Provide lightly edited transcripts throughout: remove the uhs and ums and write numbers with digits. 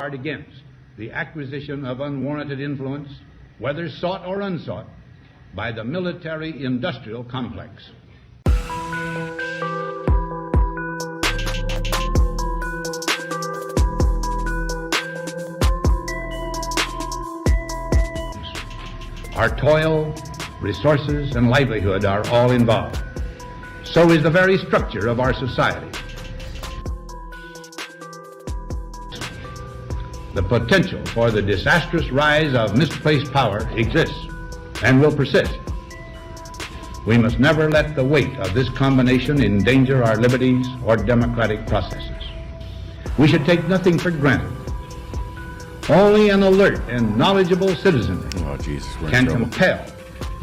guard against the acquisition of unwarranted influence, whether sought or unsought, by the military-industrial complex. Our toil, resources, and livelihood are all involved. So is the very structure of our society. The potential for the disastrous rise of misplaced power exists and will persist. We must never let the weight of this combination endanger our liberties or democratic processes. We should take nothing for granted. Only an alert and knowledgeable citizenry can compel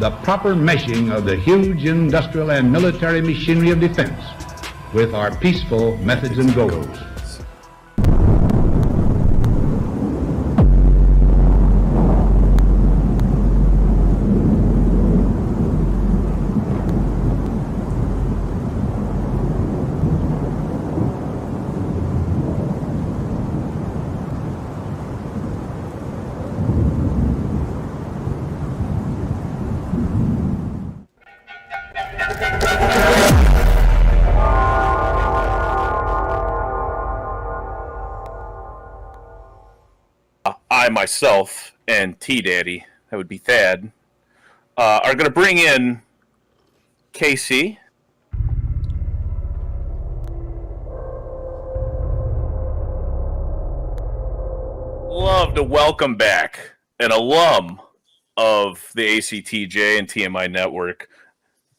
the proper meshing of the huge industrial and military machinery of defense with our peaceful methods and goals. I myself and T-Daddy, that would be Thad, are going to bring in KC. Love to welcome back an alum of the ACTJ and TMI network,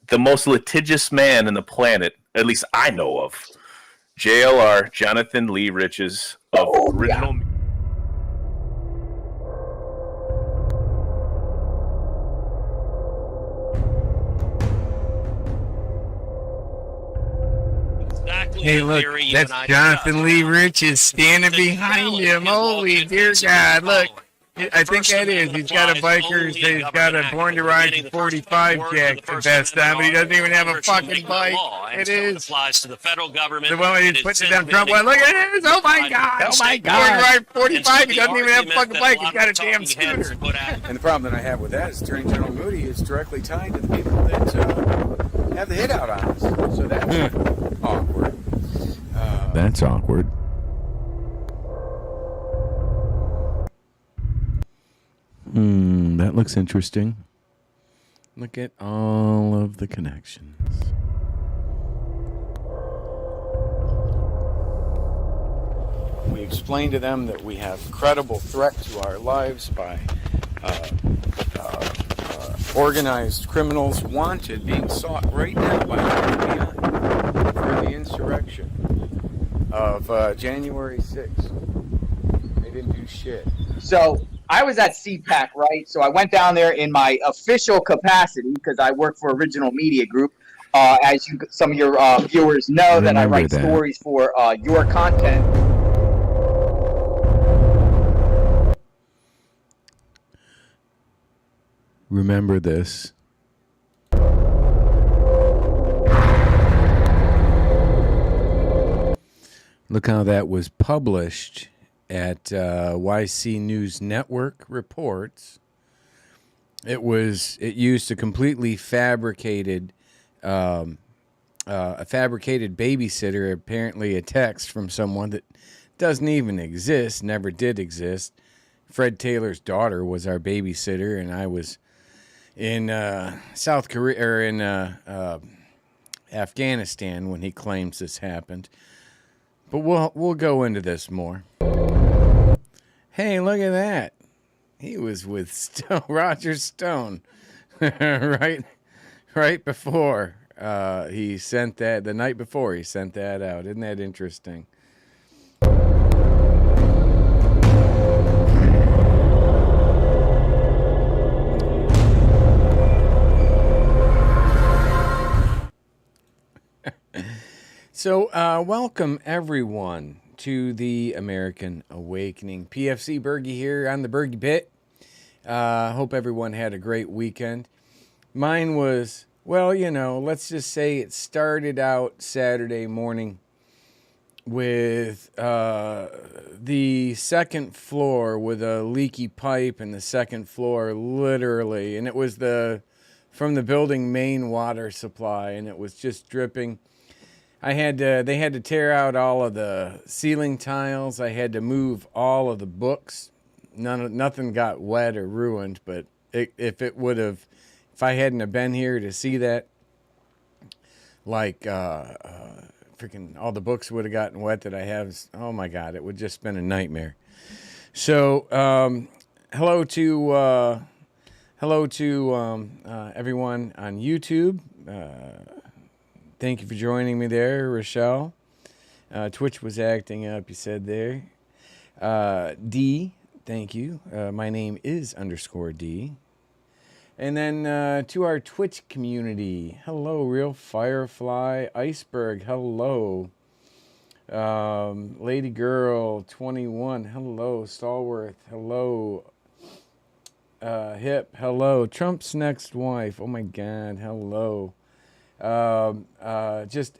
the most litigious man in the planet, at least I know of, JLR, Jonathan Lee Riches of Original... Hey, look, that's Jonathan Lee Riches standing behind him. Holy dear God, look. I think that is. He's got a biker's, he's got a Born to Ride 45 jack vest on, but he doesn't even have a fucking bike. It is. Applies to the federal government. The one he's putting it down Trump. Well, look at this. Oh my God. Oh my God. Born to Ride 45. He doesn't even have a fucking bike. He's got a damn scooter. And the problem that I have with that is Attorney General Moody is directly tied to the people that have the hit out on us. So that's awkward. That's awkward. That looks interesting. Look at all of the connections. We explain to them that we have credible threat to our lives by organized criminals wanted, being sought right now by the FBI for the insurrection of January 6th. They didn't do shit. So I was at CPAC, right? So I went down there in my official capacity because I work for Original Media Group. As you, some of your viewers know, that I write stories for your content. Remember this. Look how that was published at YC News Network reports. It used a completely fabricated babysitter, apparently a text from someone that doesn't even exist, never did exist. Fred Taylor's daughter was our babysitter, and I was in South Korea or in Afghanistan when he claims this happened. But we'll go into this more. Hey, look at that. He was with Roger Stone right before he sent that, the night before he sent that out. Isn't that interesting? So, welcome everyone to the American Awakening. PFC Bergy here on the Bergy-Bit. Hope everyone had a great weekend. Mine was, well, you know, let's just say it started out Saturday morning with the second floor with a leaky pipe in the second floor, literally, and it was from the building main water supply, and it was just dripping. They had to tear out all of the ceiling tiles. I had to move all of the books. Nothing got wet or ruined, but if I hadn't have been here to see that, like freaking all the books would have gotten wet that I have. Oh my God, it would just been a nightmare. So hello to everyone on YouTube. Thank you for joining me there, Rochelle. Twitch was acting up, you said there. D, thank you. My name is _D. And then to our Twitch community. Hello, Real Firefly. Iceberg, hello. Lady Girl 21, hello. Stalworth, hello. Hip, hello. Trump's next wife, oh my God, hello. Just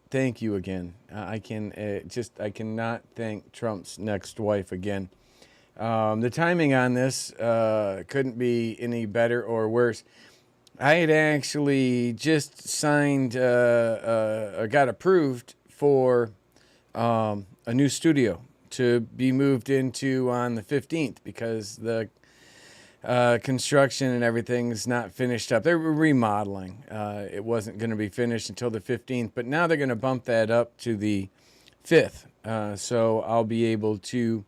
thank you again. I cannot thank Trump's next wife again. The timing on this couldn't be any better or worse. I had actually just signed, got approved for a new studio to be moved into on the 15th because the construction and everything's not finished up. They're remodeling. It wasn't going to be finished until the 15th, but now they're going to bump that up to the 5th. So I'll be able to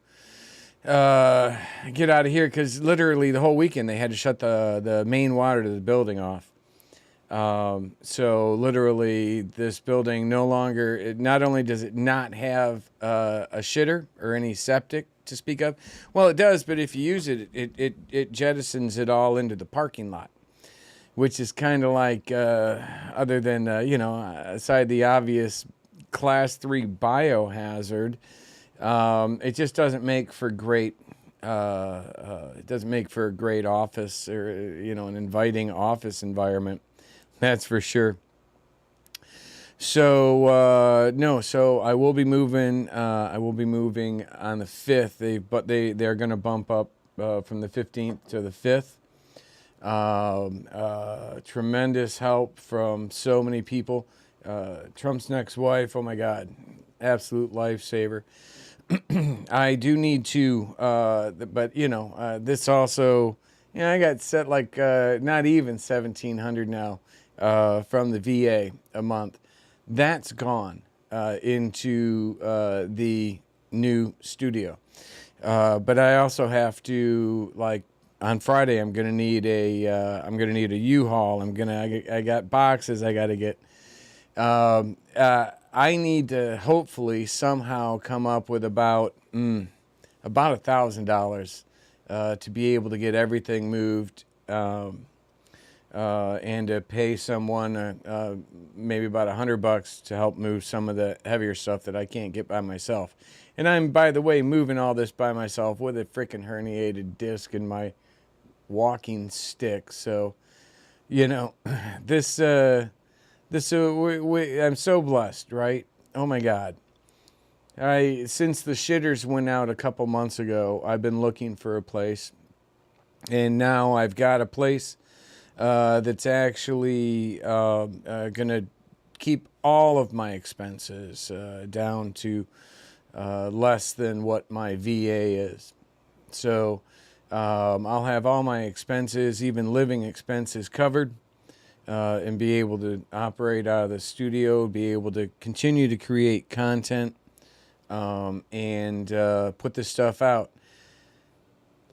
get out of here because literally the whole weekend they had to shut the main water to the building off. So literally this building not only does it not have a shitter or any septic to speak of. Well, it does, but if you use it, it jettisons it all into the parking lot, which is kind of like, other than, aside the obvious class 3 biohazard, it just doesn't make for great, it doesn't make for a great office or, an inviting office environment. That's for sure. So so I will be moving. I will be moving on the 5th. They're going to bump up from the 15th to the 5th. Tremendous help from so many people. Trump's next wife. Oh my God, absolute lifesaver. I do need to, but this also. I got set like not even $1,700 now from the VA a month. That's gone into the new studio. But I also have to, like, on Friday I'm gonna need a U-Haul. I got boxes I gotta get. I need to hopefully somehow come up with about $1,000 to be able to get everything moved. And to pay someone maybe about $100 to help move some of the heavier stuff that I can't get by myself. And I'm, by the way, moving all this by myself with a freaking herniated disc in my walking stick. So, I'm so blessed, right? Oh my God. Since the shitters went out a couple months ago, I've been looking for a place, and now I've got a place that's actually going to keep all of my expenses down to less than what my VA is. So I'll have all my expenses, even living expenses, covered, and be able to operate out of the studio, be able to continue to create content, and put this stuff out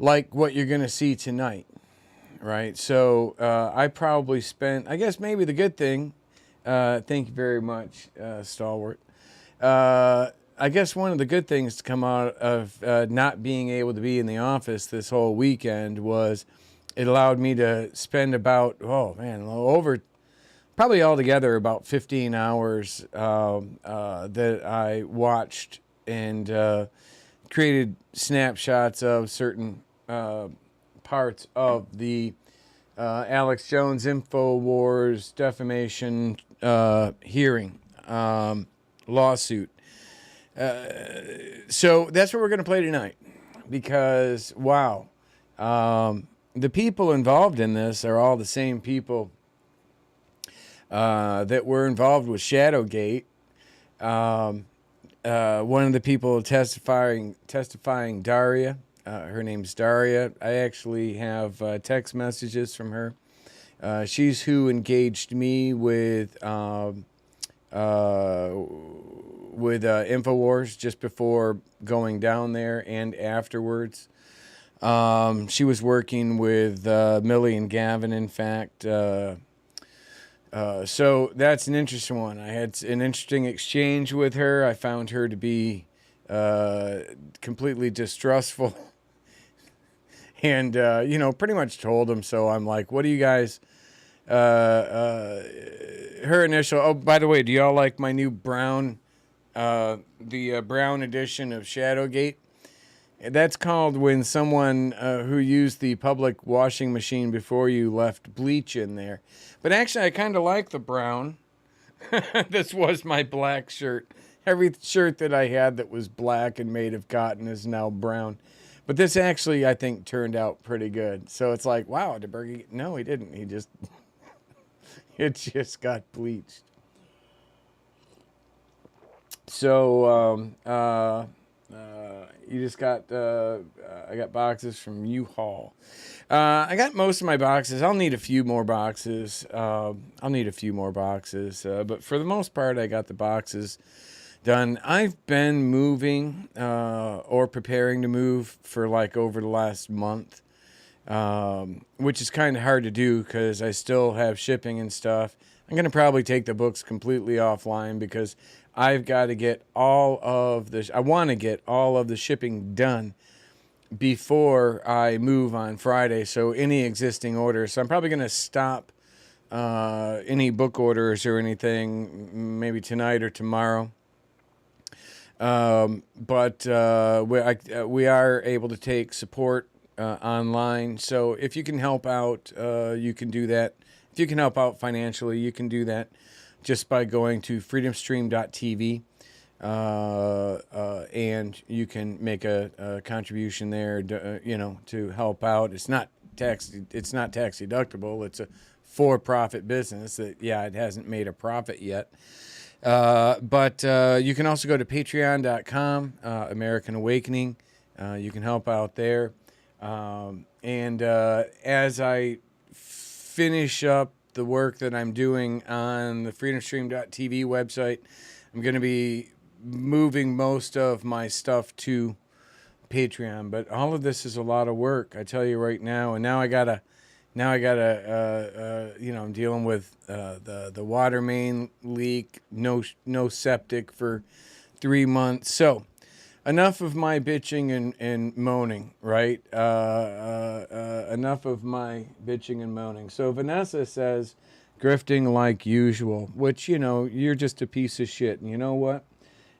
like what you're going to see tonight. Right, so I probably spent, I guess maybe the good thing, thank you very much, Stalwart. I guess one of the good things to come out of not being able to be in the office this whole weekend was it allowed me to spend about, probably altogether about 15 hours that I watched and created snapshots of certain parts of the Alex Jones InfoWars defamation hearing lawsuit. So that's what we're going to play tonight because, wow, the people involved in this are all the same people that were involved with Shadowgate. One of the people testifying Daria, her name's Daria. I actually have text messages from her. She's who engaged me with InfoWars just before going down there and afterwards. She was working with Millie and Gavin, in fact. So that's an interesting one. I had an interesting exchange with her. I found her to be completely distrustful. And, pretty much told them. So I'm like, what do you guys... her initial... Oh, by the way, do y'all like my new brown... the brown edition of Shadowgate? That's called when someone who used the public washing machine before you left bleach in there. But actually, I kind of like the brown. This was my black shirt. Every shirt that I had that was black and made of cotton is now brown. But this actually, I think, turned out pretty good. So it's like, wow, did Bergy... No, he didn't. He just... it just got bleached. So, you just got, I got boxes from U-Haul. I got most of my boxes. I'll need a few more boxes. But for the most part, I got the boxes done. I've been moving, or preparing to move for like over the last month, which is kind of hard to do because I still have shipping and stuff. I'm going to probably take the books completely offline because I've got to get I want to get all of the shipping done before I move on Friday. So any existing orders. So I'm probably going to stop any book orders or anything maybe tonight or tomorrow. But we are able to take support online. So if you can help out, you can do that. If you can help out financially, you can do that just by going to freedomstream.tv, and you can make a contribution there, to help out. It's not tax deductible. It's a for-profit business that, it hasn't made a profit yet. But you can also go to patreon.com, American Awakening. You can help out there. And as I finish up the work that I'm doing on the freedomstream.tv website, I'm going to be moving most of my stuff to Patreon. But all of this is a lot of work, I tell you right now. And now I gotta, I'm dealing with the water main leak, no septic for 3 months. So enough of my bitching and moaning, right? Enough of my bitching and moaning. So Vanessa says, grifting like usual, which, you're just a piece of shit. And you know what?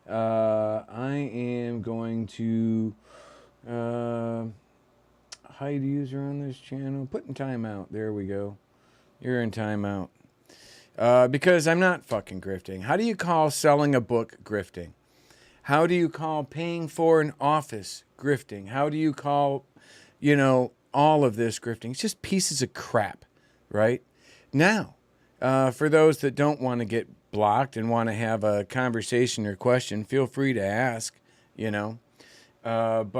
I am going to hide user on this channel. Put in timeout. There we go. You're in timeout. Because I'm not fucking grifting. How do you call selling a book grifting? How do you call paying for an office grifting? How do you call, all of this grifting? It's just pieces of crap, right? Now, for those that don't want to get blocked and want to have a conversation or question, feel free to ask, no, I've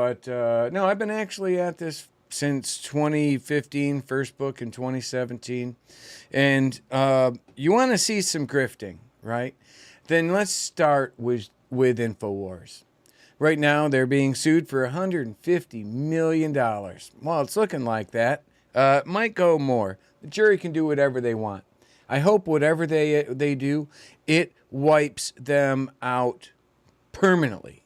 been actually at this since 2015, first book in 2017. And you want to see some grifting, right? Then let's start with InfoWars. Right now, they're being sued for $150 million. Well, it's looking like that. Might go more. The jury can do whatever they want. I hope whatever they do, it wipes them out permanently.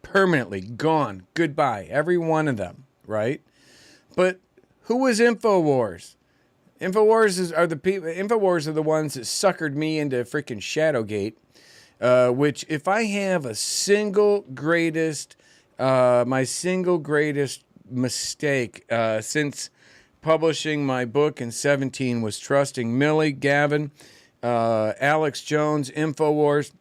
Permanently. Gone. Goodbye. Every one of them, right? But who was InfoWars? InfoWars are the ones that suckered me into freaking Shadowgate. Which, if I have my single greatest mistake since publishing my book in 2017 was trusting Millie, Gavin, Alex Jones, InfoWars,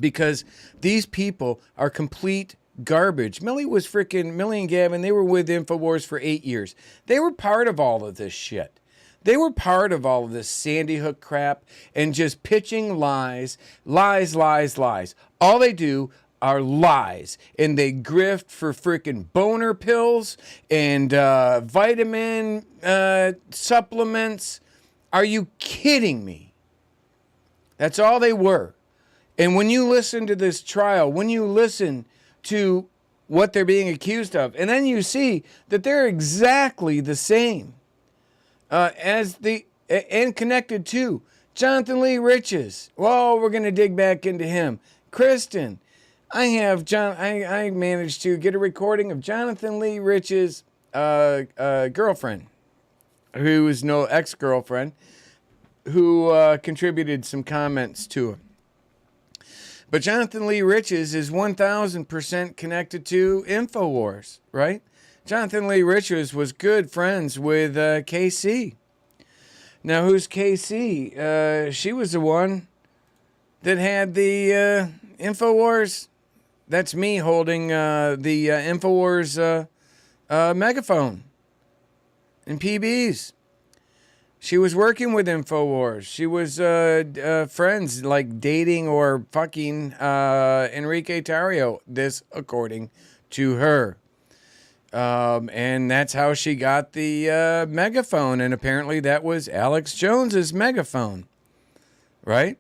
because these people are complete garbage. Millie and Gavin, they were with InfoWars for 8 years. They were part of all of this shit. They were part of all of this Sandy Hook crap and just pitching lies. All they do are lies, and they grift for freaking boner pills and vitamin supplements. Are you kidding me? That's all they were. And when you listen to this trial, when you listen to what they're being accused of, and then you see that they're exactly the same and connected to Jonathan Lee Riches. Well, we're going to dig back into him. Kristen, I managed to get a recording of Jonathan Lee Riches' girlfriend, who is no ex-girlfriend, who contributed some comments to him. But Jonathan Lee Riches is 1,000% connected to InfoWars, right? Jonathan Lee Riches was good friends with KC. Now, who's KC? She was the one that had the InfoWars. That's me holding the InfoWars megaphone and PBs. She was working with InfoWars. She was friends, like dating or fucking Enrique Tarrio. This, according to her. And that's how she got the megaphone. And apparently that was Alex Jones's megaphone. Right?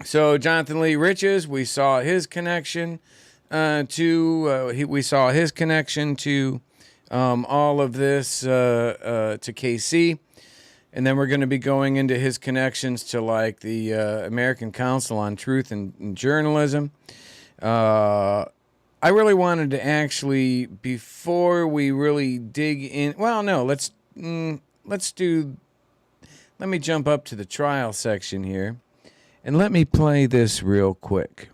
So Jonathan Lee Riches, we saw his connection we saw his connection to all of this to KC. And then we're going to be going into his connections to like the American Council on Truth and Journalism. I really wanted to actually, before we really dig in, well, no, let me jump up to the trial section here, and let me play this real quick.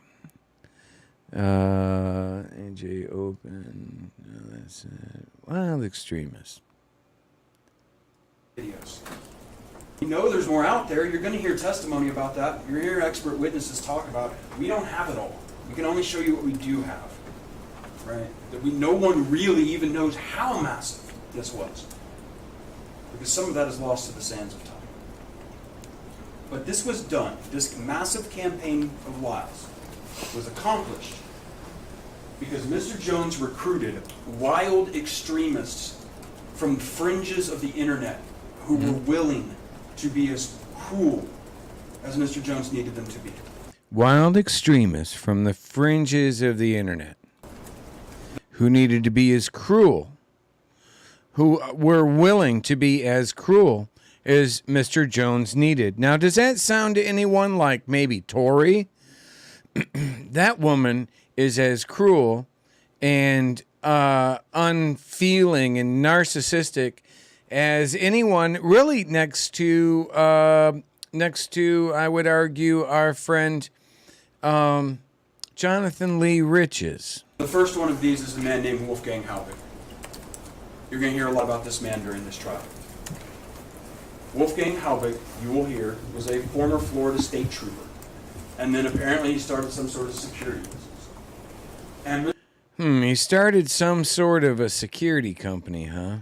AJ Open, no, that's it. Wild Extremist. Videos. You know there's more out there. You're going to hear testimony about that. You're going to hear expert witnesses talk about it. We don't have it all. We can only show you what we do have. Right? That no one really even knows how massive this was. Because some of that is lost to the sands of time. But this was done. This massive campaign of lies was accomplished because Mr. Jones recruited wild extremists from the fringes of the internet who were willing to be as cruel as Mr. Jones needed them to be. Wild extremists from the fringes of the internet who needed to be as cruel, who were willing to be as cruel as Mr. Jones needed. Now, does that sound to anyone like maybe Tori? That woman is as cruel and unfeeling and narcissistic as anyone really next to, I would argue, our friend Jonathan Lee Riches. The first one of these is a man named Wolfgang Halbig. You're going to hear a lot about this man during this trial. Wolfgang Halbig, you will hear, was a former Florida state trooper. And then apparently he started some sort of security business. And he started some sort of a security company, huh?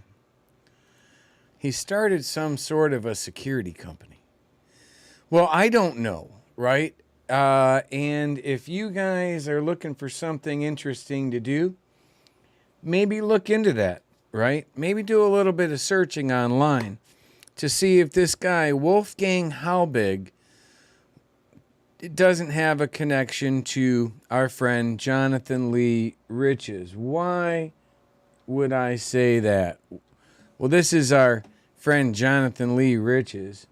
He started some sort of a security company. Well, I don't know, right? And if you guys are looking for something interesting to do, maybe look into that, right? Maybe do a little bit of searching online to see if this guy, Wolfgang Halbig, doesn't have a connection to our friend Jonathan Lee Riches. Why would I say that? Well, this is our friend Jonathan Lee Riches.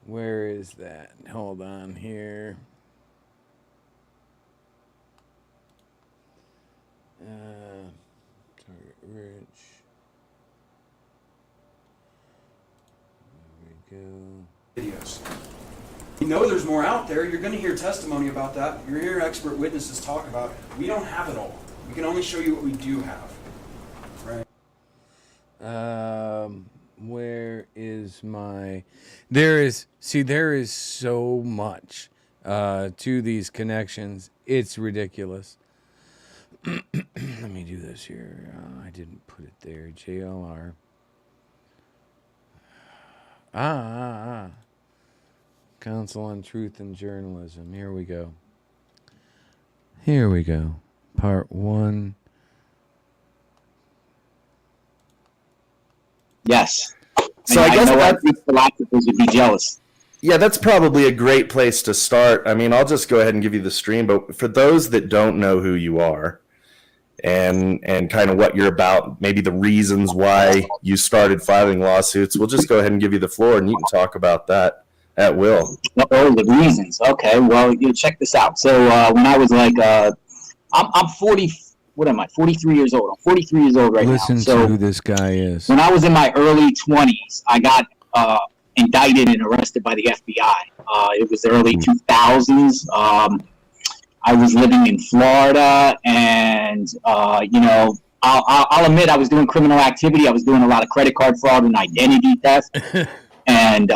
Where is that? Hold on here. Target Rich. There we go. Videos. You know there's more out there. You're going to hear testimony about that. You're going to hear expert witnesses talk about it. We don't have it all. We can only show you what we do have. Right? Where is my... There is so much to these connections. It's ridiculous. Let me do this here. I didn't put it there. JLR. Council on Truth and Journalism. Here we go. Part 1. Yes. So I guess philosophers would be jealous. Yeah, that's probably a great place to start. I mean, I'll just go ahead and give you the stream, but for those that don't know who you are and kind of what you're about, maybe the reasons why you started filing lawsuits, we'll just go ahead and give you the floor and you can talk about that at will. Oh, the reasons. Okay, well, you check this out. So when I was like, I'm 40. What am I? 43 years old. I'm 43 years old right now. Listen to who this guy is. When I was in my early 20s, I got indicted and arrested by the FBI. It was the early 2000s. I was living in Florida, and I'll admit I was doing criminal activity. I was doing a lot of credit card fraud and identity theft, and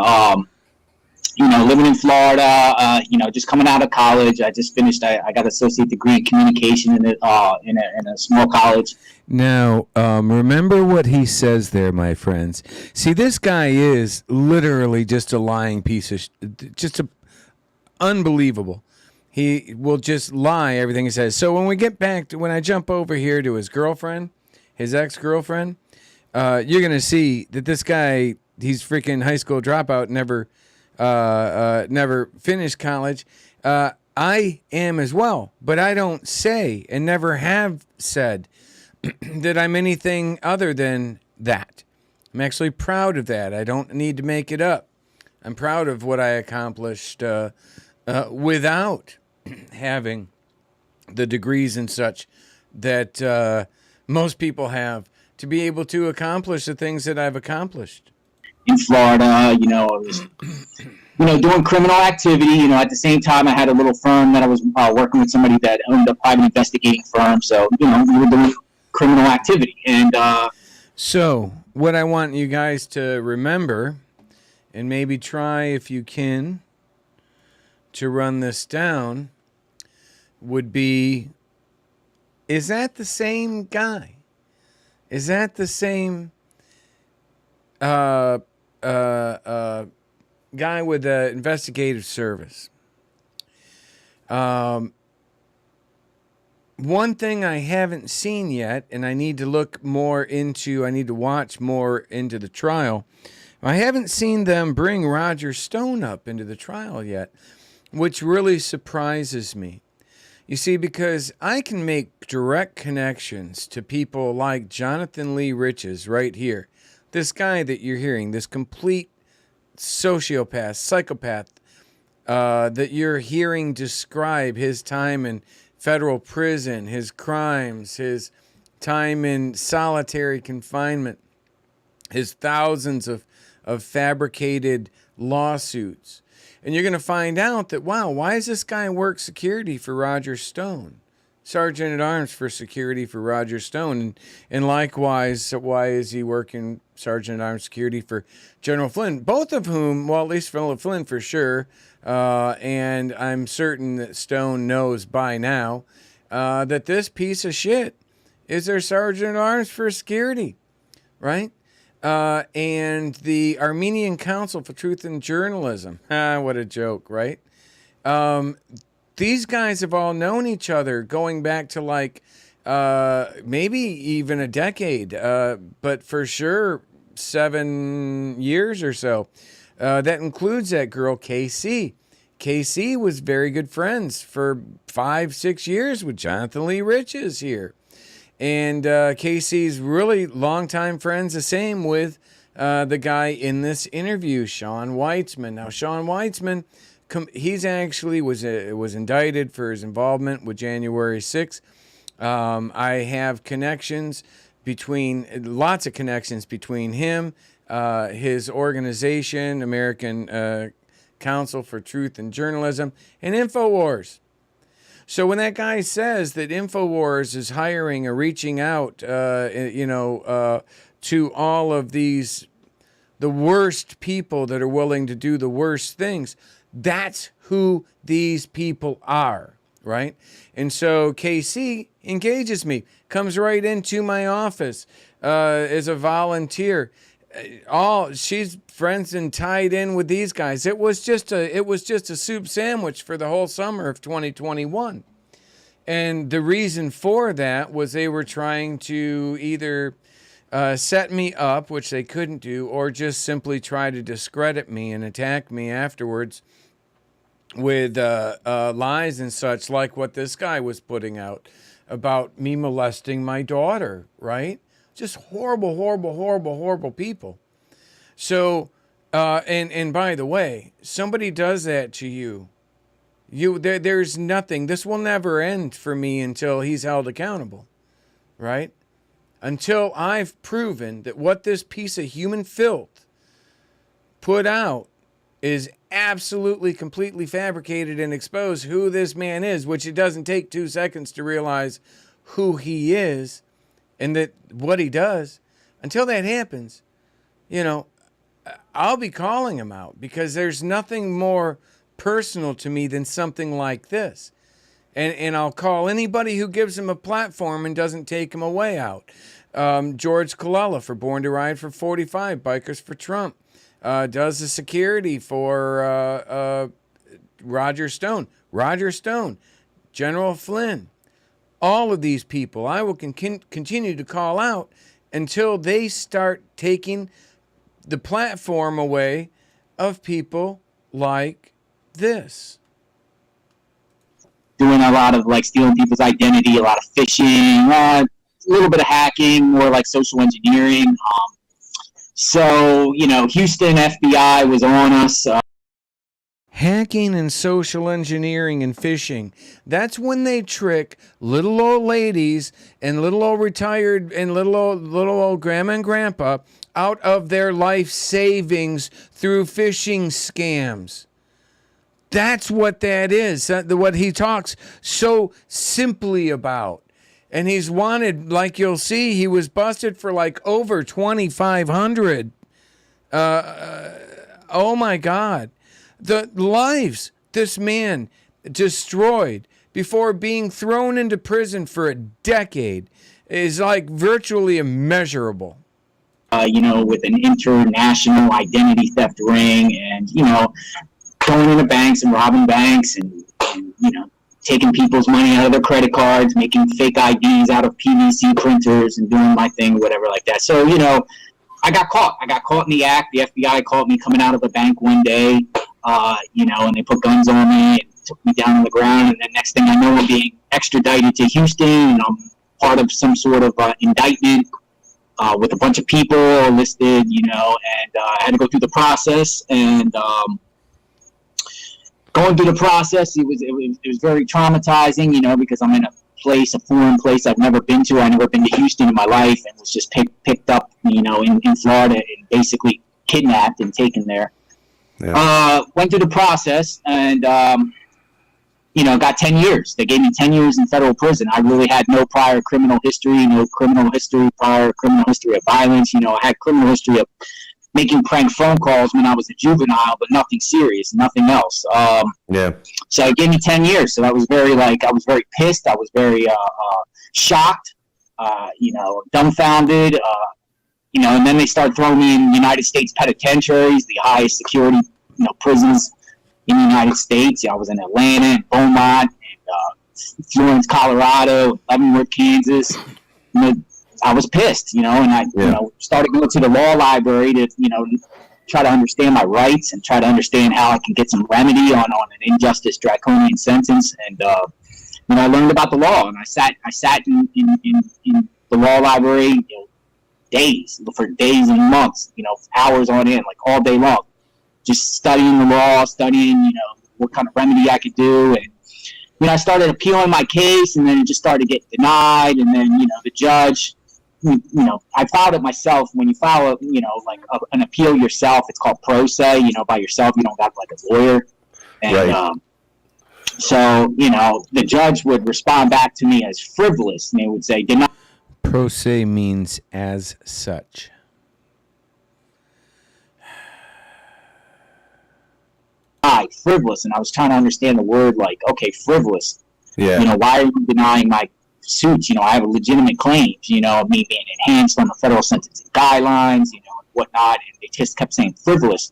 living in Florida. Just coming out of college. I just finished. I got an associate degree in communication in a small college. Now, remember what he says there, my friends. See, this guy is literally just a lying piece of unbelievable. He will just lie everything he says. So when we get back when I jump over here to his girlfriend, his ex-girlfriend, you're going to see that this guy, he's freaking high school dropout, never finished college. I am as well, but I don't say and never have said that I'm anything other than that. I'm actually proud of that. I don't need to make it up. I'm proud of what I accomplished without having the degrees and such that most people have to be able to accomplish the things that I've accomplished. In Florida, I was, doing criminal activity. At the same time, I had a little firm that I was working with somebody that owned a private investigating firm. So, we were doing criminal activity. And so what I want you guys to remember, and maybe try if you can to run this down, would be, is that the same guy? Is that the same guy with the investigative service? One thing I haven't seen yet, and I need to watch more into the trial. I haven't seen them bring Roger Stone up into the trial yet, which really surprises me. You see, because I can make direct connections to people like Jonathan Lee Riches right here. This guy that you're hearing, this complete sociopath, psychopath, that you're hearing describe his time in federal prison, his crimes, his time in solitary confinement, his thousands of fabricated lawsuits. And you're going to find out that, wow, why does this guy work security for Roger Stone? Sergeant at Arms for security for Roger Stone. And likewise, why is he working Sergeant at Arms security for General Flynn? Both of whom, well, at least Flynn for sure, and I'm certain that Stone knows by now that this piece of shit is their Sergeant at Arms for security, right? And the Armenian Council for Truth and Journalism. What a joke, right? These guys have all known each other going back to maybe even a decade, but for sure 7 years or so. That includes that girl, KC. KC was very good friends for 5-6 years with Jonathan Lee Riches here. And Casey's really longtime friends, the same with the guy in this interview, Sean Weitzman. Now, Sean Weitzman, he's actually was indicted for his involvement with January 6th. I have lots of connections between him, his organization, American Council for Truth and Journalism, and InfoWars. So when that guy says that InfoWars is hiring or reaching out, to all of the the worst people that are willing to do the worst things. That's who these people are, right? And so KC engages me, comes right into my office as a volunteer. She's friends and tied in with these guys. It was just a soup sandwich for the whole summer of 2021. And the reason for that was they were trying to either set me up, which they couldn't do, or just simply try to discredit me and attack me afterwards with lies and such, like what this guy was putting out about me molesting my daughter, right? Just horrible, horrible, horrible, horrible people. So, and by the way, somebody does that to you. There's nothing. This will never end for me until he's held accountable, right? Until I've proven that what this piece of human filth put out is absolutely, completely fabricated and exposed who this man is, which it doesn't take 2 seconds to realize who he is and that what he does. Until that happens, I'll be calling him out, because there's nothing more personal to me than something like this. And I'll call anybody who gives him a platform and doesn't take him away out. George Colella for Born to Ride for 45, Bikers for Trump. Does the security for Roger Stone, General Flynn. All of these people I will continue to call out until they start taking the platform away of people like this. Doing a lot of stealing people's identity, a lot of phishing, a little bit of hacking, more like social engineering. So, Houston FBI was on us. Hacking and social engineering and phishing. That's when they trick little old ladies and little old retired and little old grandma and grandpa out of their life savings through phishing scams. That's what that is. What he talks so simply about. And he's wanted, like you'll see, he was busted for over 2,500. Oh my God. The lives this man destroyed before being thrown into prison for a decade is virtually immeasurable. With an international identity theft ring and, going into banks and robbing banks and taking people's money out of their credit cards, making fake IDs out of PVC printers and doing my thing, whatever like that. So, I got caught. I got caught in the act. The FBI caught me coming out of a bank one day, and they put guns on me and took me down on the ground. And then next thing I know, I'm being extradited to Houston, and I'm part of some sort of indictment with a bunch of people listed, and I had to go through the process. And going through the process, it was very traumatizing, because I'm in a foreign place I've never been to. I've never been to Houston in my life, and was just picked up, in Florida and basically kidnapped and taken there. Yeah. Went through the process and, got 10 years. They gave me 10 years in federal prison. I really had no prior criminal history, prior criminal history of violence. I had criminal history of making prank phone calls when I was a juvenile, but nothing serious, nothing else. So it gave me 10 years. So I was very I was very pissed. I was very shocked, dumbfounded, and then they start throwing me in United States penitentiaries, the highest security, prisons in the United States. I was in Atlanta and Beaumont and Florence, Colorado, Leavenworth, Kansas. I was pissed, and I, started going to the law library to, try to understand my rights and try to understand how I can get some remedy on an injustice draconian sentence. And, I learned about the law, and I sat in the law library, for days and months, hours on end, all day long, just studying the law, what kind of remedy I could do. And, I started appealing my case, and then it just started to get denied. And then, the judge, I filed it myself. When you file an appeal yourself, it's called pro se, by yourself. You don't got a lawyer. And, right. So, the judge would respond back to me as frivolous, and they would say, deny. Pro se means as such. like frivolous, and I was trying to understand the word, like, okay, frivolous. Yeah. You know, why are you denying my suits? You know, I have legitimate claims, you know, of me being enhanced on the federal sentencing guidelines, you know, and whatnot, and they just kept saying frivolous.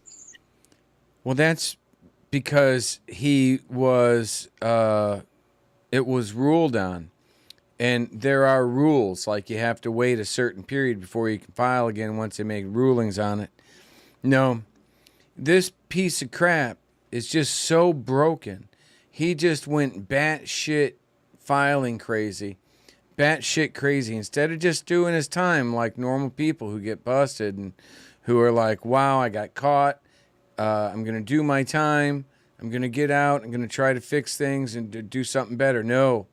Well, that's because he was, it was ruled on. And there are rules, like you have to wait a certain period before you can file again once they make rulings on it. No, this piece of crap is just so broken. He just went batshit filing crazy. Batshit crazy. Instead of just doing his time like normal people who get busted and who are like, wow, I got caught. I'm going to do my time. I'm going to get out. I'm going to try to fix things and do something better. No,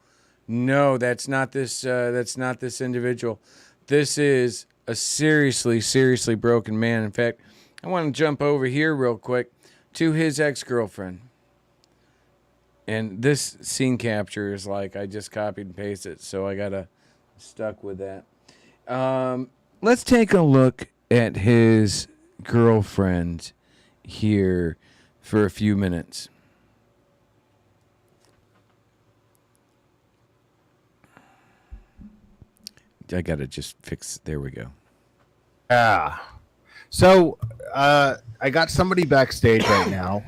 that's not this individual. This is a seriously broken man. In fact, I want to jump over here real quick to his ex-girlfriend. And this scene capture is like, I just copied and pasted it, so I got stuck with that. Let's take a look at his girlfriend here for a few minutes. I gotta just fix. There we go. So I got somebody backstage right now,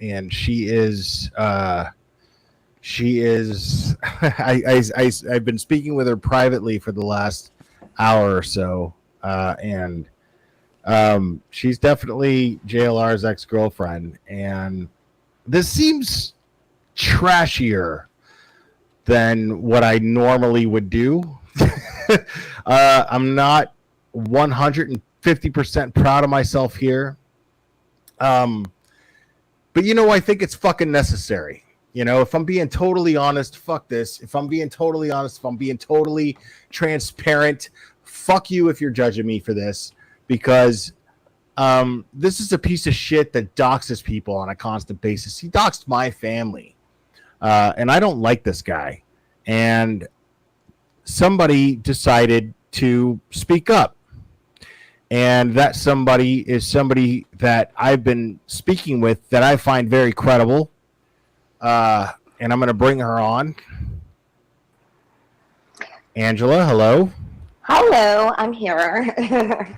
and she is. I've been speaking with her privately for the last hour or so, and she's definitely JLR's ex-girlfriend, and this seems trashier than what I normally would do. I'm not 150% proud of myself here. But you know, I think it's fucking necessary. You know, if I'm being totally honest, fuck this. If I'm being totally honest, if I'm being totally transparent, fuck you if you're judging me for this, because this is a piece of shit that doxes people on a constant basis. He doxed my family. And I don't like this guy. And somebody decided to speak up. And that somebody is somebody that I've been speaking with that I find very credible. And I'm going to bring her on. Angela, hello. Hello, I'm here.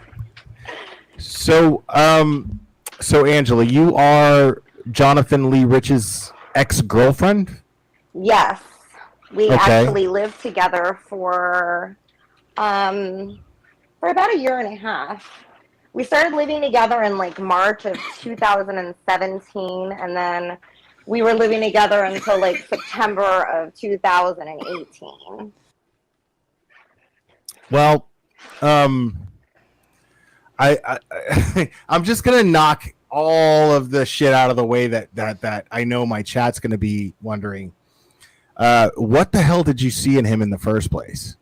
So Angela, you are Jonathan Lee Rich's ex-girlfriend? Yes. We Okay. actually lived together for about a year and a half. We started living together in like March of 2017, and then we were living together until like September of 2018. Well, I I'm just gonna knock all of the shit out of the way that I know my chat's gonna be wondering. What the hell did you see in him in the first place?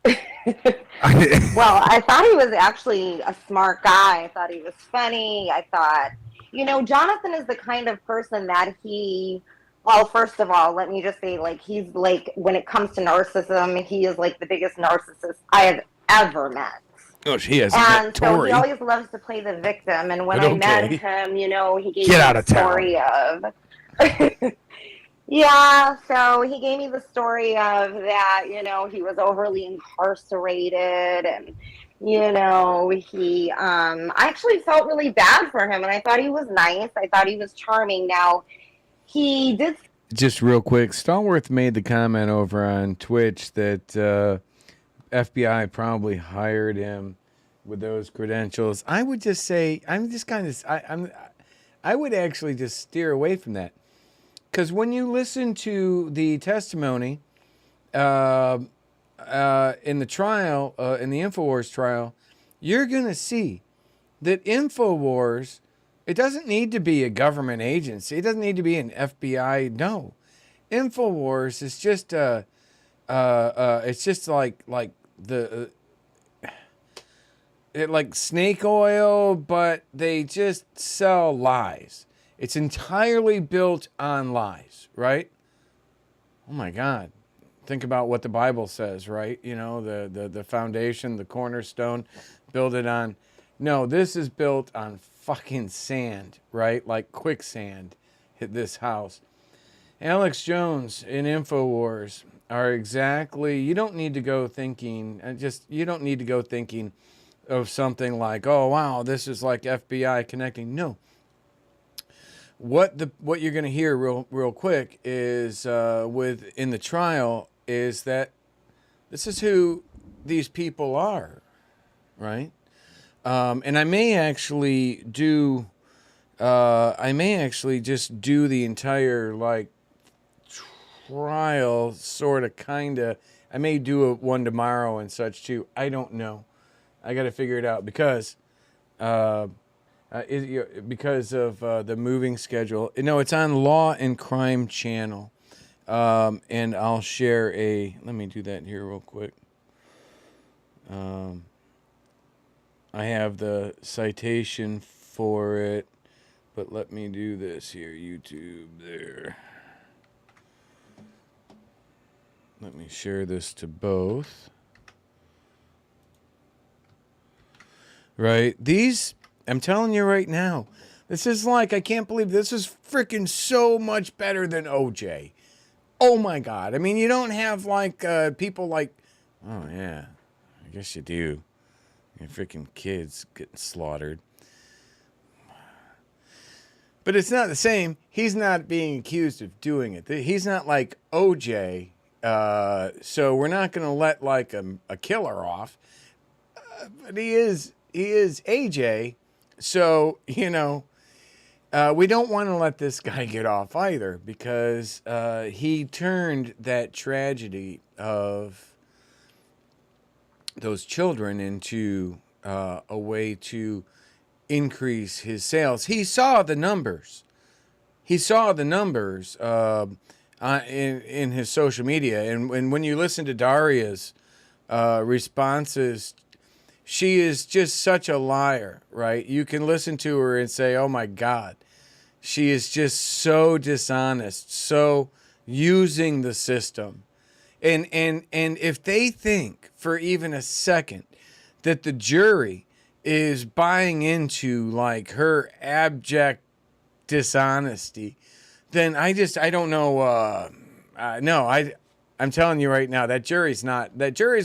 Well, I thought he was actually a smart guy. I thought he was funny. I thought, you know, Jonathan is the kind of person that well, first of all, let me just say, like, he's like, when it comes to narcissism, he is like the biggest narcissist I have ever met. Oh, she has. And so he always loves to play the victim. And when I met him, you know, he gave me the story of. Yeah, so he gave me the story of that, you know, he was overly incarcerated, and, you know, I actually felt really bad for him, and I thought he was nice. I thought he was charming. Now, he did. Just real quick, Stallworth made the comment over on Twitch that FBI probably hired him with those credentials. I would just say, I would actually just steer away from that. Because when you listen to the testimony in the trial, in the InfoWars trial, you're going to see that InfoWars, it doesn't need to be a government agency. It doesn't need to be an FBI. No. InfoWars is just it's just like the like snake oil, but they just sell lies. It's entirely built on lies, right? Oh my God. Think about what the Bible says, right? You know, the foundation, the cornerstone, build it on. No, this is built on fucking sand, right? Like quicksand. this house. Alex Jones in InfoWars are exactly. You don't need to go thinking. You don't need to go thinking of something like, oh wow, this is like FBI connecting. No. What you're going to hear real quick is in the trial is that this is who these people are, right? And I may actually just do the entire like trial, sort of, kind of. I may do one tomorrow and such too. I don't know. I got to figure it out because of the moving schedule. No, it's on Law and Crime Channel, and I'll share a. Let me do that here real quick. I have the citation for it, but let me do this here. YouTube there. Let me share this to both. Right? I'm telling you right now, this is like, I can't believe this is freaking so much better than OJ. Oh my God. I mean, you don't have like people like, oh yeah, I guess you do. Your freaking kids getting slaughtered. But it's not the same. He's not being accused of doing it. He's not like OJ. So we're not going to let like a killer off. But he is AJ. So, we don't want to let this guy get off either, because he turned that tragedy of those children into a way to increase his sales. He saw the numbers. In his social media. And when you listen to Daria's responses, she is just such a liar, right? You can listen to her and say, oh my God, she is just so dishonest, so using the system. And if they think for even a second that the jury is buying into like her abject dishonesty, then I don't know. I'm telling you right now, that jury's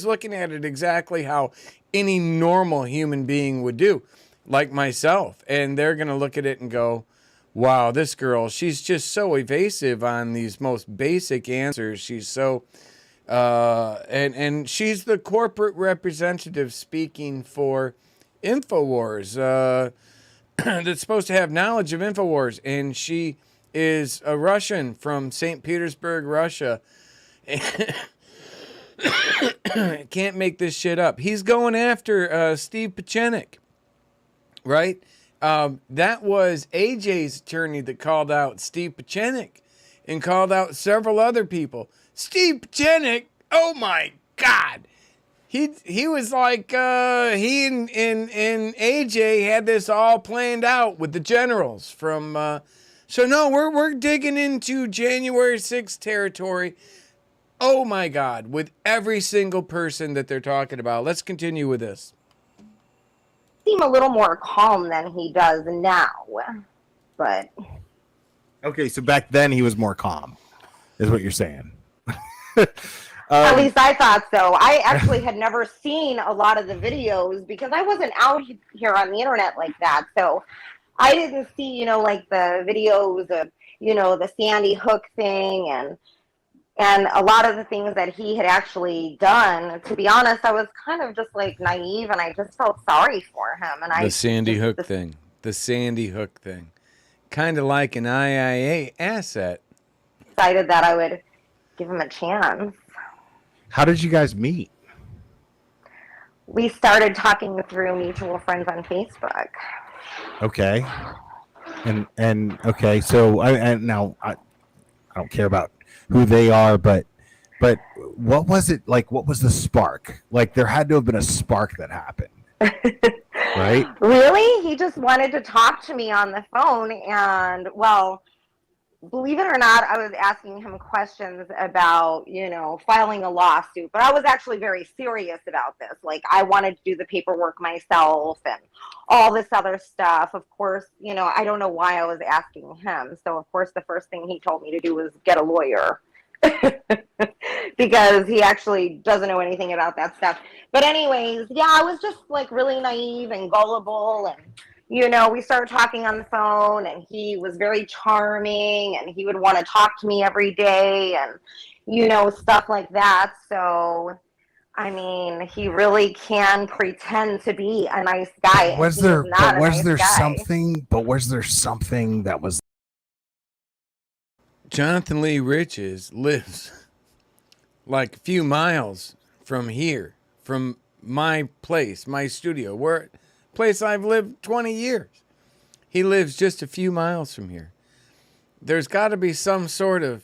looking at it exactly how any normal human being would do, like myself. And they're going to look at it and go, wow, this girl, she's just so evasive on these most basic answers. She's so, and she's the corporate representative speaking for InfoWars, that's supposed to have knowledge of InfoWars. And she is a Russian from St. Petersburg, Russia. Can't make this shit up. He's going after Steve Pachenik, right? That was AJ's attorney that called out Steve Pachenik and called out several other people. Steve Pachenik, oh my God. He was like, he and AJ had this all planned out with the generals from, so no, we're digging into January 6th territory. Oh my God, with every single person that they're talking about. Let's continue with this. Seem a little more calm than he does now, but. Okay, so back then he was more calm, is what you're saying. At least I thought so. I actually had never seen a lot of the videos because I wasn't out here on the internet like that. So I didn't see, like the videos of, the Sandy Hook thing and a lot of the things that he had actually done. To be honest, I was kind of just like naive and I just felt sorry for him. And the Sandy Hook thing. Kind of like an IIA asset. Decided that I would give him a chance. How did you guys meet? We started talking through mutual friends on Facebook. Okay. And okay, so I don't care about who they are, but what was it like? What was the spark? Like, there had to have been a spark that happened. Right? Really? He just wanted to talk to me on the phone, and well, believe it or not, I was asking him questions about, filing a lawsuit, but I was actually very serious about this. Like, I wanted to do the paperwork myself and all this other stuff. Of course, I don't know why I was asking him. So, of course, the first thing he told me to do was get a lawyer because he actually doesn't know anything about that stuff. But anyways, yeah, I was just like really naive and gullible, and we started talking on the phone, and he was very charming, and he would want to talk to me every day, and stuff like that. So I mean, he really can pretend to be a nice guy. Was there something that was Jonathan Lee Riches lives like a few miles from here, from my place, my studio, place I've lived 20 years. He lives just a few miles from here. There's got to be some sort of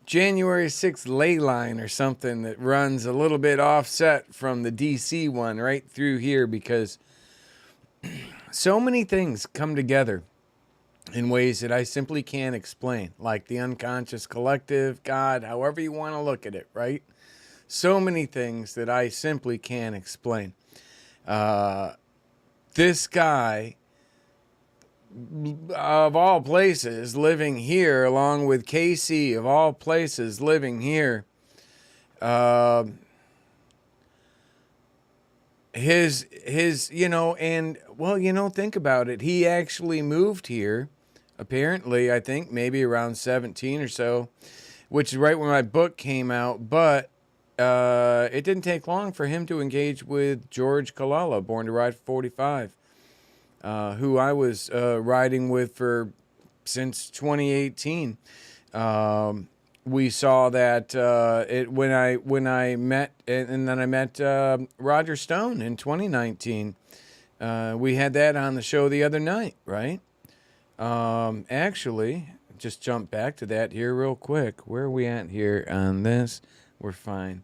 January 6th ley line or something that runs a little bit offset from the DC one right through here, because so many things come together in ways that I simply can't explain, like the unconscious collective, God, however you want to look at it, right? So many things that I simply can't explain. This guy, of all places, living here, along with Casey, of all places, living here, his, think about it. He actually moved here, apparently, I think, maybe around 17 or so, which is right when my book came out, but it didn't take long for him to engage with George Kalala, Born to Ride for 45, who I was riding with since 2018. We saw that when I met, and then I met Roger Stone in 2019. We had that on the show the other night, right? Actually, just jump back to that here real quick. Where are we at here on this? We're fine.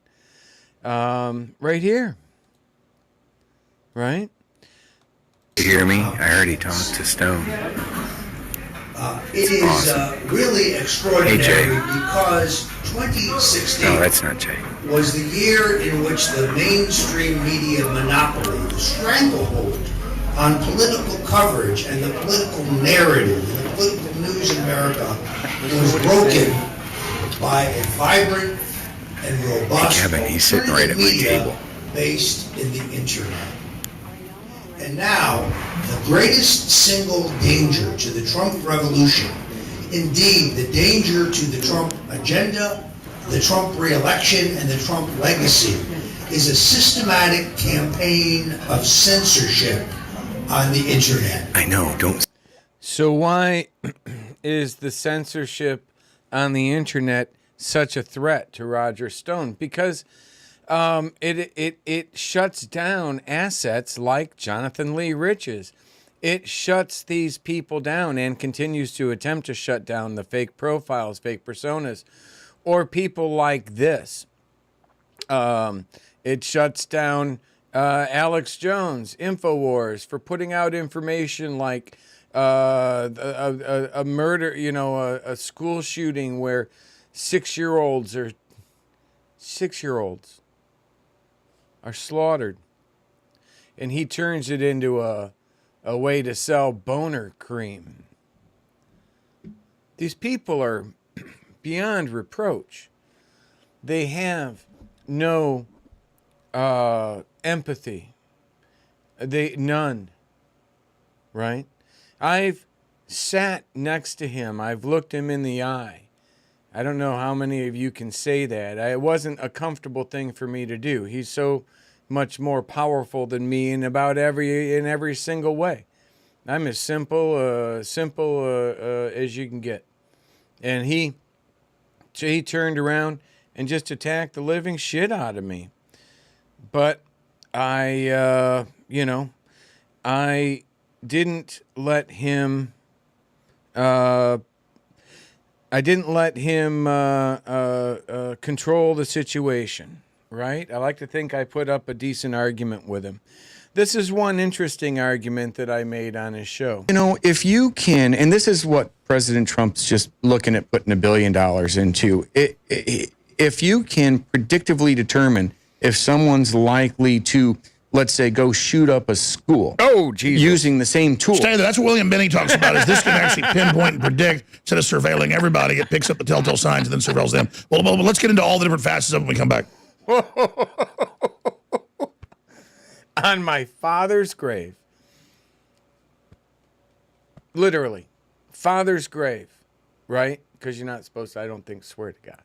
Right here. Right? You hear me? I already talked to Stone. It is awesome. Really extraordinary because 2016 that's not Jay. Was the year in which the mainstream media monopoly, the stranglehold on political coverage and the political narrative and the political news in America was broken by a vibrant and robust He's sitting right at my media table. based in the internet. And now, the greatest single danger to the Trump revolution, indeed the danger to the Trump agenda, the Trump re-election, and the Trump legacy, is a systematic campaign of censorship on the internet. I know, don't. So why is the censorship on the internet such a threat to Roger Stone? Because it shuts down assets like Jonathan Lee Riches. It shuts these people down and continues to attempt to shut down the fake profiles, fake personas, or people like this. It shuts down Alex Jones, InfoWars, for putting out information like a murder, a school shooting where 6-year-olds are slaughtered. And he turns it into a way to sell boner cream. These people are beyond reproach. They have no empathy. None. Right? I've sat next to him. I've looked him in the eye. I don't know how many of you can say that. It wasn't a comfortable thing for me to do. He's so much more powerful than me in every single way. I'm as simple as you can get. And he turned around and just attacked the living shit out of me. But I didn't let him. Control the situation, right? I like to think I put up a decent argument with him. This is one interesting argument that I made on his show. If you can, and this is what President Trump's just looking at putting $1 billion into. If you can predictively determine if someone's likely to, let's say, go shoot up a school. Oh, Jesus. Using the same tool. Stay there. That's what William Benning talks about, is this can actually pinpoint and predict. Instead of surveilling everybody, it picks up the telltale signs and then surveils them. Well, let's get into all the different facets of it when we come back. On my father's grave. Literally. Father's grave. Right? Because you're not supposed to, I don't think, swear to God.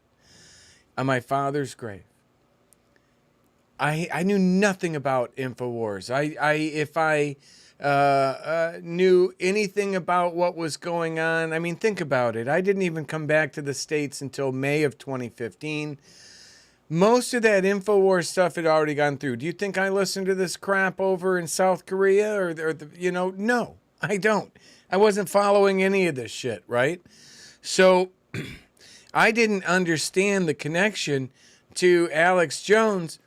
On my father's grave. I knew nothing about InfoWars. If I knew anything about what was going on, I mean, think about it. I didn't even come back to the States until May of 2015. Most of that InfoWars stuff had already gone through. Do you think I listened to this crap over in South Korea no, I don't. I wasn't following any of this shit, right? So I didn't understand the connection to Alex Jones.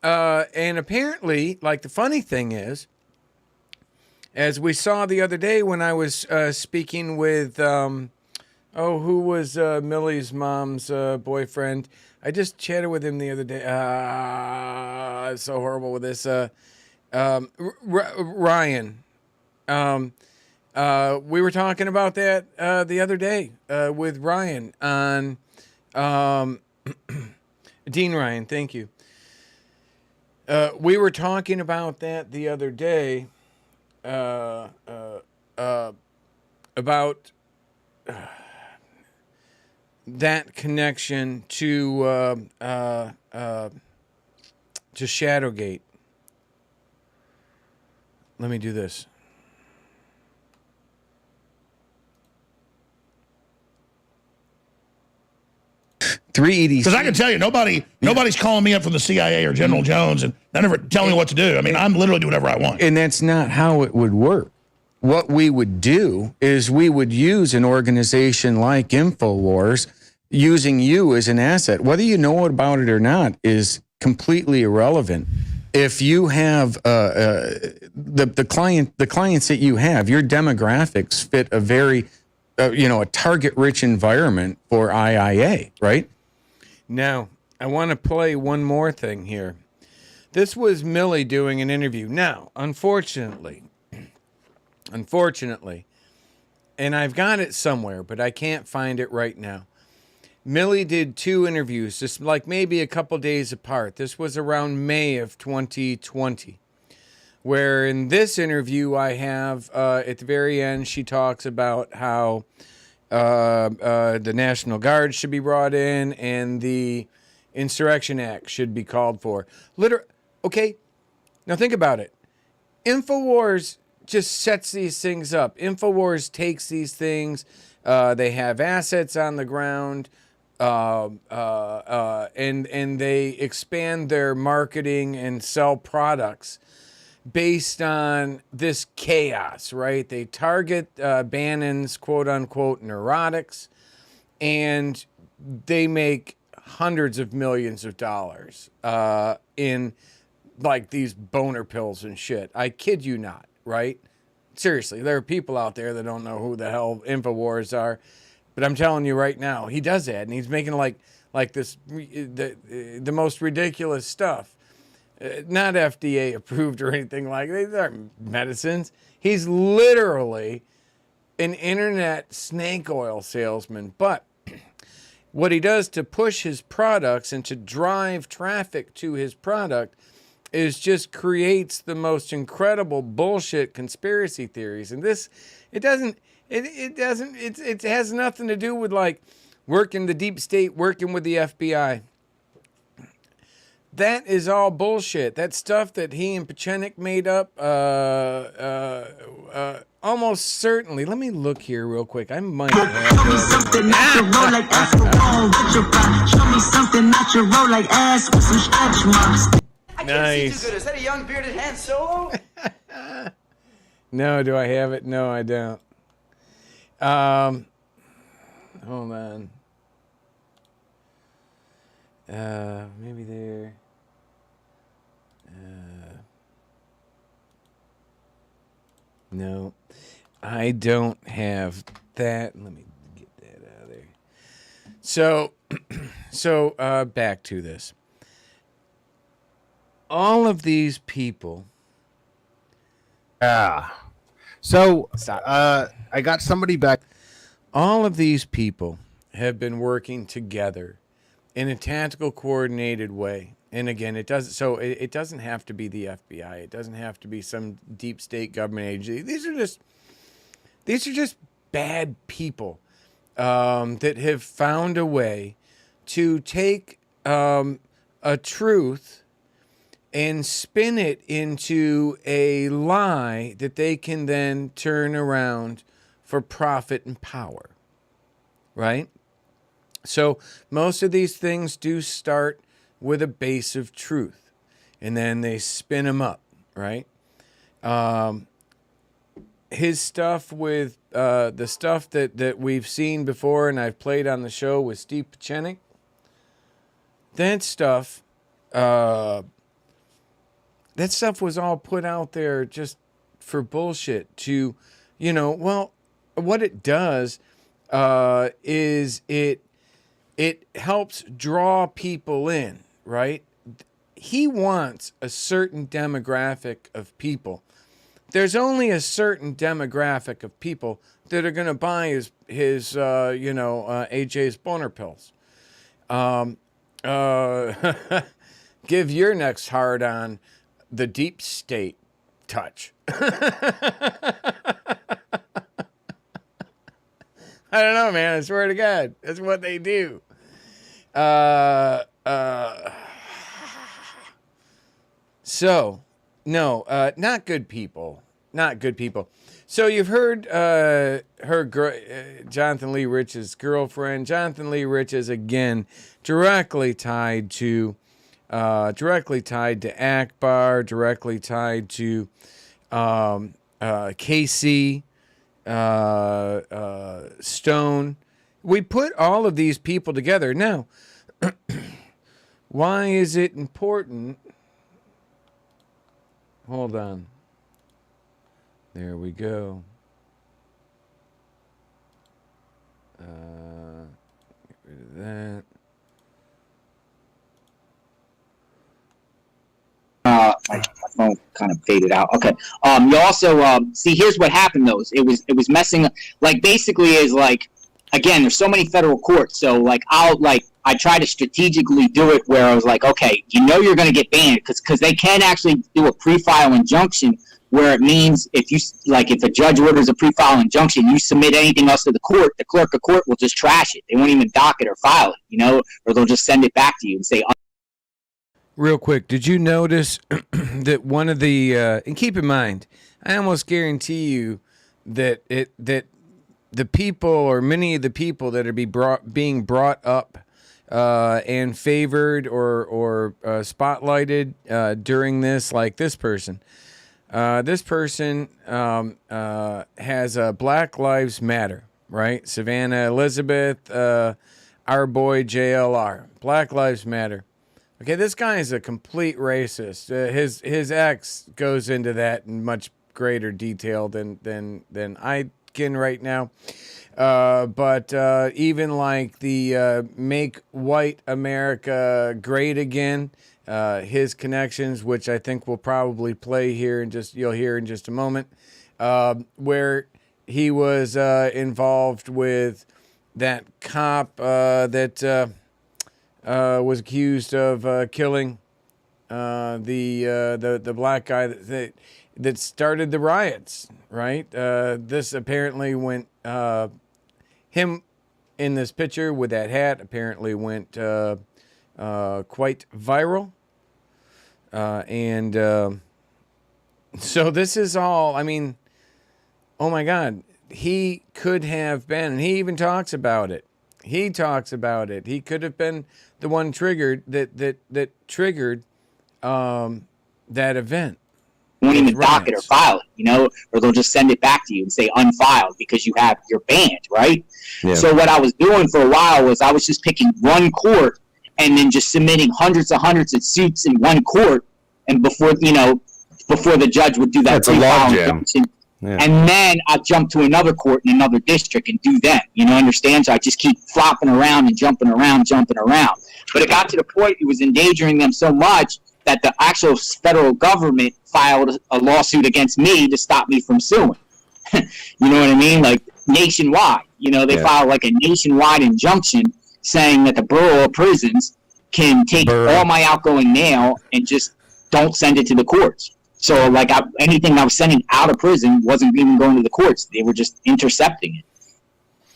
And apparently, like, the funny thing is, as we saw the other day when I was speaking with, who was Millie's mom's boyfriend? I just chatted with him the other day. It's so horrible with this. Ryan. We were talking about that the other day with Ryan on Dean Ryan. Thank you. We were talking about that the other day about that connection to Shadowgate. Let me do this. 3EDC. Because I can tell you, nobody's calling me up from the CIA or General Jones and they're never telling me what to do. I mean, I'm literally doing whatever I want. And that's not how it would work. What we would do is we would use an organization like InfoWars using you as an asset. Whether you know about it or not is completely irrelevant. If you have the clients that you have, your demographics fit a very, a target-rich environment for IIA, right? Now, I want to play one more thing here. This was Millie doing an interview. Now, unfortunately, and I've got it somewhere, but I can't find it right now. Millie did 2 interviews, just like maybe a couple days apart. This was around May of 2020, where in this interview I have, at the very end, she talks about how the National Guard should be brought in and the Insurrection Act should be called for. Okay, now think about it. InfoWars just sets these things up. InfoWars takes these things. They have assets on the ground, and they expand their marketing and sell products based on this chaos, right? They target Bannon's quote-unquote neurotics, and they make hundreds of millions of dollars in, like, these boner pills and shit. I kid you not, right? Seriously, there are people out there that don't know who the hell InfoWars are, but I'm telling you right now, he does that, and he's making like this the most ridiculous stuff. Not FDA approved or anything like that. These aren't medicines. He's literally an internet snake oil salesman. But what he does to push his products and to drive traffic to his product is just creates the most incredible bullshit conspiracy theories. And this, it has nothing to do with like working the deep state, working with the FBI. That is all bullshit. That stuff that he and Pachenik made up, almost certainly. Let me look here real quick. I might have Show me something natural like Show me something natural like ass with some stretch marks. I can't see too good. Is that a young bearded Han Solo? No, do I have it? No, I don't. Hold on. Maybe there. No, I don't have that. Let me get that out of there. So back to this. All of these people. So I got somebody back. All of these people have been working together in a tactical, coordinated way. And again, it doesn't have to be the FBI. It doesn't have to be some deep state government agency. These are just bad people that have found a way to take a truth and spin it into a lie that they can then turn around for profit and power, right? So most of these things do start with a base of truth, and then they spin them up, right? His stuff with the stuff that we've seen before and I've played on the show with Steve Pachenik, that stuff was all put out there just for bullshit to, well, what it does is it helps draw people in, right? He wants a certain demographic of people. There's only a certain demographic of people that are going to buy his AJ's boner pills. Give your next hard on the deep state touch. I don't know, man. I swear to God, that's what they do. So, no, not good people. Not good people. So you've heard Jonathan Lee Rich's girlfriend. Jonathan Lee Rich is again directly tied to Akbar, directly tied to KC. Stone. We put all of these people together. Now, why is it important? Hold on. There we go. Get rid of that. My phone kind of faded out. Okay. You also see. Here's what happened. Though it was messing up. Like basically is like again. There's so many federal courts. So like I try to strategically do it where I was like, okay, you're going to get banned because they can actually do a pre-file injunction where it means if a judge orders a pre-file injunction, you submit anything else to the court, the clerk of court will just trash it. They won't even dock it or file it, or they'll just send it back to you and say. Real quick, did you notice that one of the and keep in mind, I almost guarantee you that the people or many of the people that are being brought up and favored or spotlighted during this, like this person. This person has a Black Lives Matter, right? Savannah Elizabeth, our boy JLR. Black Lives Matter. Okay, this guy is a complete racist. His ex goes into that in much greater detail than I can right now. But even like the Make White America Great Again, his connections, which I think will probably play here and you'll hear in just a moment, where he was involved with that cop that was accused of killing the black guy that started the riots, right? This apparently went him in this picture with that hat apparently went quite viral, and so this is all. I mean, oh my God, he could have been, and he even talks about it. He talks about it. He could have been the one triggered that triggered that event. Won't even dock it or file it, or they'll just send it back to you and say unfiled because you're banned, right? Yeah. So what I was doing for a while was I was just picking one court and then just submitting hundreds of suits in one court, and before the judge would do that pre-file injunction, And then I jump to another court in another district and do them. Understand? So I just keep flopping around and jumping around. But it got to the point it was endangering them so much that the actual federal government filed a lawsuit against me to stop me from suing. You know what I mean? Like nationwide. They filed like a nationwide injunction saying that the Bureau of Prisons can take all my outgoing mail and just don't send it to the courts. So, like, anything I was sending out of prison wasn't even going to the courts. They were just intercepting it,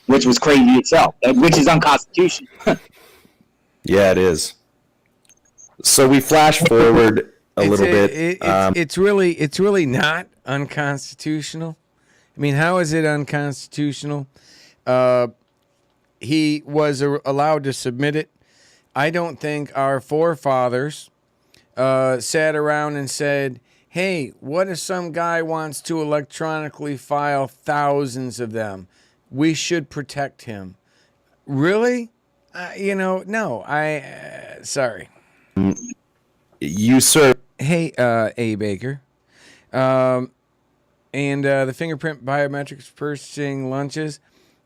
which was crazy itself, which is unconstitutional. Yeah, it is. So we flash forward a little bit. It's really not unconstitutional. I mean, how is it unconstitutional? He was allowed to submit it. I don't think our forefathers sat around and said, hey, what if some guy wants to electronically file thousands of them? We should protect him. Really? No. Sorry. You, sir. Hey, A. Baker. And the fingerprint biometrics purchasing lunches.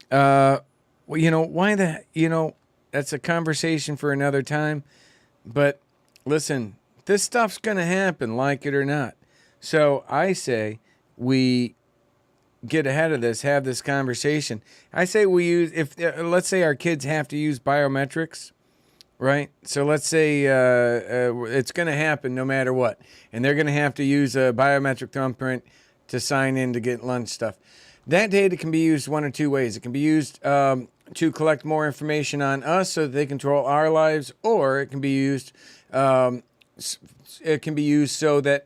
Why that's a conversation for another time. But listen, this stuff's going to happen, like it or not. So I say we get ahead of this, have this conversation. I say we use, let's say our kids have to use biometrics, right? So let's say it's going to happen no matter what. And they're going to have to use a biometric thumbprint to sign in to get lunch stuff. That data can be used one or two ways. It can be used to collect more information on us so that they control our lives, or it can be used so that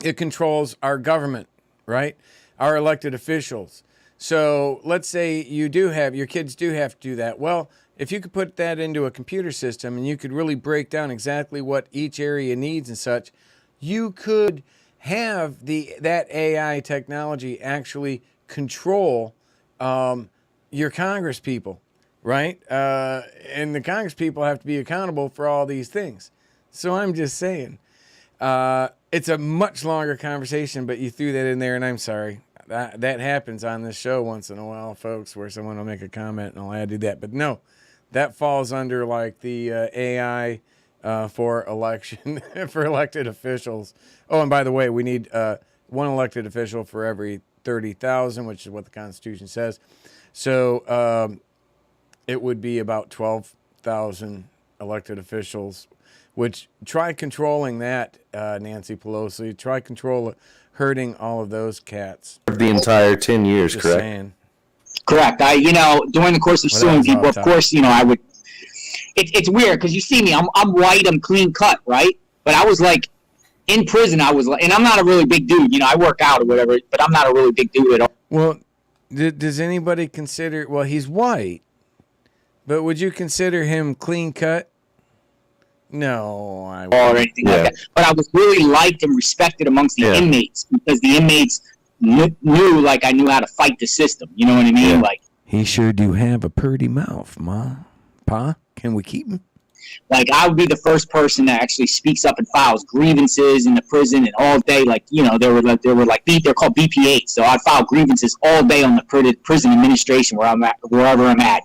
it controls our government, right? Our elected officials. So let's say your kids do have to do that. Well, if you could put that into a computer system and you could really break down exactly what each area needs and such, you could have that AI technology actually control your Congress people, right? And the Congress people have to be accountable for all these things. So I'm just saying, it's a much longer conversation, but you threw that in there, and I'm sorry. That happens on this show once in a while, folks, where someone will make a comment and I'll add to that. But no, that falls under like the AI for election for elected officials. Oh, and by the way, we need one elected official for every 30,000, which is what the Constitution says. So it would be about 12,000 elected officials. Which try controlling that, Nancy Pelosi. Try herding all of those cats. The entire 10 years, Just correct? Saying. Correct. During the course of suing people, of course, I would. It's weird because you see me. I'm white. I'm clean cut, right? But I was like in prison. I was like, and I'm not a really big dude. I work out or whatever, but I'm not a really big dude at all. Well, does anybody consider? Well, he's white, but would you consider him clean cut? No, I wouldn't. Or anything like that. But I was really liked and respected amongst the inmates because the inmates knew like I knew how to fight the system. You know what I mean? Yeah. Like he sure do have a pretty mouth, Ma. Pa, can we keep him? Like I would be the first person that actually speaks up and files grievances in the prison and all day. Like they're called BPAs. So I'd file grievances all day on the prison administration wherever I'm at.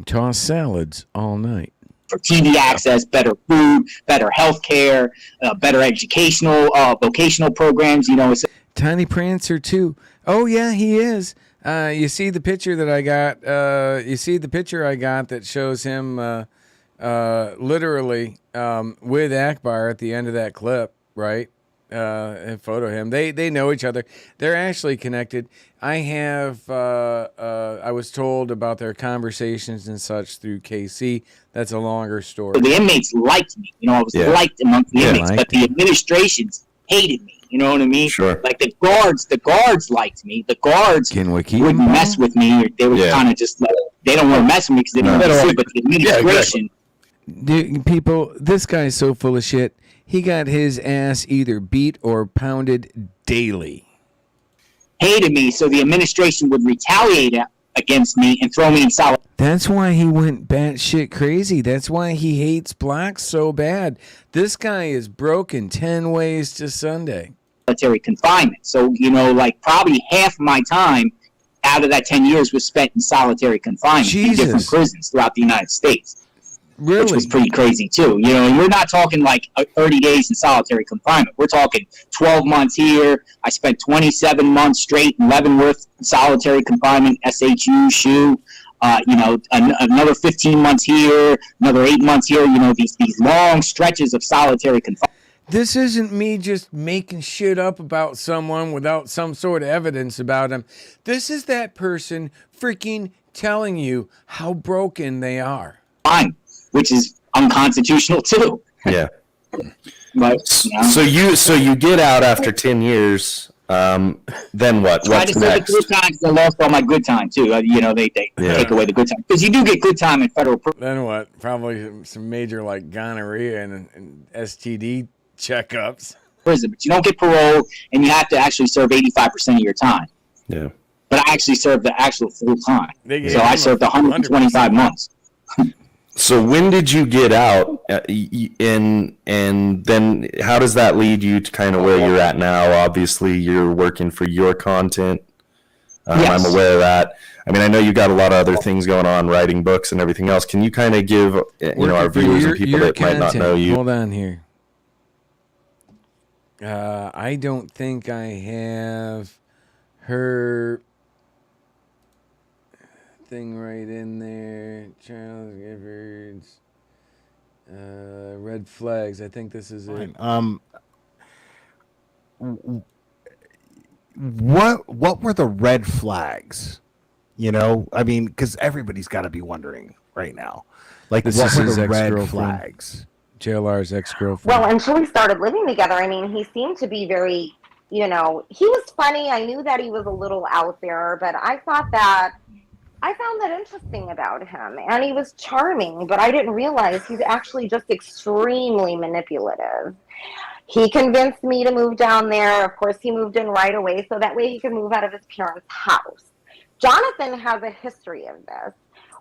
Toss salads all night. For TV access, better food, better health care, better educational, vocational programs, Tiny Prancer, too. Oh, yeah, he is. You see the picture that I got? That shows him literally with Akbar at the end of that clip, right? A photo of him. They know each other. They're actually connected. I was told about their conversations and such through KC. That's a longer story. The inmates liked me. I was liked amongst the inmates, but the administrations hated me. You know what I mean? Sure. Like the guards liked me. The guards wouldn't mess with me. Or they were kind of just like, they don't want to mess with me because they don't want to see, but the administration. Dude, people, this guy's so full of shit. He got his ass either beat or pounded daily. Hated me, so the administration would retaliate against me and throw me in solitary. That's why he went batshit crazy. That's why he hates blacks so bad. This guy is broken 10 ways to Sunday. solitary confinement. So, you know, like probably half of my time out of that 10 years was spent in solitary confinement in different prisons throughout the United States. Really? Which was pretty crazy too. You know, you're not talking like 30 days in solitary confinement. We're talking 12 months here. I spent 27 months straight in Leavenworth solitary confinement, SHU, SHU. You know, another 15 months here, another 8 months here. You know, these long stretches of solitary confinement. This isn't me just making shit up about someone without some sort of evidence about him. This is that person freaking telling you how broken they are. Fine. Which is unconstitutional too. Yeah. But, you know. So you get out after 10 years. Then what? Try to serve the good time because I lost all my good time too. You know, they take away the good time because you do get good time in federal prison. Then what? Probably some major like gonorrhea and STD checkups. Prison, but you don't get parole, and you have to actually serve 85% of your time. Yeah. But I actually served the actual full time, so I served 125 months. So when did you get out, and then how does that lead you to kind of where you're at now? Obviously, you're working for your content. Yes. I'm aware of that. I mean, I know you got a lot of other things going on, writing books and everything else. Can you kind of give our viewers and people that might not know you? Hold on here. I don't think I have her thing right in there. Charles Giffords, red flags. I think this is it. What were the red flags? You know, I mean, because everybody's got to be wondering right now. Like, This what is were his the red ex-girlfriend. flags? JLR's ex-girlfriend. Well, until we started living together, I mean, he seemed to be very, you know, he was funny. I knew that he was a little out there, but I found that interesting about him. And he was charming, but I didn't realize he's actually just extremely manipulative. He convinced me to move down there. Of course, he moved in right away, so that way he could move out of his parents' house. Jonathan has a history of this.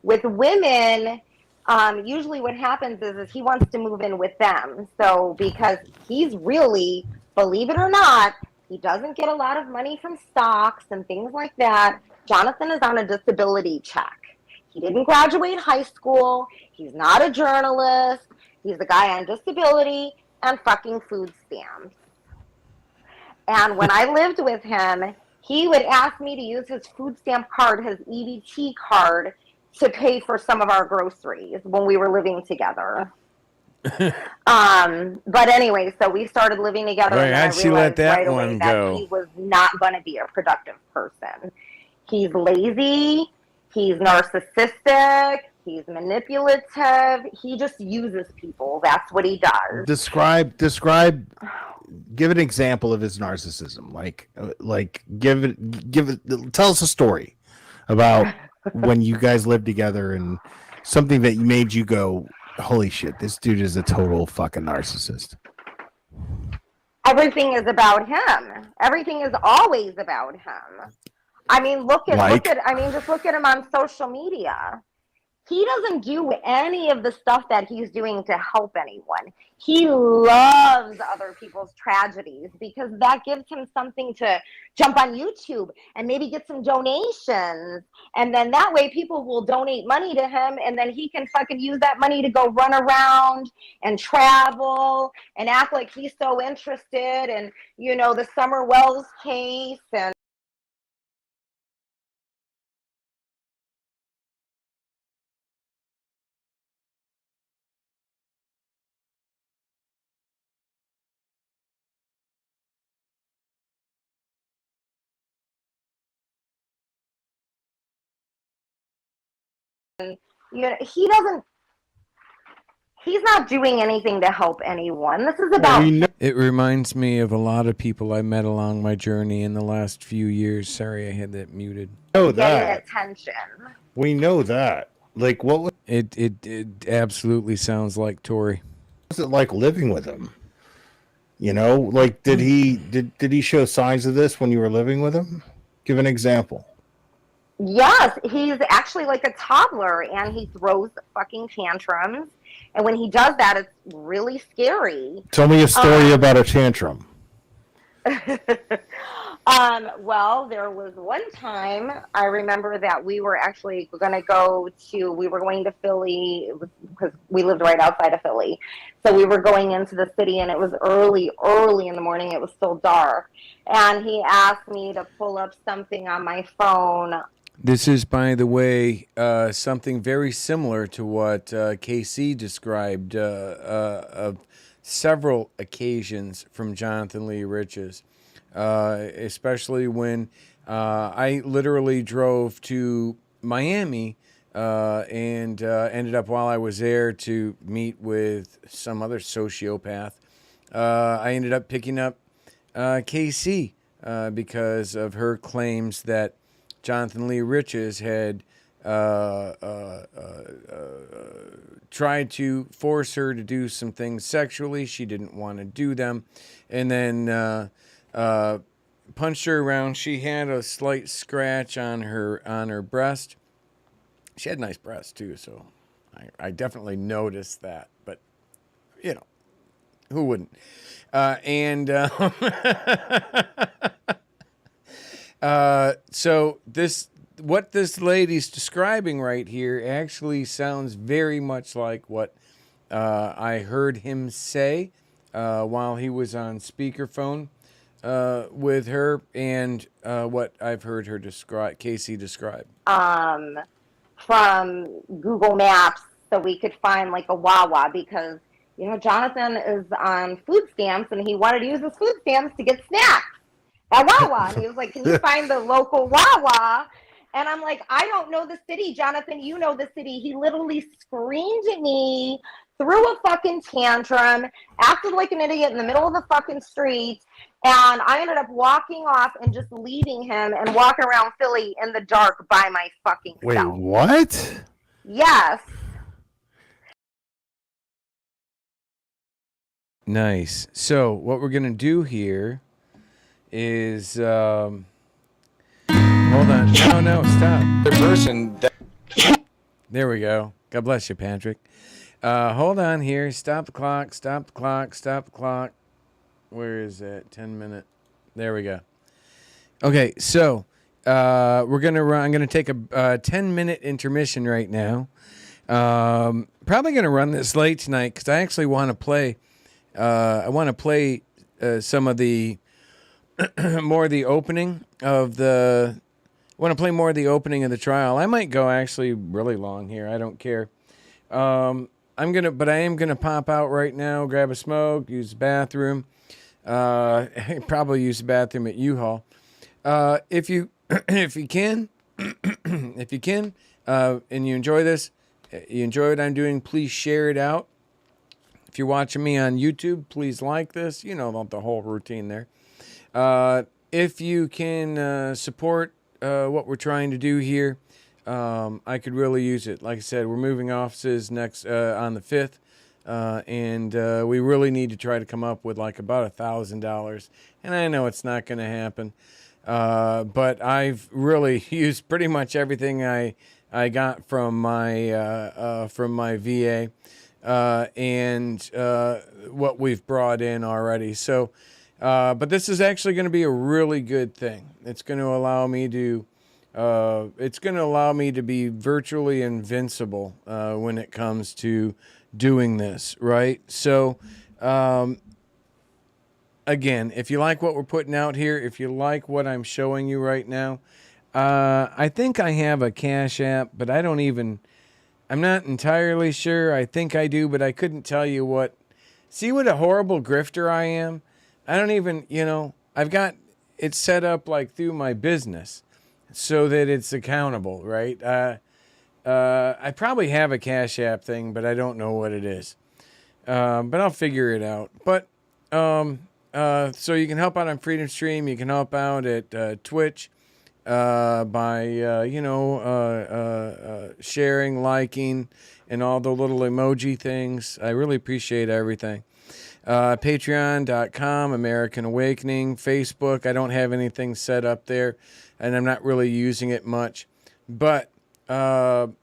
With women, usually what happens is he wants to move in with them. So because he's really, believe it or not, he doesn't get a lot of money from stocks and things like that. Jonathan is on a disability check. He didn't graduate high school. He's not a journalist. He's a guy on disability and fucking food stamps. And when I lived with him, he would ask me to use his food stamp card, his EBT card, to pay for some of our groceries when we were living together. But anyway, so we started living together. Right, and how'd she let that right one away go? that he was not going to be a productive person. He's lazy. He's narcissistic. He's manipulative. He just uses people. That's what he does. Describe. Give an example of his narcissism. Like, give it. Tell us a story about when you guys lived together and something that made you go, "Holy shit, this dude is a total fucking narcissist." Everything is about him. Everything is always about him. I mean, just look at him on social media. He doesn't do any of the stuff that he's doing to help anyone. He loves other people's tragedies because that gives him something to jump on YouTube and maybe get some donations. And then that way people will donate money to him, and then he can fucking use that money to go run around and travel and act like he's so interested in, you know, the Summer Wells case and you know, he's not doing anything to help anyone. This is about It reminds me of a lot of people I met along my journey in the last few years. Sorry, I had that muted. getting attention. We know that. Like, what was it absolutely sounds like Tori. it like living with him? You know, like, did he show signs of this when you were living with him? Give an example. Yes, he's actually like a toddler, and he throws fucking tantrums. And when he does that, it's really scary. Tell me a story about a tantrum. Well, there was one time I remember that we were actually going to we were going to Philly because we lived right outside of Philly. So we were going into the city and it was early in the morning. It was still dark. And he asked me to pull up something on my phone. This is, by the way, something very similar to what KC described of several occasions from Jonathan Lee Riches, especially when I literally drove to Miami and ended up while I was there to meet with some other sociopath. I ended up picking up KC because of her claims that Jonathan Lee Riches had tried to force her to do some things sexually. She didn't want to do them. And then punched her around. She had a slight scratch on her breast. She had nice breasts too, so I definitely noticed that. But, you know, who wouldn't? So what this lady's describing right here actually sounds very much like what I heard him say while he was on speakerphone with her, and what I've heard her describe, Casey describe. From Google Maps so we could find like a Wawa because, you know, Jonathan is on food stamps and he wanted to use his food stamps to get snacks at Wawa. And he was like, can you find the local Wawa? And I'm like, I don't know the city, Jonathan. You know the city. He literally screamed at me, threw a fucking tantrum, acted like an idiot in the middle of the fucking street. And I ended up walking off and just leaving him and walking around Philly in the dark by my fucking self. Wait, what? Yes. Nice. So what we're going to do here is... hold on. No, stop. The person... There we go. God bless you, Patrick. Hold on here. Stop the clock. Stop the clock. Stop the clock. Where is that? 10 minute. There we go. Okay, so we're gonna run. I'm gonna take a 10-minute intermission right now. Probably gonna run this late tonight because I actually want to play. I want to play some of the more of the opening of the. I want to play more of the opening of the trial. I might go actually really long here. I don't care. I am gonna pop out right now, grab a smoke, use the bathroom. Probably use the bathroom at U-Haul. If you can, and you enjoy this, you enjoy what I'm doing, please share it out. If you're watching me on YouTube, please like this. You know the whole routine there. If you can support what we're trying to do here, I could really use it. Like I said, we're moving offices next on the 5th. And we really need to try to come up with like about $1,000. And I know it's not going to happen. But I've really used pretty much everything I got from my VA, and what we've brought in already. So, but this is actually going to be a really good thing. It's going to allow me to, be virtually invincible, when it comes to doing this, right? So, again, if you like what we're putting out here, if you like what I'm showing you right now, I think I have a Cash App, but I'm not entirely sure. I think I do, but I couldn't tell you what. See what a horrible grifter I am? I don't even, I've got it set up like through my business so that it's accountable, right? I probably have a Cash App thing, but I don't know what it is. But I'll figure it out. But so you can help out on Freedom Stream. You can help out at Twitch by sharing, liking, and all the little emoji things. I really appreciate everything. Patreon.com, American Awakening, Facebook. I don't have anything set up there, and I'm not really using it much. But on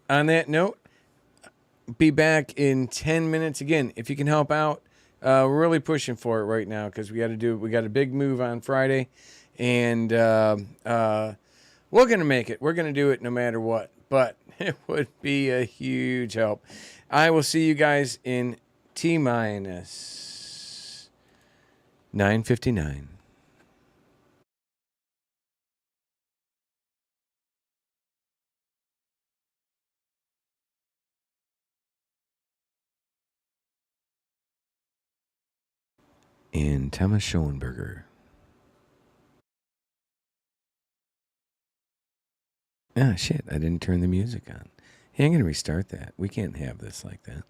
that note, be back in 10 minutes again. If you can help out, We're really pushing for it right now because we got a big move on Friday, and we're gonna make it. We're gonna do it no matter what. But it would be a huge help. I will see you guys in T-minus 9:59. And Thomas Schoenberger. Ah, shit, I didn't turn the music on. Hey, I'm going to restart that. We can't have this like that.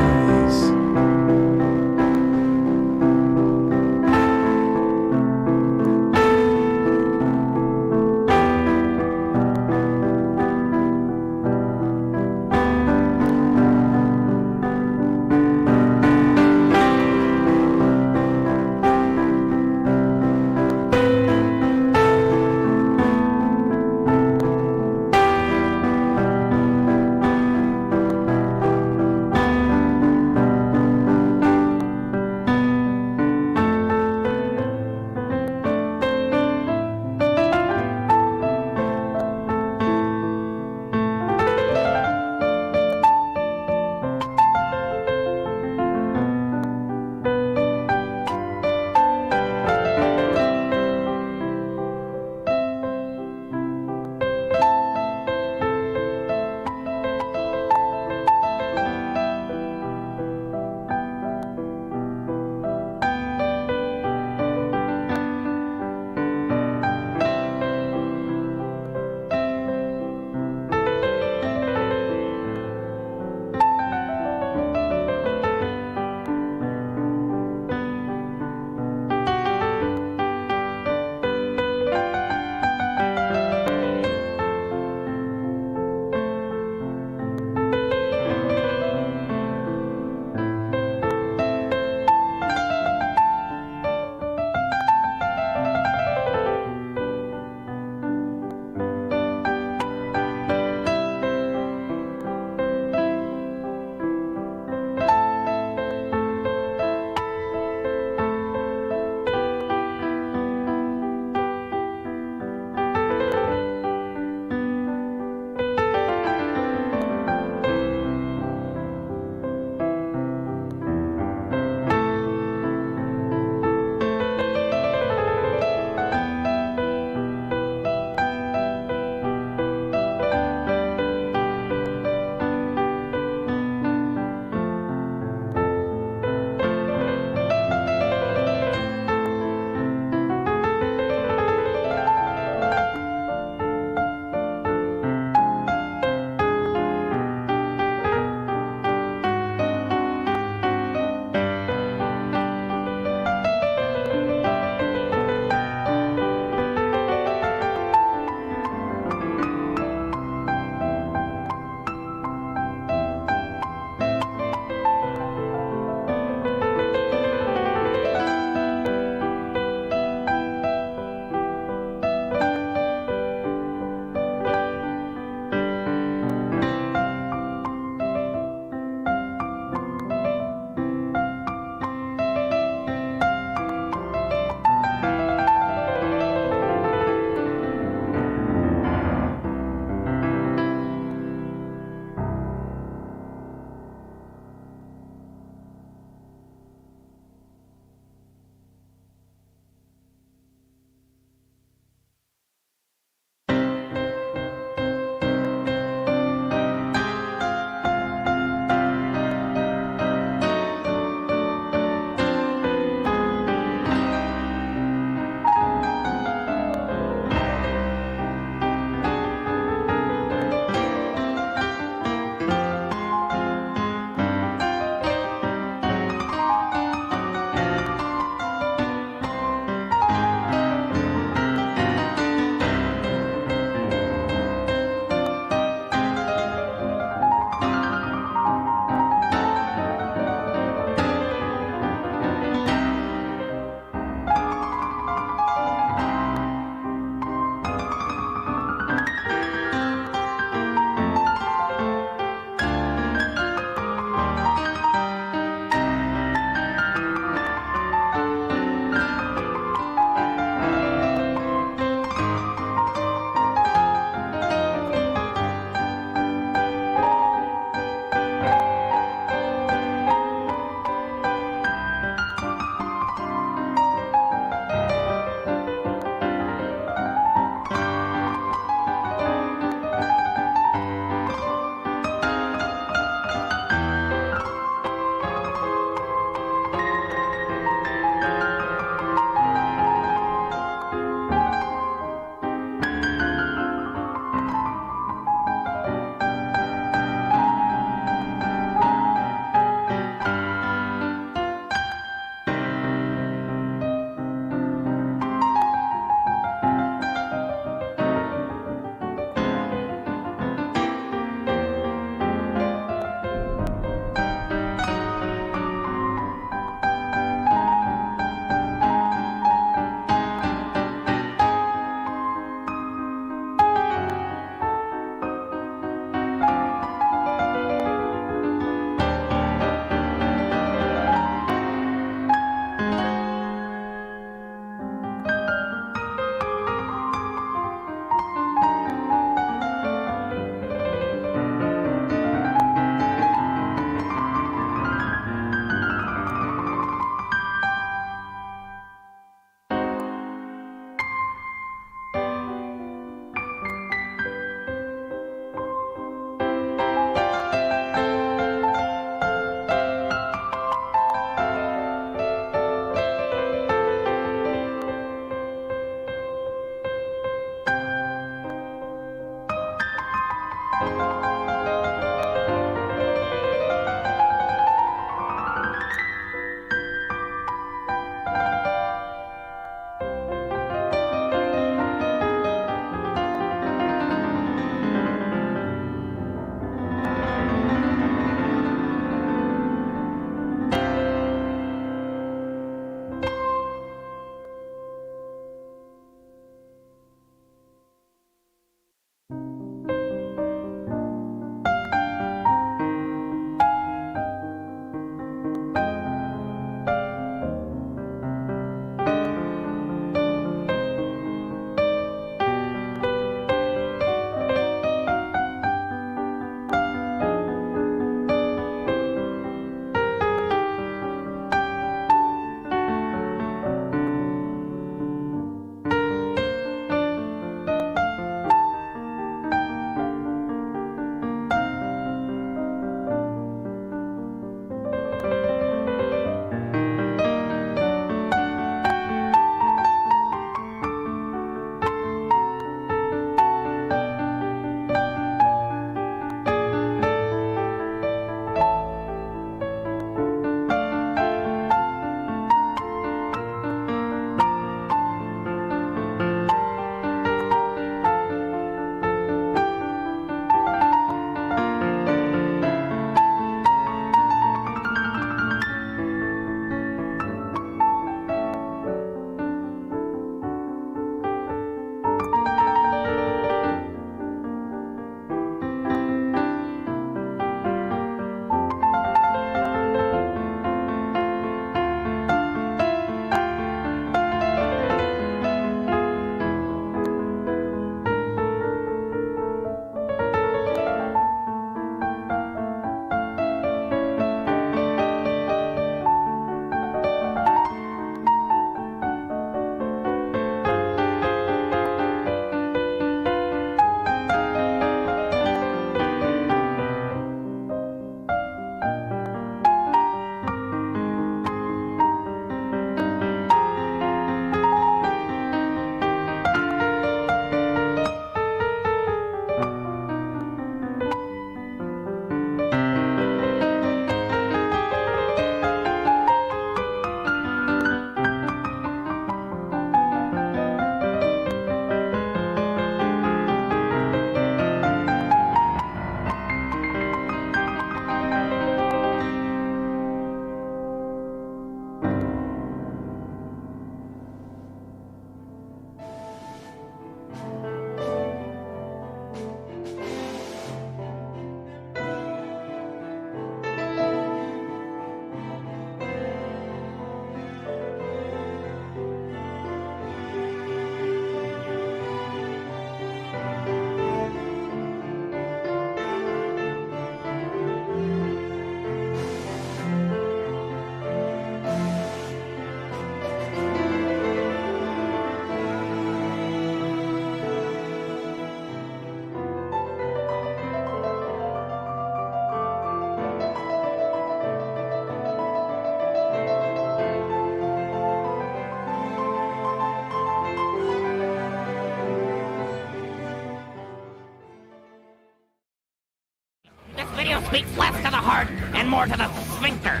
speaks less to the heart and more to the sphincter.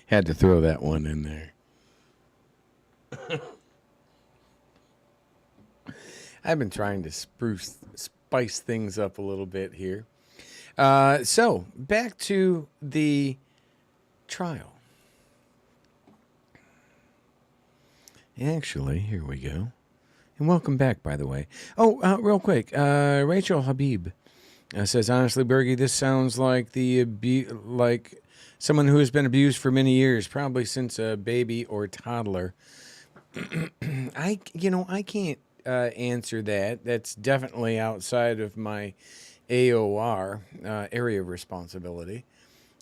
Had to throw that one in there. I've been trying to spice things up a little bit here. So, back to the trial. Actually, here we go. And welcome back, by the way. Oh, real quick. Rachel Habib says, honestly, Bergy, this sounds like like someone who has been abused for many years, probably since a baby or toddler. I can't answer that. That's definitely outside of my AOR, area of responsibility.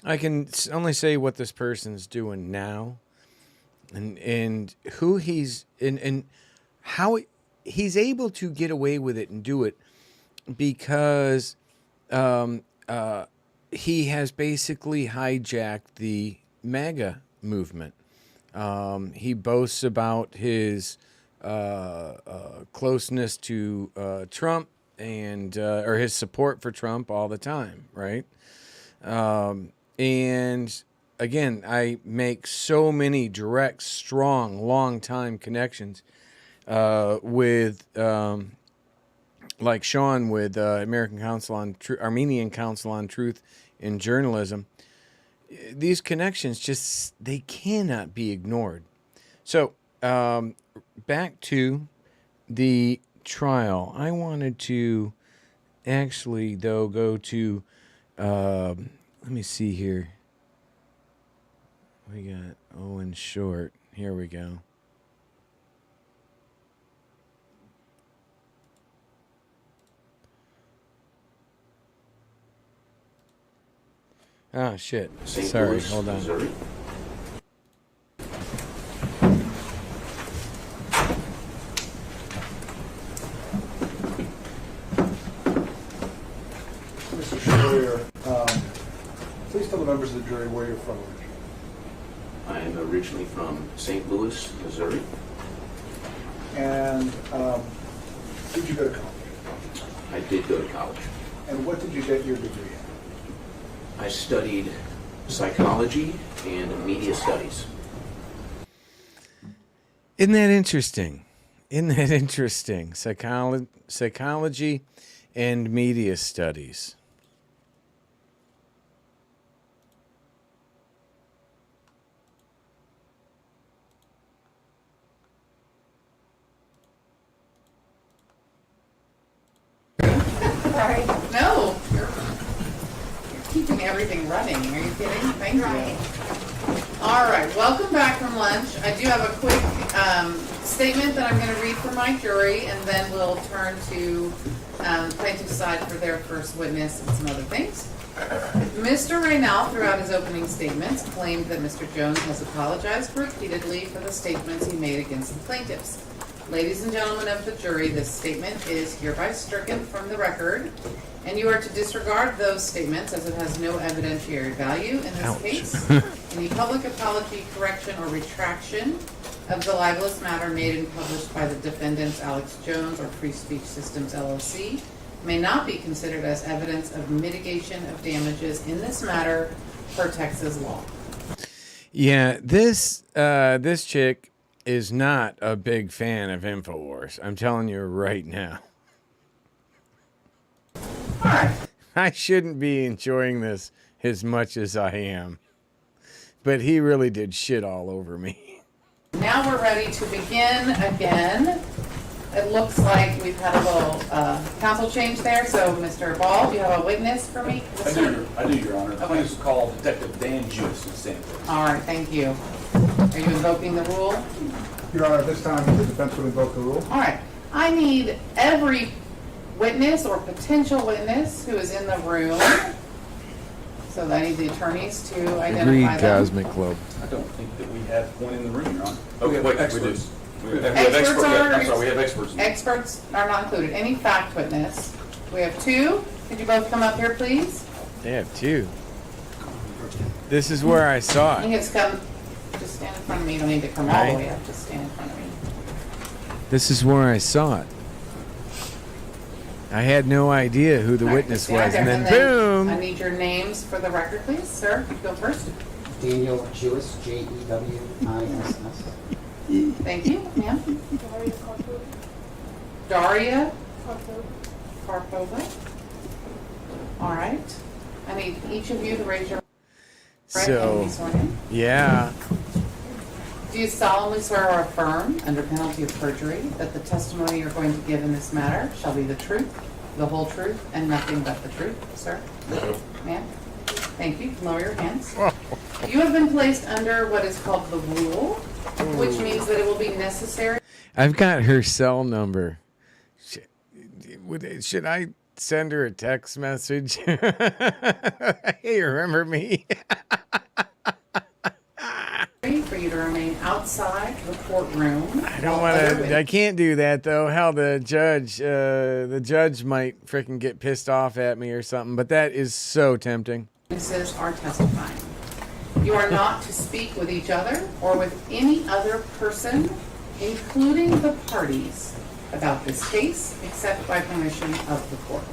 I can only say what this person's doing now, and who he's and how he's able to get away with it and do it because he has basically hijacked the MAGA movement. He boasts about his closeness to Trump and or his support for Trump all the time, right? And again, I make so many direct, strong, long-time connections with, like Sean with Armenian Council on Truth in Journalism. These connections just, they cannot be ignored. So, back to the trial. I wanted to actually, though, go to, let me see here. We got Owen Short. Here we go. Oh, shit. Sorry, hold on. Missouri. Mr. Schroyer, please tell the members of the jury where you're from originally. I am originally from St. Louis, Missouri. And did you go to college? I did go to college. And what did you get your degree in? I studied psychology and media studies. Isn't that interesting? Isn't that interesting? Psychology and media studies. Sorry. No. You're keeping everything running. Are you kidding? Thank you. All right. Welcome back from lunch. I do have a quick statement that I'm going to read for my jury, and then we'll turn to plaintiff's side for their first witness and some other things. Mr. Raynal, throughout his opening statements, claimed that Mr. Jones has apologized repeatedly for the statements he made against the plaintiffs. Ladies and gentlemen of the jury, this statement is hereby stricken from the record, and you are to disregard those statements as it has no evidentiary value in this case. Any public apology, correction, or retraction of the libelous matter made and published by the defendants Alex Jones or Free Speech Systems LLC may not be considered as evidence of mitigation of damages in this matter per Texas law. Yeah, this chick is not a big fan of InfoWars. I'm telling you right now. All right. I shouldn't be enjoying this as much as I am. But he really did shit all over me. Now we're ready to begin again. It looks like we've had a little counsel change there. So, Mr. Ball, do you have a witness for me? I do, Your Honor. Okay. Please call Detective Dan Jewis and stand for. All right, thank you. Are you invoking the rule? Your Honor, at this time, the defense will invoke the rule. All right. I need every witness or potential witness who is in the room. So I need the attorneys to identify Agreed, them. Cosmic Club. I don't think that we have one in the room, Your Honor. We have experts. We have Experts experts. are- I'm sorry, we have experts. Experts are not included. Any fact witness. We have two. Could you both come up here, please? They have two. This is where I saw You it. can just come. Just stand in front of me. You don't need to come all the way up. Just stand in front of me. This is where I saw it. I had no idea who the witness was, and then boom. I need your names for the record, please. Sir, you go first. Daniel Jewis, Jewiss. Thank you, ma'am. Daria Karpova. All right. I need each of you to raise your right hand and be sworn in. Yeah. Do you solemnly swear or affirm, under penalty of perjury, that the testimony you're going to give in this matter shall be the truth, the whole truth, and nothing but the truth, sir? No. Ma'am? Thank you. You can lower your hands. You have been placed under what is called the rule, which means that it will be necessary. I've got her cell number. Should I send her a text message? Hey, remember me? For you to remain outside the courtroom. I don't want to. I can't do that though. How the judge might freaking get pissed off at me or something. But that is so tempting. Witnesses are testifying. You are not to speak with each other or with any other person, including the parties, about this case, except by permission of the court.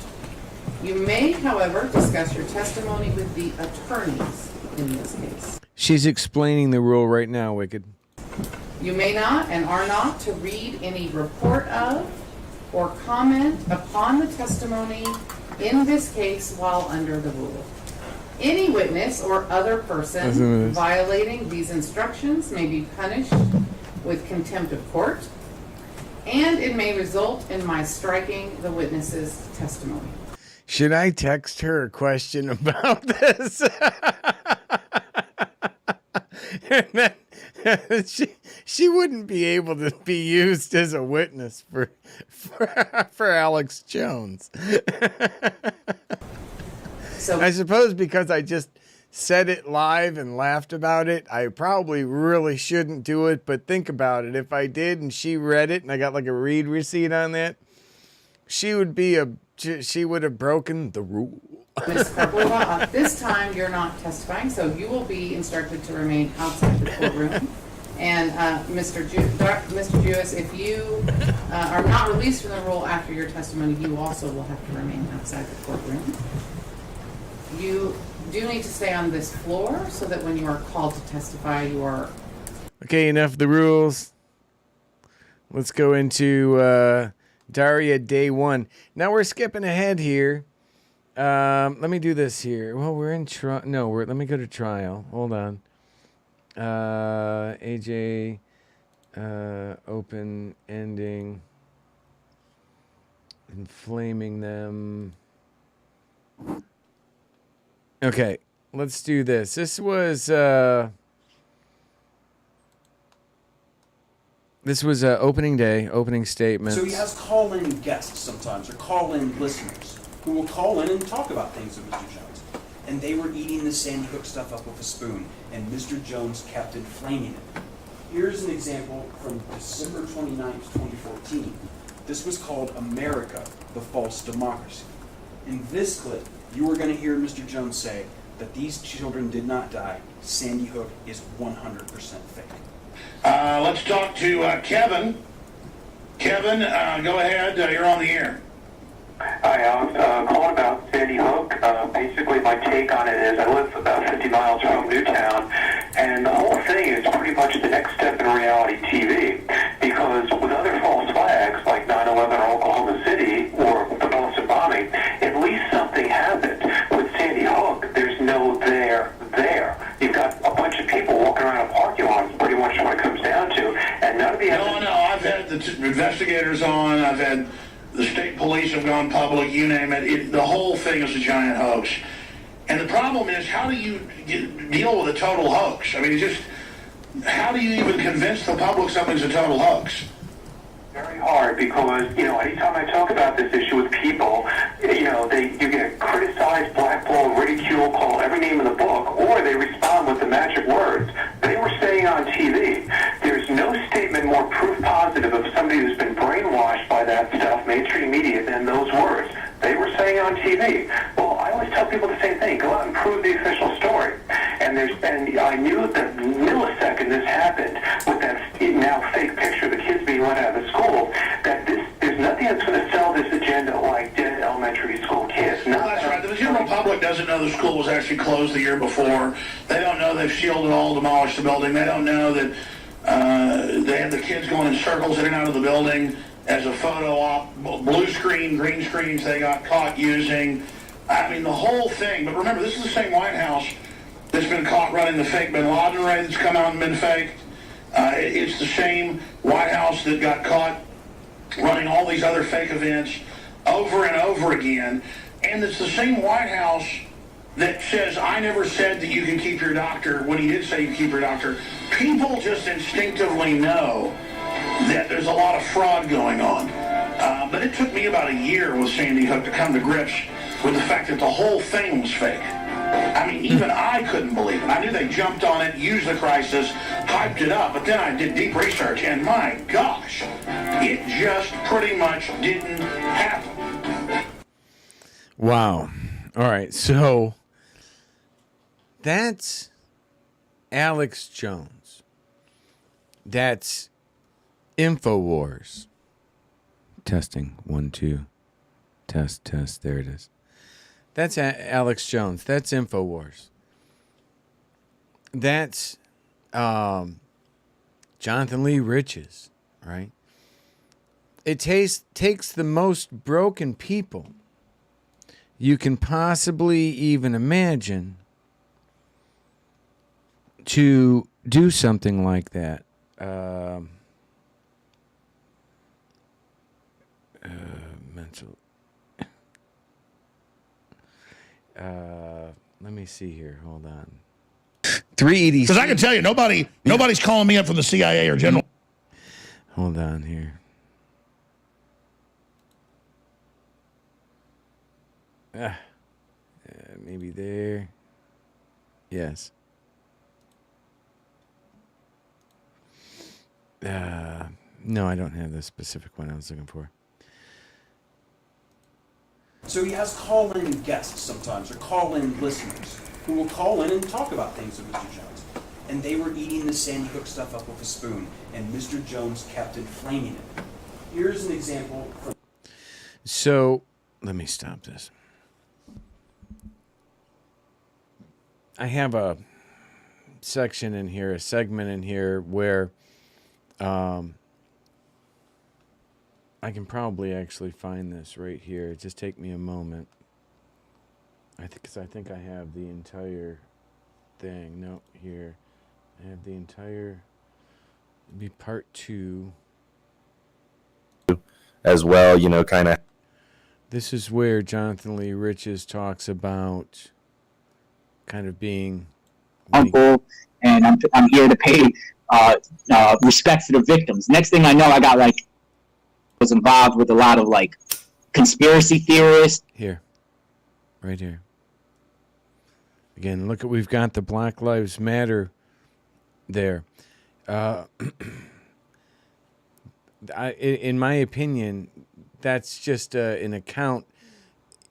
You may, however, discuss your testimony with the attorneys in this case. She's explaining the rule right now, Wicked. You may not and are not to read any report of or comment upon the testimony in this case while under the rule. Any witness or other person violating these instructions may be punished with contempt of court, and it may result in my striking the witness's testimony. Should I text her a question about this? And then she wouldn't be able to be used as a witness for Alex Jones. So I suppose because I just said it live and laughed about it, I probably really shouldn't do it, but think about it. If I did and she read it and I got like a read receipt on that, she would have broken the rule. Ms. Karpova, at this time you're not testifying, so you will be instructed to remain outside the courtroom. And Mr. Jewis, if you are not released from the rule after your testimony, you also will have to remain outside the courtroom. You do need to stay on this floor so that when you are called to testify, you are... Okay, enough of the rules. Let's go into Daria Day 1. Now we're skipping ahead here. Let me do this here. Well, we're in trial. No, let me go to trial. Hold on. AJ, open, ending, inflaming them. Okay, let's do this. This was opening day, opening statement. So he has call-in guests sometimes, or call-in listeners, who will call in and talk about things with Mr. Jones. And they were eating the Sandy Hook stuff up with a spoon, and Mr. Jones kept inflaming it. Here's an example from December 29th, 2014. This was called America, the False Democracy. In this clip, you are going to hear Mr. Jones say that these children did not die. Sandy Hook is 100% fake. Let's talk to Kevin. Kevin, go ahead. You're on the air. Hi, I was calling about Sandy Hook. Basically, my take on it is I live about 50 miles from Newtown, and the whole thing is pretty much the next step in reality TV, because with other false flags like 9/11 or Oklahoma City or the Boston bombing, at least something happened. With Sandy Hook, there's no there. You've got a bunch of people walking around a parking lot, is pretty much what it comes down to, and none of the evidence... No, I've had the investigators on, I've had the state police have gone public, you name it. The whole thing is a giant hoax. And the problem is, how do you deal with a total hoax? I mean, how do you even convince the public something's a total hoax? Very hard, because, anytime I talk about this issue with people, you get criticized, blackballed, ridiculed, call every name in the book, or they respond with the magic words. They were saying on TV, there's no statement more proof positive of somebody who's been brainwashed by that stuff, mainstream media, than those words. They were saying on TV. Well, I always tell people the same thing. Go out and prove the official story. And I knew the millisecond this happened, with that now fake picture of the kids being let out of the school, that there's nothing that's going to sell this agenda like dead know the school was actually closed the year before. They don't know they've shielded all, demolished the building. They don't know that they had the kids going in circles in and out of the building as a photo op, blue screen, green screens they got caught using. I mean, the whole thing. But remember, this is the same White House that's been caught running the fake bin Laden raid that's come out and been faked. It's the same White House that got caught running all these other fake events over and over again. And it's the same White House that says, I never said that you can keep your doctor, when he did say you keep your doctor. People just instinctively know that there's a lot of fraud going on. But it took me about a year with Sandy Hook to come to grips with the fact that the whole thing was fake. I mean, even I couldn't believe it. I knew they jumped on it, used the crisis, hyped it up, but then I did deep research, and my gosh, it just pretty much didn't happen. Wow. All right, so that's Alex Jones. That's InfoWars. Testing. 1, 2. Test. There it is. That's Alex Jones. That's InfoWars. That's Jonathan Lee Riches, right? It takes the most broken people you can possibly even imagine to do something like that. Mental. Let me see here. Hold on. 380. Because I can tell you, nobody's calling me up from the CIA or General. Hold on here. Maybe there. Yes. No, I don't have the specific one I was looking for. So he has call-in guests sometimes, or call-in listeners, who will call in and talk about things with Mr. Jones. And they were eating the Sandy Hook stuff up with a spoon, and Mr. Jones kept inflaming it. Here's an example. So, let me stop this. I have a section in here, a segment in here where I can probably actually find this right here. Just take me a moment. I think I have the entire thing. No, here. I have the entire. It'd be part 2. As well, you know, kind of. This is where Jonathan Lee Riches talks about kind of being uncle, and I'm here to pay respect to the victims. Next thing I know, I got was involved with a lot of conspiracy theorists. Here, right here. Again, look at, we've got the Black Lives Matter there. In my opinion, that's just an account.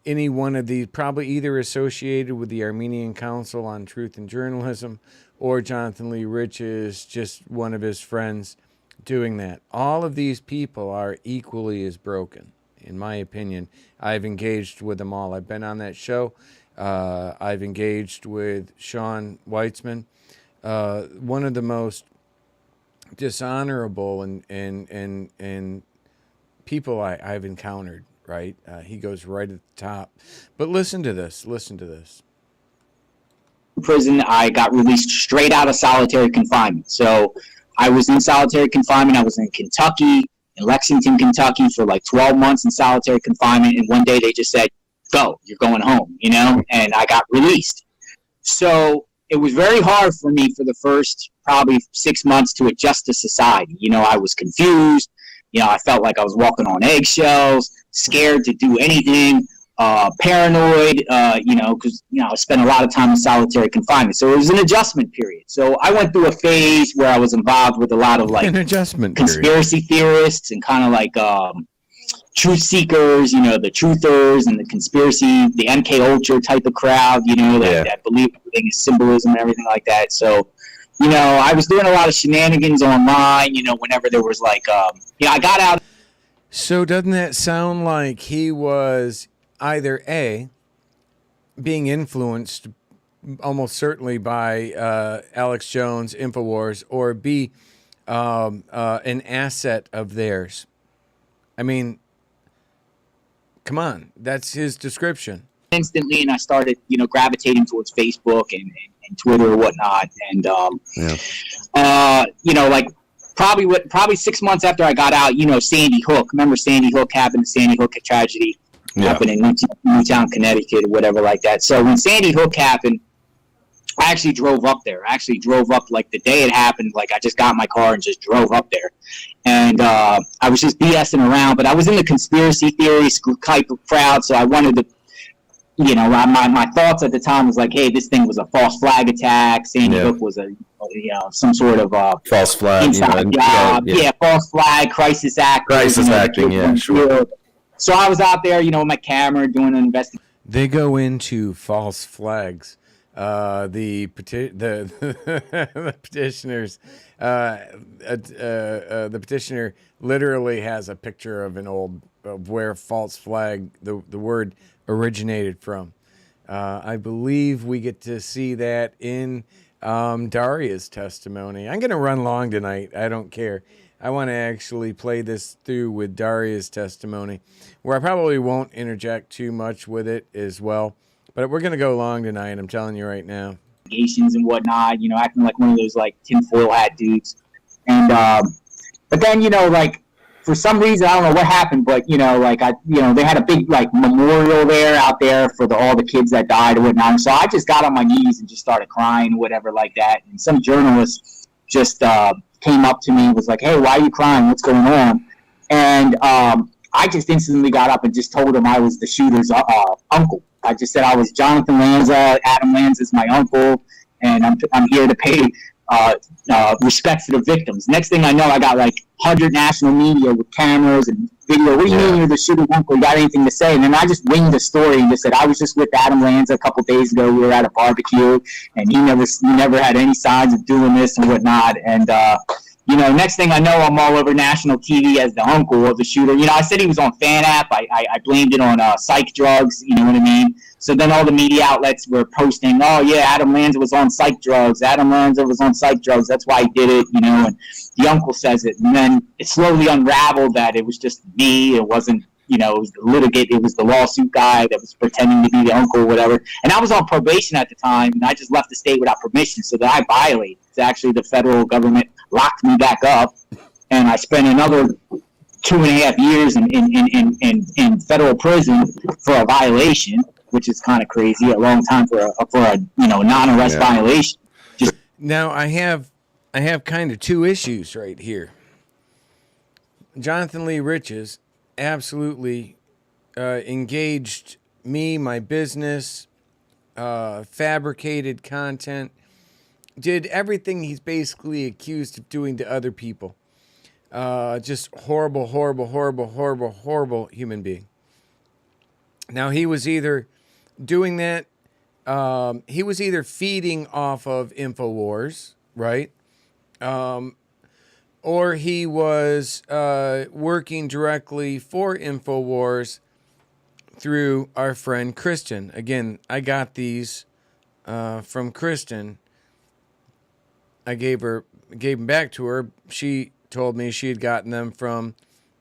Any one of these, probably either associated with the Armenian Council on Truth and Journalism, or Jonathan Lee Riches, just one of his friends doing that. All of these people are equally as broken, in my opinion. I've engaged with them all. I've been on that show. I've engaged with Sean Weitzman. One of the most dishonorable and people I've encountered, right? He goes right at the top. But listen to this. Prison, I got released straight out of solitary confinement. So I was in solitary confinement. I was in Kentucky, in Lexington, Kentucky for 12 months in solitary confinement. And one day they just said, go, you're going home, and I got released. So it was very hard for me for the first probably 6 months to adjust to society. I was confused. I felt like I was walking on eggshells, scared to do anything, paranoid, because, I spent a lot of time in solitary confinement. So it was an adjustment period. So I went through a phase where I was involved with a lot of an adjustment conspiracy theorists and kind of truth seekers, the truthers and the conspiracy, the MK Ultra type of crowd, that believe everything is symbolism and everything like that. So, I was doing a lot of shenanigans online, whenever there was I got out. So doesn't that sound like he was either A, being influenced almost certainly by Alex Jones, InfoWars, or be an asset of theirs. I mean, come on, that's his description. Instantly, and I started, gravitating towards Facebook and Twitter or whatnot. And, probably 6 months after I got out, Sandy Hook. Remember Sandy Hook happened, the Sandy Hook tragedy happened in Newtown, Connecticut, or whatever like that. So when Sandy Hook happened, I actually drove up there. I actually drove up like the day it happened. Like I just got in my car and just drove up there. And I was just BSing around, but I was in the conspiracy theories type of crowd. So I wanted to, my thoughts at the time was like, hey, this thing was a false flag attack. Sandy Hook was some sort of false flag inside job. False flag, crisis act. Crisis acting, sure. So I was out there, with my camera doing an investigation. They go into false flags. The petitioners, the petitioner literally has a picture of where false flag, the word originated from. I believe we get to see that in Daria's testimony. I'm going to run long tonight. I don't care. I want to actually play this through with Daria's testimony, where I probably won't interject too much with it as well. But we're going to go long tonight, I'm telling you right now. And whatnot, acting like one of those like tinfoil hat dudes. And but then, for some reason, I don't know what happened, but they had a big like memorial out there for all the kids that died or whatnot. And so I just got on my knees and just started crying or whatever like that. And some journalist just came up to me and was like, "Hey, why are you crying? What's going on?" And I just instantly got up and just told him I was the shooter's uncle. I just said I was Jonathan Lanza. Adam Lanza is my uncle, and I'm here to pay respect to the victims. Next thing I know, I got like 100 national media with cameras and video. What do you mean you're the shooter's uncle? You got anything to say? And then I just winged the story and just said I was just with Adam Lanza a couple days ago. We were at a barbecue, and he never had any signs of doing this and whatnot. And next thing I know, I'm all over national TV as the uncle of the shooter. I said he was on fan app. I blamed it on psych drugs. You know what I mean? So then all the media outlets were posting, oh, yeah, Adam Lanza was on psych drugs. Adam Lanza was on psych drugs. That's why he did it, and the uncle says it. And then it slowly unraveled that it was just me. It wasn't, it was the litigant. It was the lawsuit guy that was pretending to be the uncle or whatever. And I was on probation at the time, and I just left the state without permission. So that I violated. It's actually the federal government locked me back up, and I spent another 2.5 years in federal prison for a violation, which is kind of crazy. A long time for a non-arrest violation. Now I have kind of two issues right here. Jonathan Lee Riches absolutely engaged me, my business, fabricated content. Did everything he's basically accused of doing to other people. Just horrible human being. Now, he was either doing that, he was either feeding off of InfoWars, right? Or he was working directly for InfoWars through our friend Kristen. Again, I got these from Kristen. I gave them back to her. She told me she had gotten them from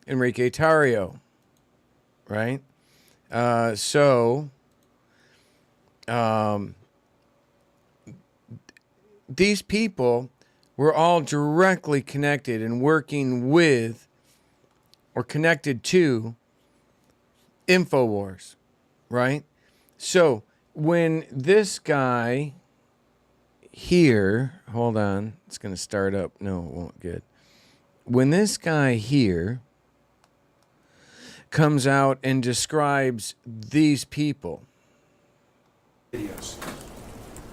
Enrique Tarrio, right? These people were all directly connected and working with or connected to InfoWars, right? So when this guy here, hold on, it's going to start up. No, it won't get. When this guy here comes out and describes these people. Videos.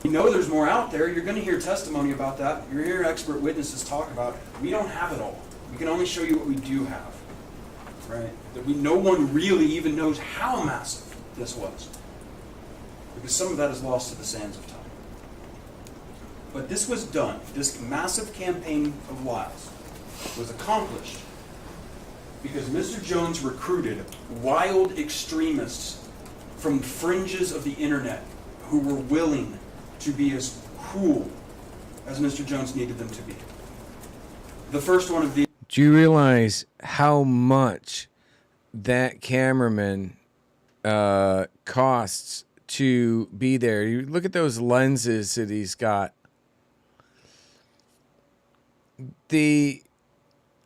There's more out there. You're going to hear testimony about that. You're hearing expert witnesses talk about it. We don't have it all. We can only show you what we do have. Right? That no one really even knows how massive this was. Because some of that is lost to the sands of time. But this was done. This massive campaign of lies was accomplished because Mr. Jones recruited wild extremists from fringes of the internet who were willing to be as cruel as Mr. Jones needed them to be. The first one of these. Do you realize how much that cameraman costs to be there? You look at those lenses that he's got. The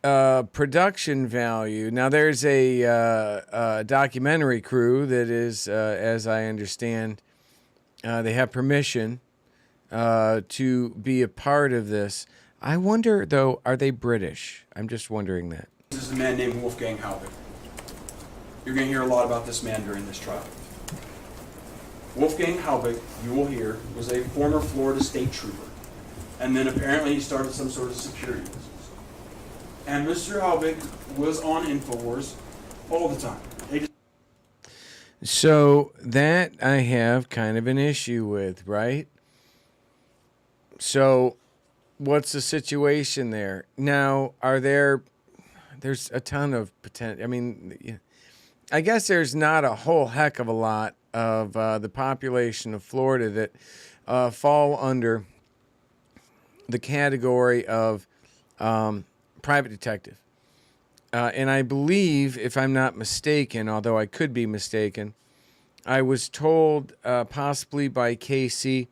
production value. Now, there's a documentary crew that is, as I understand, they have permission to be a part of this. I wonder, though, are they British? I'm just wondering that. This is a man named Wolfgang Halbig. You're going to hear a lot about this man during this trial. Wolfgang Halbig, you will hear, was a former Florida state trooper. And then apparently he started some sort of security business. And Mr. Halbig was on InfoWars all the time. So that I have kind of an issue with, right? So what's the situation there? Now, there's a ton of potential. I mean, I guess there's not a whole heck of a lot of the population of Florida that fall under the category of private detective. And I believe, if I'm not mistaken, although I could be mistaken, I was told possibly by Casey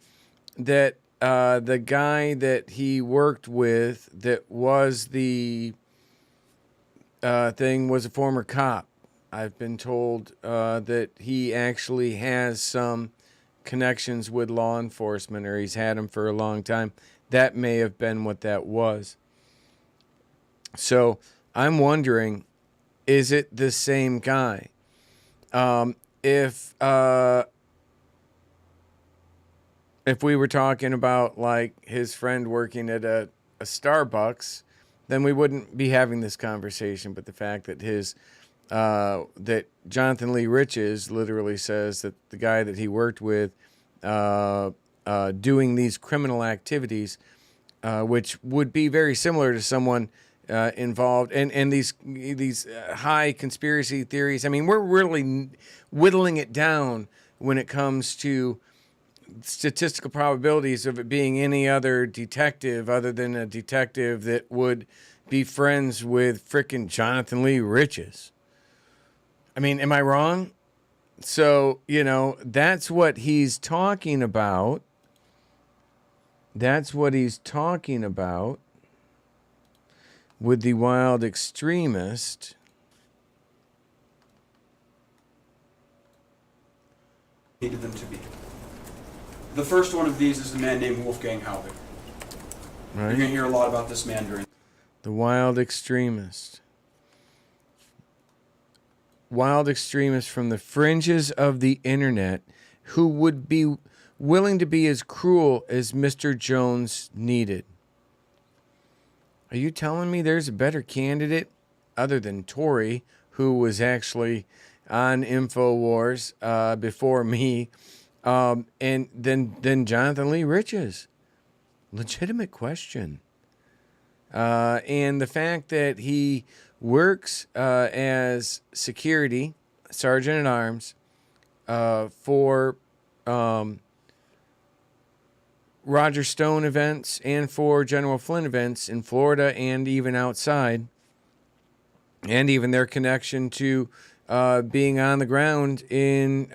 that the guy that he worked with that was the thing was a former cop. I've been told that he actually has some connections with law enforcement, or he's had them for a long time. That may have been what that was. So I'm wondering, is it the same guy? If we were talking about like his friend working at a Starbucks, then we wouldn't be having this conversation. But the fact that that Jonathan Lee Riches literally says that the guy that he worked with doing these criminal activities, which would be very similar to someone involved, and these high conspiracy theories. I mean, we're really whittling it down when it comes to statistical probabilities of it being any other detective other than a detective that would be friends with frickin' Jonathan Lee Riches. I mean, am I wrong? So, that's what he's talking about. That's what he's talking about with the wild extremist. Needed them to be. The first one of these is a man named Wolfgang Halbig. Right. You're going to hear a lot about this man during. The wild extremist. Wild extremist from the fringes of the internet who would be willing to be as cruel as Mr. Jones needed. Are you telling me there's a better candidate other than Tory, who was actually on InfoWars before me, and then Jonathan Lee Riches? Legitimate question. And the fact that he works as security, sergeant at arms, for Roger Stone events and for General Flynn events in Florida and even outside, and even their connection to being on the ground in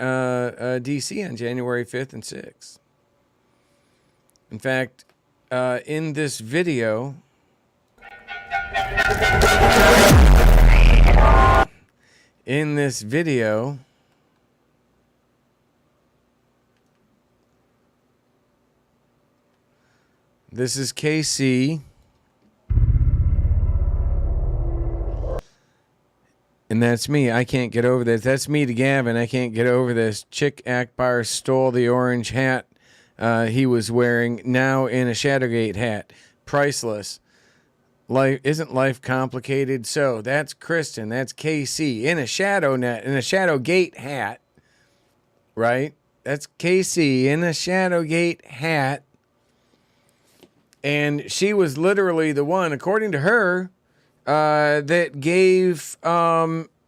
D.C. on January 5th and 6th. In fact, in this video, this is KC. And that's me. I can't get over this. That's me to Gavin. I can't get over this. Chick Akbar stole the orange hat he was wearing, now in a Shadowgate hat. Priceless. Isn't life complicated? So that's Kristen. That's KC in a Shadowgate hat. Right? That's KC in a Shadowgate hat. And she was literally the one, according to her, that gave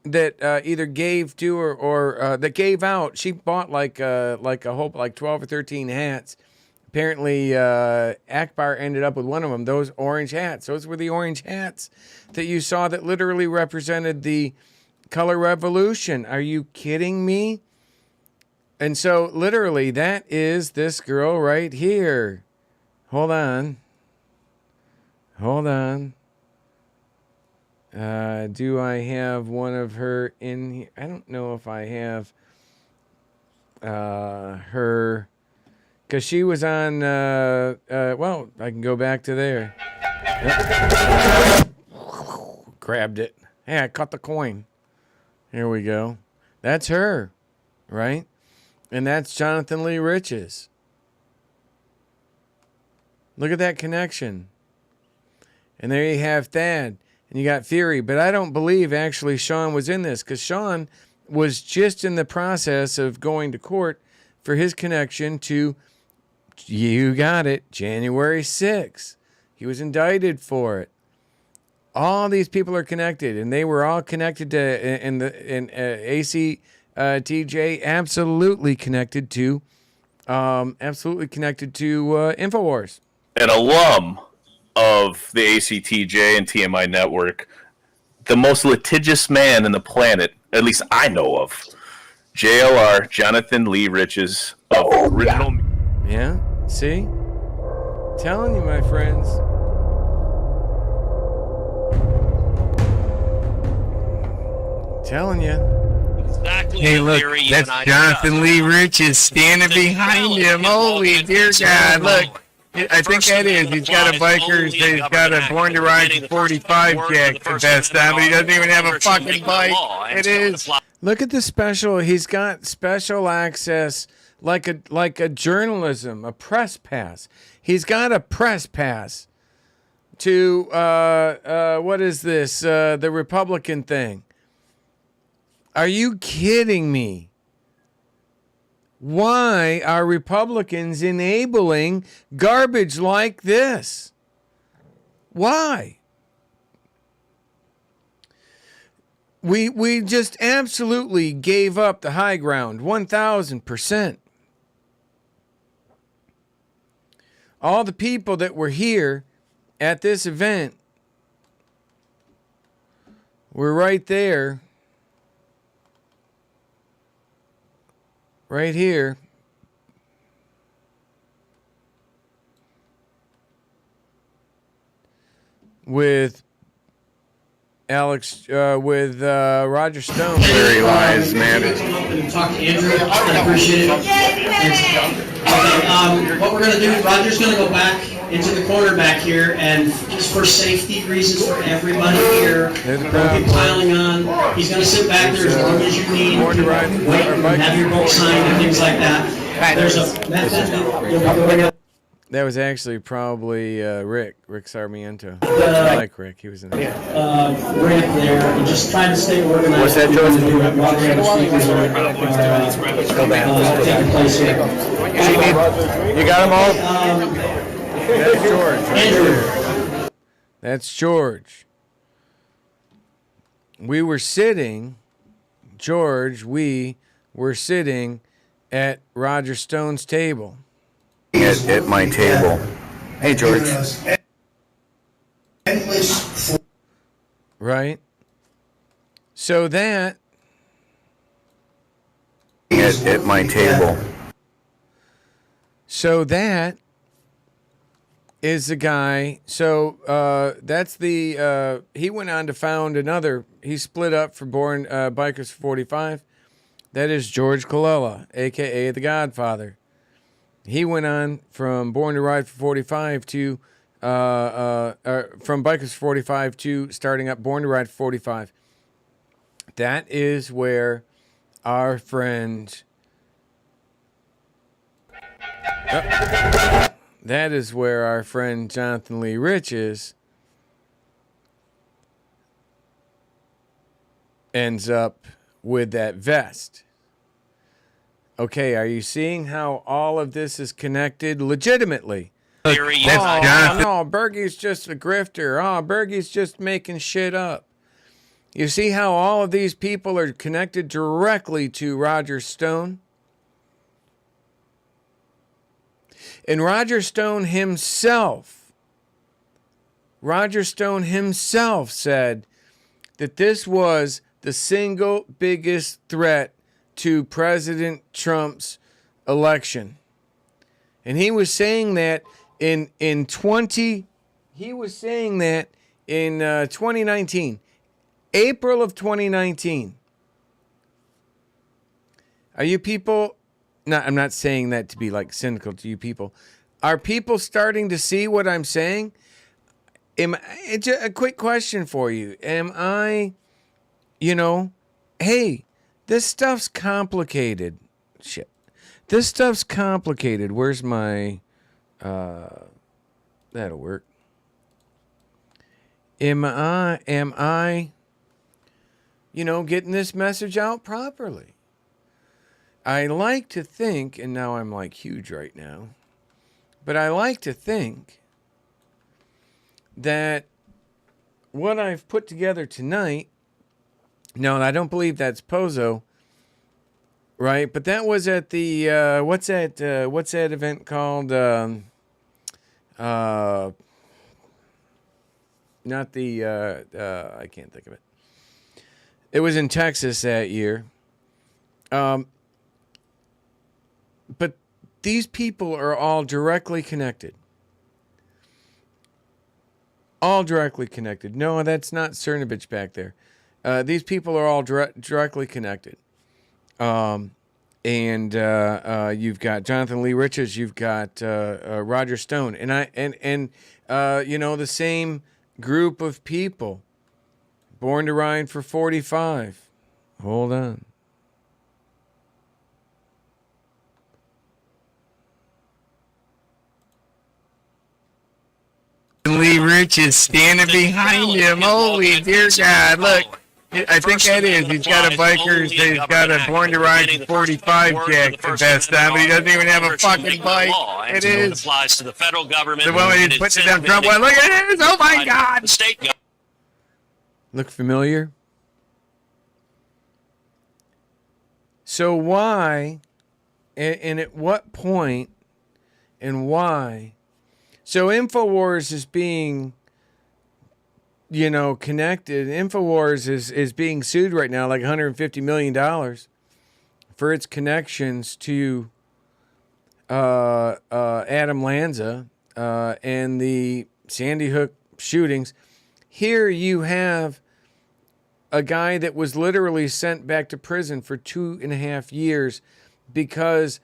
either gave to or that gave out. She bought like a whole 12 or 13 hats. Apparently, Akbar ended up with one of them. Those orange hats. Those were the orange hats that you saw that literally represented the color revolution. Are you kidding me? And so, literally, that is this girl right here. Hold on. Do I have one of her in here? I don't know if I have her, because she was on, well, I can go back to there. Yep. Grabbed it. Hey, I caught the coin. Here we go. That's her, right? And that's Jonathan Lee Riches. Look at that connection. And there you have Thad. And you got Fury. But I don't believe actually Sean was in this, because Sean was just in the process of going to court for his connection to, you got it, January 6th. He was indicted for it. All these people are connected, and they were all connected to, ACTJ, absolutely connected to InfoWars. An alum of the ACTJ and TMI network, the most litigious man in the planet, at least I know of, JLR, Jonathan Lee Riches of original. Yeah, see? Telling you, my friends. Telling you. Exactly. Hey, look, that's Jonathan Lee Riches standing behind him. Holy dear God, look. I think that is. He's got a biker's, he's got a Born to Ride 45 jack vest on, but he doesn't even have a fucking bike. It is. Look at the special. He's got special access, like a journalism, a press pass. He's got a press pass to, what is this, the Republican thing. Are you kidding me? Why are Republicans enabling garbage like this? Why? We just absolutely gave up the high ground, 1,000%. All the people that were here at this event were right there. Right here. With Alex, with Roger Stone. Very wise man. Talk to Andrew. I appreciate it. What we're going to do, Roger's going to go back into the corner back here, and just for safety reasons for everybody here, don't be piling on. He's going to sit back there as long as you need. Wait and have your book signed and things like that. There's a method. That was actually probably Rick Sarmiento. I like Rick. He was in there. Ramp there, and just try to stay organized. What's that, George? Taking place here. You got them all? That's George. Andrew. That's George. We were sitting at Roger Stone's table. At my table. Hey, George. Right? So that... At my table. So that is the guy. So that's the... he went on to found another... He split up for Bikers 45. That is George Colella, a.k.a. The Godfather. He went on from Born to Ride for 45 to, from Bikers 45 to starting up Born to Ride for 45. That is where our friend, Jonathan Lee Riches ends up with that vest. Okay, are you seeing how all of this is connected legitimately? No, Bergy's just a grifter. Bergy's just making shit up. You see how all of these people are connected directly to Roger Stone? And Roger Stone himself said that this was the single biggest threat to President Trump's election. And he was saying that in 2019, April of 2019. Are you people, no, I'm not saying that to be like cynical to you people. Are people starting to see what I'm saying? It's a quick question for you. Am I, hey, this stuff's complicated. Shit. This stuff's complicated. Where's my, that'll work. Am I, getting this message out properly? I like to think, and now I'm like huge right now, but I like to think that what I've put together tonight, no, I don't believe that's Pozo, right? But that was at the, what's that event called? Not the, I can't think of it. It was in Texas that year. But these people are all directly connected. All directly connected. No, that's not Cernovich back there. These people are all directly connected. And you've got Jonathan Lee Riches, you've got Roger Stone, and the same group of people. Born to Ride for 45. Hold on. Lee Rich is standing behind him. Holy dear God. Look, I think that is. He's got a biker's, he's got a Born to Ride for 45 jack vest on, but he doesn't even have a fucking bike. It is. Applies to the federal government. The one he's putting it down Trump. Look at this. Oh my God. Look familiar? So why, and at what point, and why? So InfoWars is being, connected. InfoWars is being sued right now like $150 million for its connections to Adam Lanza and the Sandy Hook shootings. Here you have a guy that was literally sent back to prison for 2.5 years because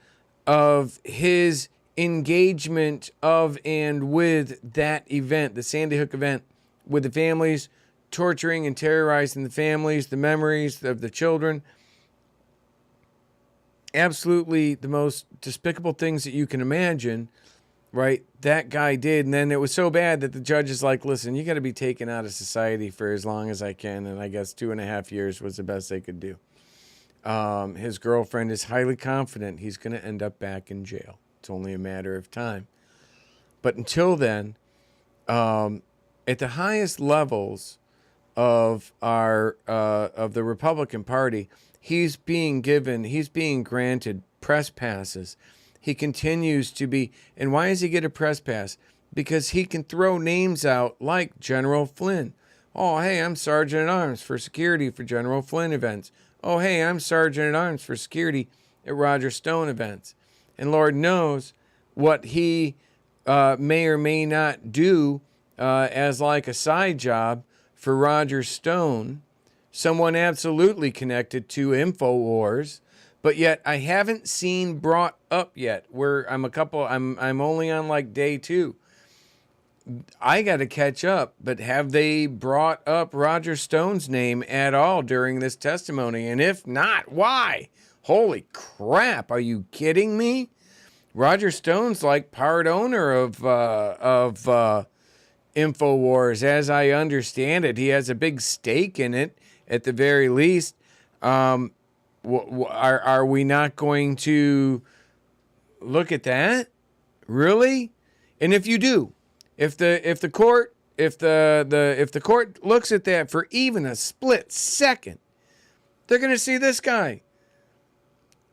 of his engagement of and with that event, the Sandy Hook event, with the families, torturing and terrorizing the families, the memories of the children. Absolutely the most despicable things that you can imagine, right? That guy did. And then it was so bad that the judge is like, listen, you got to be taken out of society for as long as I can. And I guess 2.5 years was the best they could do. His girlfriend is highly confident he's going to end up back in jail. It's only a matter of time. But until then, at the highest levels of of the Republican Party, he's being granted press passes. He continues to be, and why does he get a press pass? Because he can throw names out like General Flynn. Oh, hey, I'm Sergeant at Arms for security for General Flynn events. Oh, hey, I'm Sergeant at Arms for security at Roger Stone events. And Lord knows what he may or may not do as like a side job for Roger Stone, someone absolutely connected to InfoWars, but yet I haven't seen brought up yet. Where I'm only on like day 2. I got to catch up, but have they brought up Roger Stone's name at all during this testimony? And if not, why? Holy crap, are you kidding me? Roger Stone's like part owner of InfoWars, as I understand it. He has a big stake in it, at the very least. Are we not going to look at that? Really? And if you do, if the court the court looks at that for even a split second, they're going to see this guy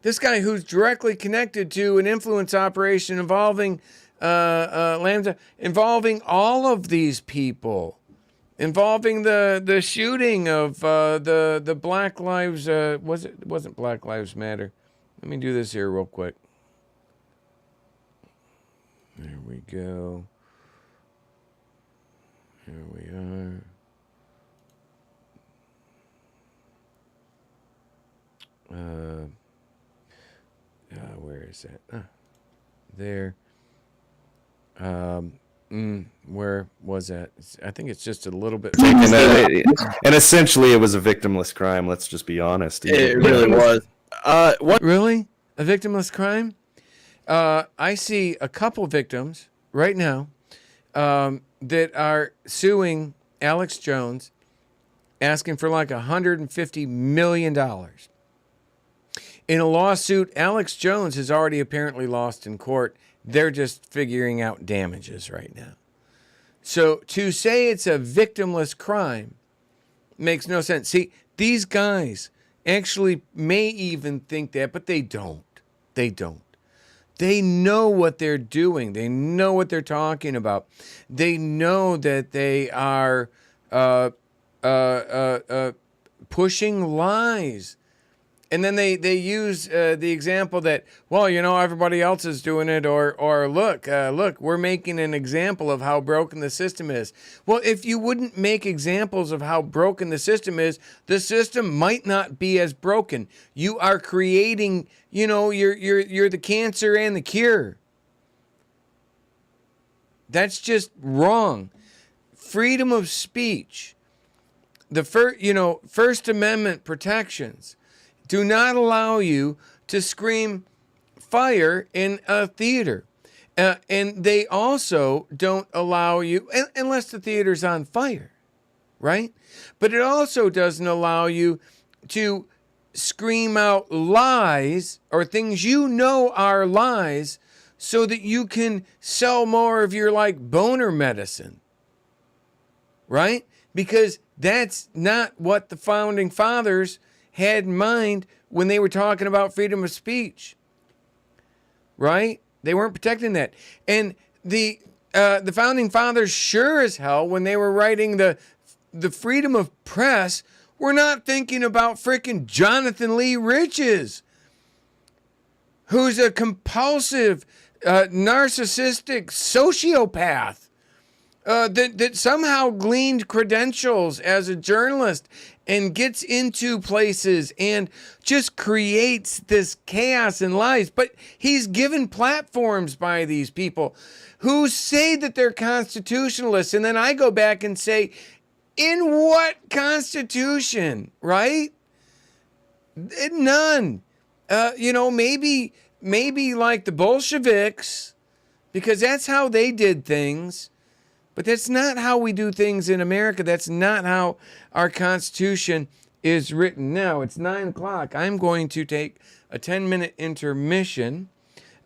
who's directly connected to an influence operation involving Lambda, involving all of these people, involving the shooting of the Black Lives. It wasn't Black Lives Matter. Let me do this here real quick. There we go. Here we are. Where is that? There. Where was that? I think it's just a little bit. And essentially, it was a victimless crime. Let's just be honest. It really was. What? Really? A victimless crime? I see a couple victims right now that are suing Alex Jones, asking for like $150 million. In a lawsuit Alex Jones has already apparently lost in court. They're just figuring out damages right now. So to say it's a victimless crime makes no sense. See, these guys actually may even think that, but they don't. They don't. They know what they're doing. They know what they're talking about. They know that they are pushing lies. And then they use the example that, well, you know, everybody else is doing it, or look, we're making an example of how broken the system is. Well, if you wouldn't make examples of how broken the system is, the system might not be as broken. You are creating, you know, you're the cancer and the cure. That's just wrong. Freedom of speech, the First Amendment protections do not allow you to scream fire in a theater. And they also don't allow you, unless the theater's on fire, right? But it also doesn't allow you to scream out lies or things you know are lies so that you can sell more of your like boner medicine, right? Because that's not what the founding fathers had in mind when they were talking about freedom of speech, right? They weren't protecting that. And the founding fathers sure as hell, when they were writing the freedom of press, were not thinking about frickin' Jonathan Lee Riches, who's a compulsive, narcissistic sociopath that somehow gleaned credentials as a journalist and gets into places and just creates this chaos and lies. But he's given platforms by these people who say that they're constitutionalists. And then I go back and say, in what constitution, right? None. Maybe like the Bolsheviks, because that's how they did things. But that's not how we do things in America. That's not how our Constitution is written. Now, it's 9 o'clock. I'm going to take a 10-minute intermission,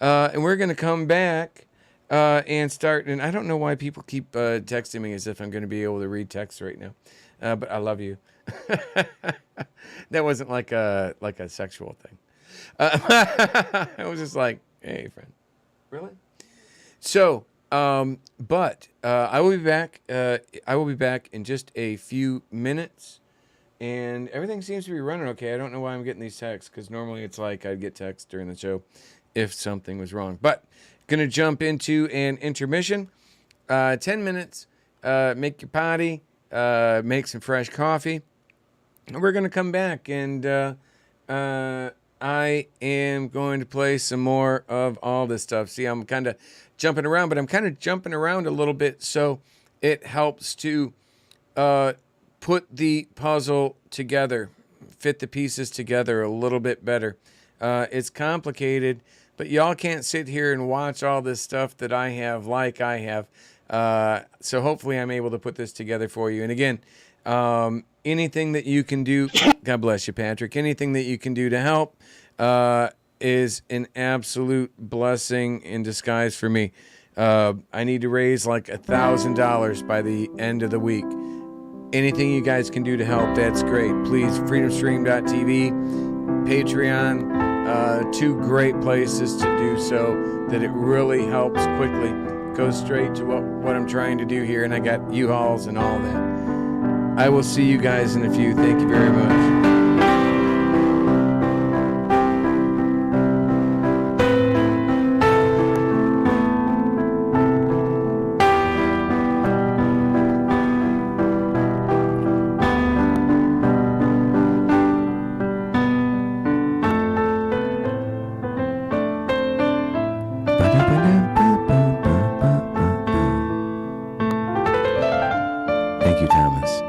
and we're going to come back and start. And I don't know why people keep texting me as if I'm going to be able to read text right now, but I love you. That wasn't like a sexual thing. I was just like, hey, friend. Really? So... But I will be back. I will be back in just a few minutes, and everything seems to be running okay. I don't know why I'm getting these texts, because normally it's like I'd get texts during the show if something was wrong. But gonna jump into an intermission. 10 minutes. Make your potty. Make some fresh coffee, and we're gonna come back, and I am going to play some more of all this stuff. See, I'm kind of jumping around, but I'm kind of jumping around a little bit so it helps to put the puzzle together, fit the pieces together a little bit better. It's complicated, but y'all can't sit here and watch all this stuff that I have like I have. So hopefully I'm able to put this together for you. And again, anything that you can do, God bless you, Patrick, anything that you can do to help is an absolute blessing in disguise for me. I need to raise like $1,000 by the end of the week. Anything you guys can do to help, that's great. Please, freedomstream.tv, Patreon, 2 great places to do so that it really helps quickly. Goes straight to what I'm trying to do here, and I got U-Hauls and all that. I will see you guys in a few. Thank you very much. Thank you, Thomas.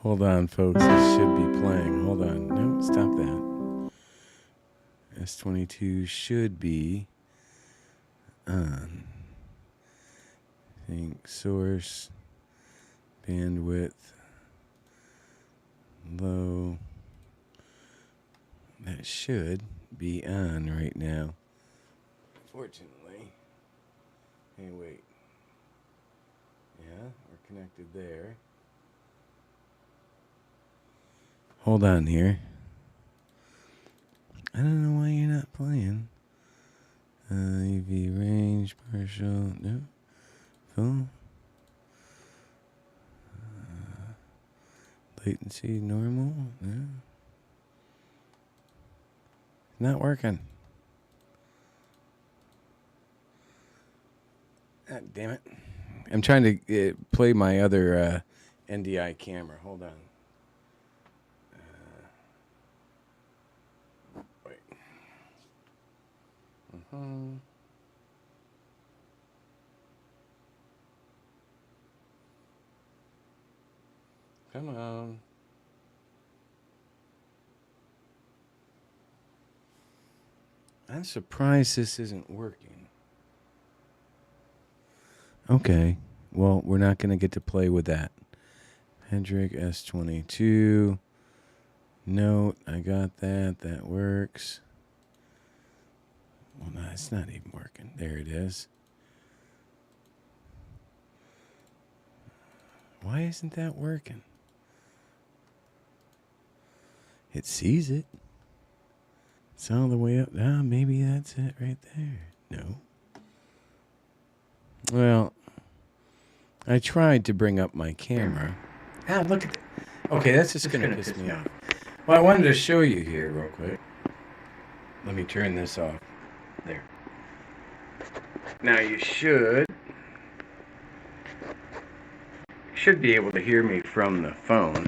Hold on, folks. This should be playing. Hold on. No, stop that. S22 should be on. I think source, bandwidth, low. That should be on right now. Fortunately. Hey, wait. Yeah, we're connected there. Hold on here. I don't know why you're not playing. EV range, partial, no. Full. Latency, normal, no. Not working. God damn it. I'm trying to play my other NDI camera. Hold on. Wait. Come on. I'm surprised this isn't working. Okay. Well, we're not going to get to play with that. Hendrick S22. Note, I got that. That works. Well, no, it's not even working. There it is. Why isn't that working? It sees it. It's all the way up. Ah, maybe that's it right there. No. Well, I tried to bring up my camera. Ah, look at that. Okay, that's just going to piss me off. Well, I wanted to show you here real quick. Let me turn this off. There. Now you should be able to hear me from the phone.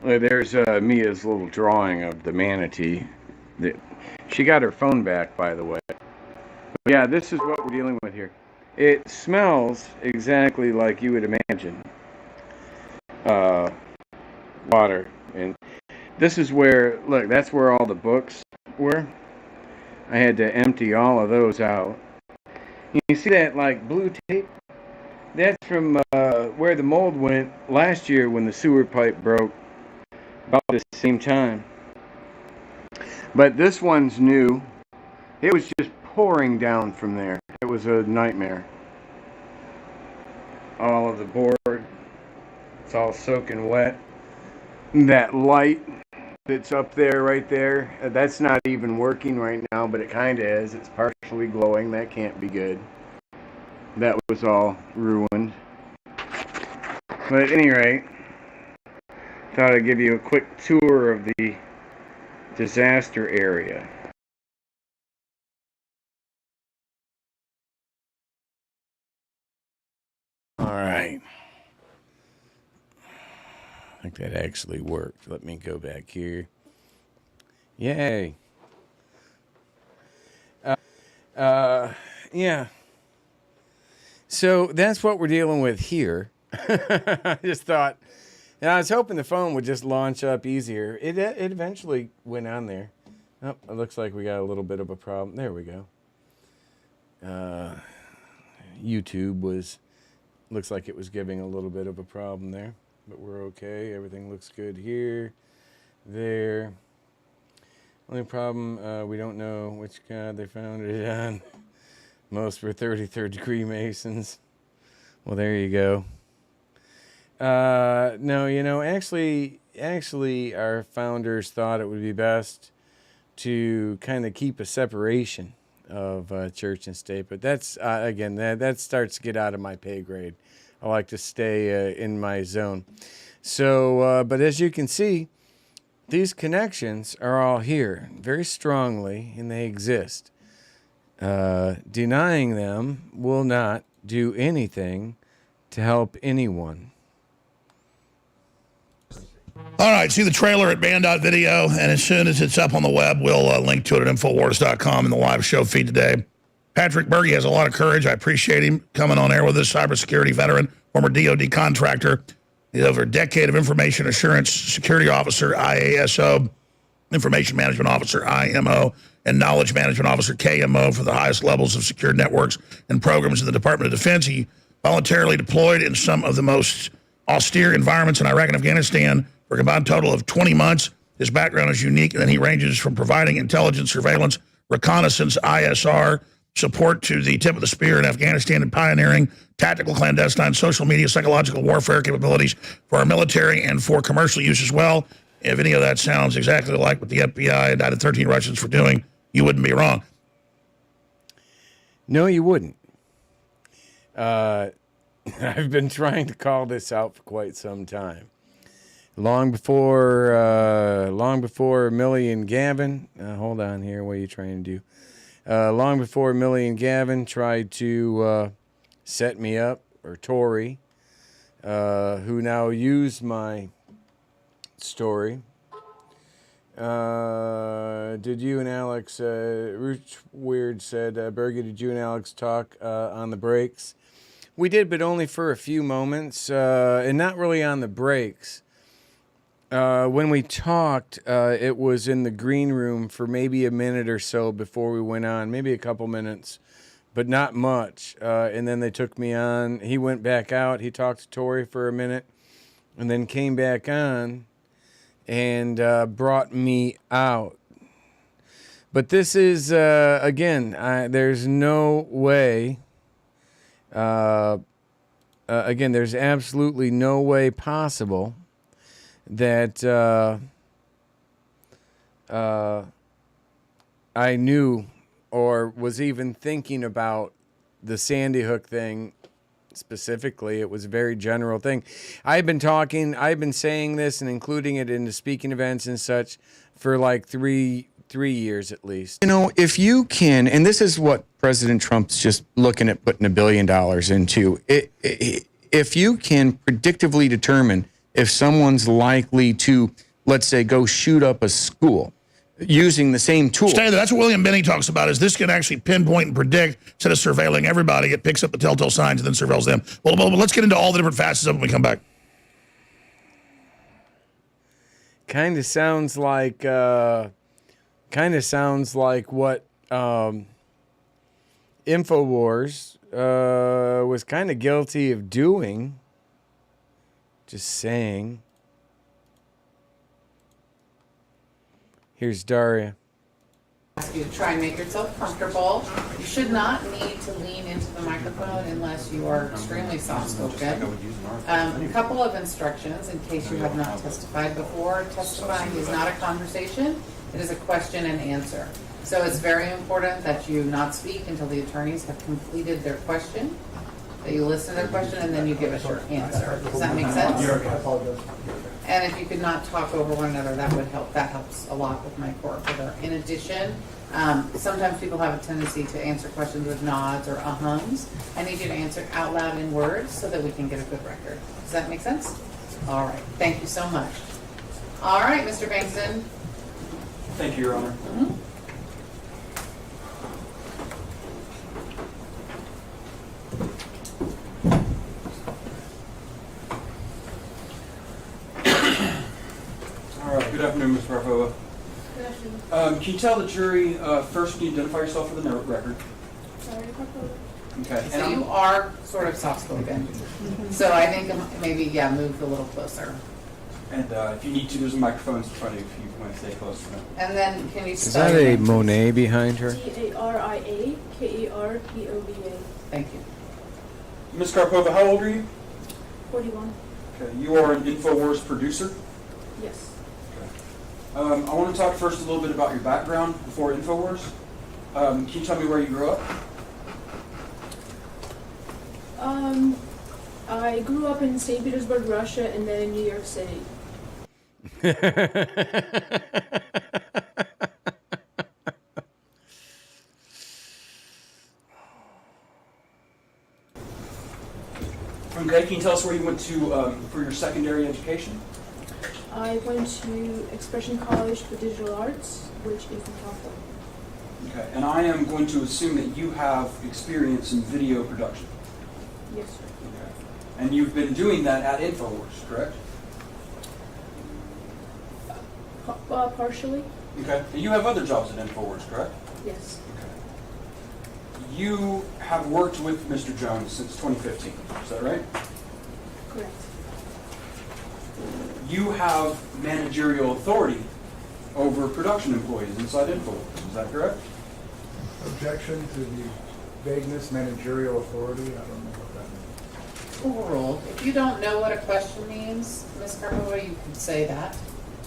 There's Mia's little drawing of the manatee. She got her phone back, by the way. But yeah, this is what we're dealing with here. It smells exactly like you would imagine water. And this is where, look, that's where all the books were. I had to empty all of those out. You see that like blue tape? That's from where the mold went last year when the sewer pipe broke about the same time. But this one's new. It was just pouring down from there. It was a nightmare. All of the board, it's all soaking wet. That light that's up there, right there, that's not even working right now, but it kind of is. It's partially glowing. That can't be good. That was all ruined. But at any rate, thought I'd give you a quick tour of the disaster area. All right. I think that actually worked. Let me go back here. Yay. Yeah. So that's what we're dealing with here. I just thought, and I was hoping the phone would just launch up easier. It eventually went on there. Oh, it looks like we got a little bit of a problem. There we go. YouTube looks like it was giving a little bit of a problem there, but we're okay. Everything looks good here, there. Only problem, we don't know which god they found it on. Most were 33rd degree Masons. Well, there you go. No, you know, actually, our founders thought it would be best to kind of keep a separation of church and state. But that's, again, that starts to get out of my pay grade. I like to stay in my zone. So, but as you can see, these connections are all here very strongly, and they exist. Denying them will not do anything to help anyone. All right, see the trailer at band.video, and as soon as it's up on the web, we'll link to it at Infowars.com in the live show feed today. Patrick Bergy has a lot of courage. I appreciate him coming on air with us, cybersecurity veteran, former DOD contractor. He's over a decade of information assurance security officer, IASO, information management officer, IMO, and knowledge management officer, KMO, for the highest levels of secure networks and programs in the Department of Defense. He voluntarily deployed in some of the most austere environments in Iraq and Afghanistan for a combined total of 20 months. His background is unique, and he ranges from providing intelligence, surveillance, reconnaissance, ISR, support to the tip of the spear in Afghanistan, and pioneering tactical, clandestine, social media, psychological warfare capabilities for our military and for commercial use as well. If any of that sounds exactly like what the FBI indicted 13 Russians for doing, you wouldn't be wrong. No, you wouldn't. I've been trying to call this out for quite some time. Long before Millie and Gavin, hold on here, what are you trying to do? Long before Millie and Gavin tried to set me up, or Tori, who now use my story. Did you and Alex, Rooch Weird said, Bergy, did you and Alex talk on the breaks? We did, but only for a few moments, and not really on the breaks. When we talked, it was in the green room for maybe a minute or so before we went on, maybe a couple minutes, but not much. And then they took me on. He went back out. He talked to Tori for a minute and then came back on and brought me out. But this is, again, there's no way again, there's absolutely no way possible that I knew or was even thinking about the Sandy Hook thing specifically. It was a very general thing. I've been saying this and including it into speaking events and such for like three years at least. You know, if you can, and this is what President Trump's just looking at putting $1 billion into, if you can predictively determine if someone's likely to, let's say, go shoot up a school using the same tool. Stay there. That's what William Binney talks about, is this can actually pinpoint and predict. Instead of surveilling everybody, it picks up the telltale signs and then surveils them. Well, let's get into all the different facets of it when we come back. Kind of sounds like what InfoWars was kind of guilty of doing. Just saying. Here's Daria. Ask you to try and make yourself comfortable. You should not need to lean into the microphone unless you are extremely soft-spoken. A couple of instructions in case you have not testified before. Testifying is not a conversation. It is a question and answer. So it's very important that you not speak until the attorneys have completed their question, that you listen to their question, and then you give us your answer. Does that make sense? And if you could not talk over one another, that would help. That helps a lot with my court order. In addition, sometimes people have a tendency to answer questions with nods or ahums. I need you to answer out loud in words so that we can get a good record. Does that make sense? All right. Thank you so much. All right, Mr. Bankston. Thank you, Your Honor. All right, good afternoon, Ms. Barfova. Good afternoon. Can you tell the jury, first, can you identify yourself for the record? Sorry, Barfova. Okay. So you are sort of soft-spoken. So I think maybe, yeah, move a little closer. And if you need to, there's a microphone in front of you if you want to stay close to them. And then can you Is spell that your a name, please? Monet behind her? Taria Kerpova. Thank you. Ms. Karpova, how old are you? 41. Okay. You are an InfoWars producer? Yes. I want to talk first a little bit about your background before InfoWars. Can you tell me where you grew up? I grew up in St. Petersburg, Russia, and then in New York City. Okay, can you tell us where you went to for your secondary education? I went to Expression College for Digital Arts, which is in California. Okay, and I am going to assume that you have experience in video production. Yes, sir. Okay. And you've been doing that at InfoWars, correct? Partially. Okay. And you have other jobs at InfoWars, correct? Yes. Okay. You have worked with Mr. Jones since 2015, is that right? Correct. You have managerial authority over production employees inside InfoWars, is that correct? Objection to the vagueness, managerial authority, I don't know what that means. Overruled. If you don't know what a question means, Ms. Karpova, you can say that.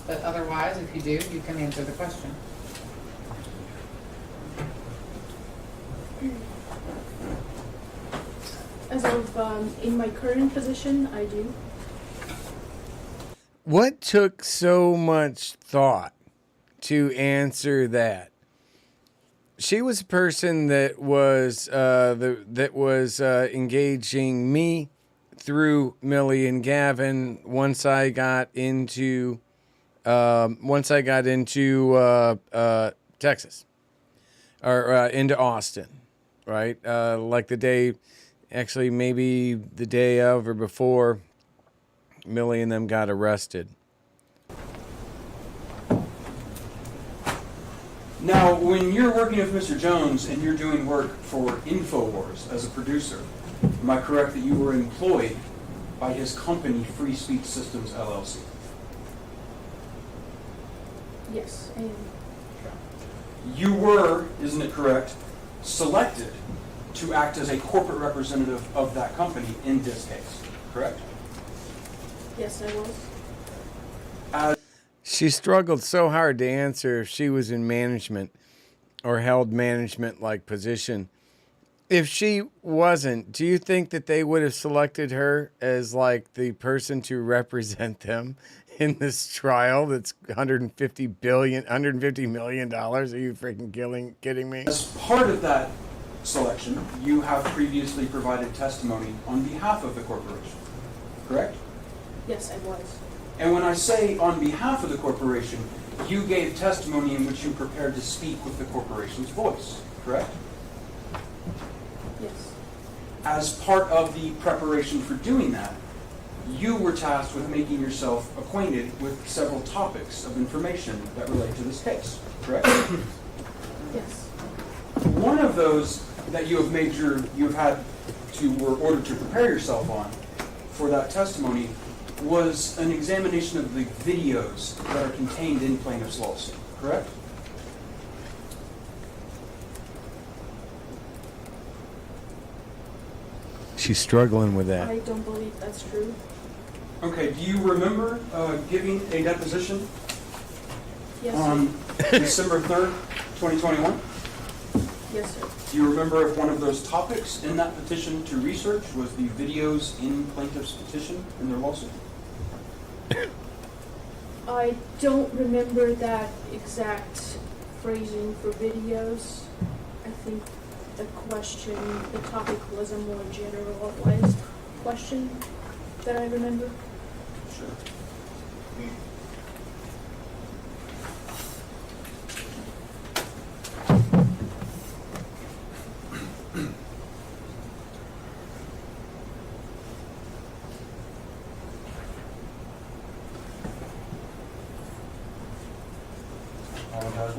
But otherwise, if you do, you can answer the question. As of in my current position, I do. What took so much thought to answer that? She was a person that was engaging me through Millie and Gavin once I got into Texas or into Austin, right? Like the day, actually maybe the day of or before Millie and them got arrested. Now, when you're working with Mr. Jones and you're doing work for InfoWars as a producer, am I correct that you were employed by his company, Free Speech Systems, LLC? Yes, I am. You were, isn't it correct, selected to act as a corporate representative of that company in this case, correct? Yes, I was. She struggled so hard to answer if she was in management or held management-like position. If she wasn't, do you think that they would have selected her as like the person to represent them in this trial that's $150 million? Are you freaking kidding me? As part of that selection, you have previously provided testimony on behalf of the corporation, correct? Yes, I was. And when I say on behalf of the corporation, you gave testimony in which you prepared to speak with the corporation's voice, correct? Yes. As part of the preparation for doing that, you were tasked with making yourself acquainted with several topics of information that relate to this case, correct? Yes. One of those that you have had to, were ordered to prepare yourself on for that testimony was an examination of the videos that are contained in plaintiff's lawsuit, correct? She's struggling with that. I don't believe that's true. Okay, do you remember giving a deposition Yes, on December 3rd, 2021? Yes, sir. Do you remember if one of those topics in that petition to research was the videos in plaintiff's petition in their lawsuit? I don't remember that exact phrasing for videos. I think the topic was a more generalized question that I remember. Sure.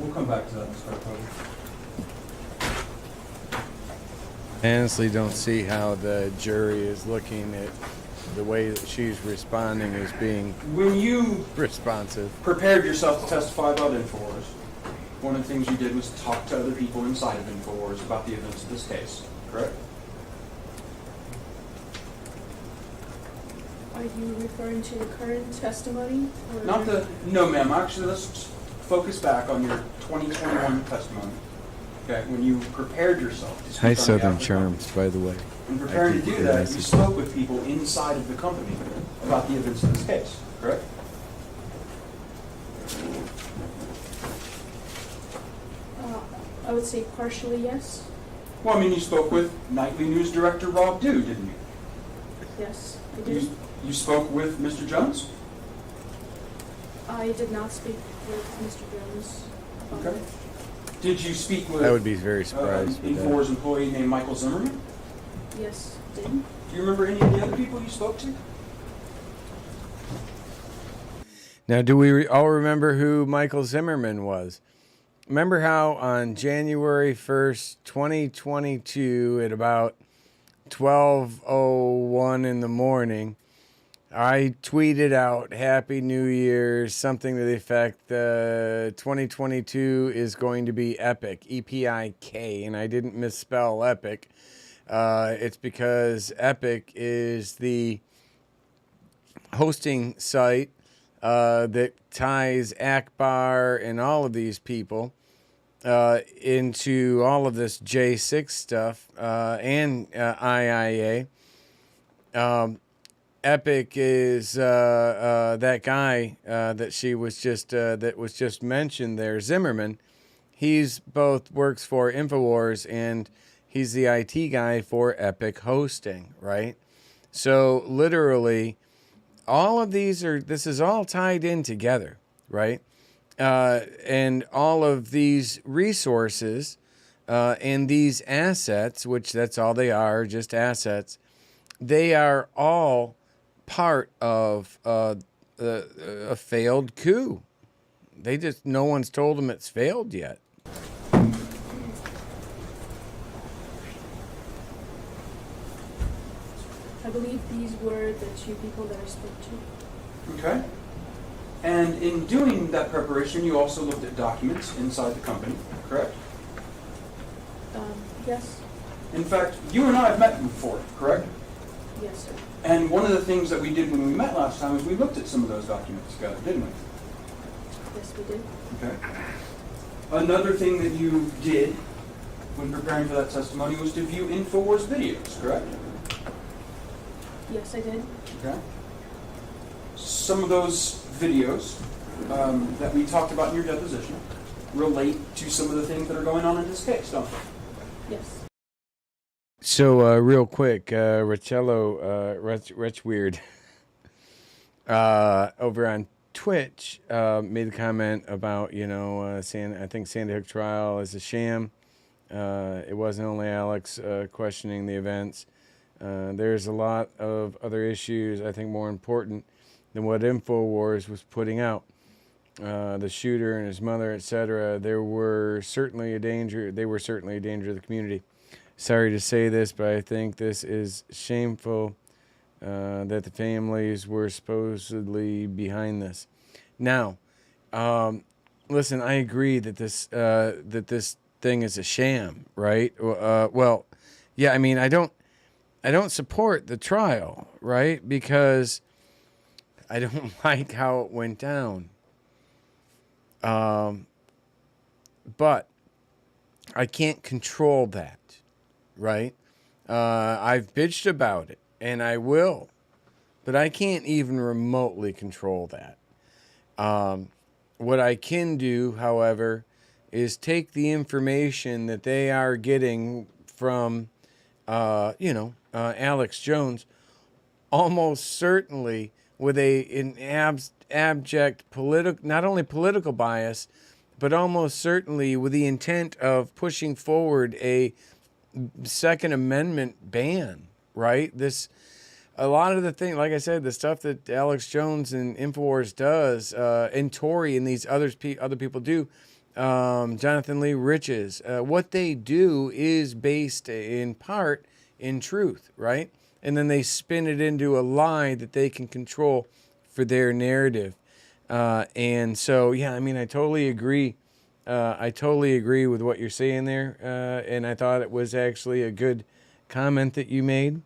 We'll come back to that in start voting. I honestly don't see how the jury is looking at the way that she's responding as being when you responsive. Prepared yourself to testify about InfoWars, one of the things you did was talk to other people inside of InfoWars about the events of this case, correct? Are you referring to the current testimony? Or Not the, no ma'am, actually let's focus back on your 2021 testimony. Okay, when you prepared yourself to speak Hi, on Southern behalf of the Charms, by the way. company. In preparing to do that, you spoke with people inside of the company about the events of this case, correct? I would say partially yes. Well, I mean, you spoke with Nightly News Director Rob Dew, didn't you? Yes, I did. You spoke with Mr. Jones? I did not speak with Mr. Jones. Okay. Did you speak with I would be very surprised with that. InfoWars employee named Michael Zimmerman? Yes, I did. Do you remember any of the other people you spoke to? Now, do we all remember who Michael Zimmerman was? Remember how on January 1st, 2022, at about 12:01 in the morning, I tweeted out Happy New Year, something to the effect 2022 is going to be epic, EPIK, and I didn't misspell epic. It's because Epic is the hosting site that ties Akbar and all of these people into all of this J6 stuff and IIA. Epic is that guy that she was just that was just mentioned there, Zimmerman. He's both works for InfoWars and he's the IT guy for Epic Hosting, right? So literally, all of this is all tied in together, right? And all of these resources and these assets, which that's all they are, just assets, they are all part of a failed coup. No one's told them it's failed yet. I believe these were the two people that I spoke to. Okay. And in doing that preparation, you also looked at documents inside the company, correct? Yes. In fact, you and I have met before, correct? Yes, sir. And one of the things that we did when we met last time is we looked at some of those documents together, didn't we? Yes, we did. Okay. Another thing that you did when preparing for that testimony was to view InfoWars videos, correct? Yes, I did. Okay. Some of those videos that we talked about in your deposition relate to some of the things that are going on in this case, don't they? Yes. So, real quick, Richello, Rich Weird, over on Twitch, made a comment about, I think Sandy Hook trial is a sham. It wasn't only Alex questioning the events. There's a lot of other issues, I think, more important than what InfoWars was putting out. The shooter and his mother, etc. They were certainly a danger to the community. Sorry to say this, but I think this is shameful that the families were supposedly behind this. Now, listen, I agree that this thing is a sham, right? Well, yeah, I mean, I don't support the trial, right? Because I don't like how it went down. But I can't control that, right? I've bitched about it, and I will, but I can't even remotely control that. What I can do, however, is take the information that they are getting from, Alex Jones, almost certainly with an abject not only political bias, but almost certainly with the intent of pushing forward a Second Amendment ban, right? A lot of the thing, like I said, the stuff that Alex Jones and InfoWars does, and Tory and these other people do, Jonathan Lee Riches, what they do is based in part in truth, right? And then they spin it into a lie that they can control for their narrative. And so, yeah, I mean, I totally agree. I totally agree with what you're saying there. And I thought it was actually a good comment that you made.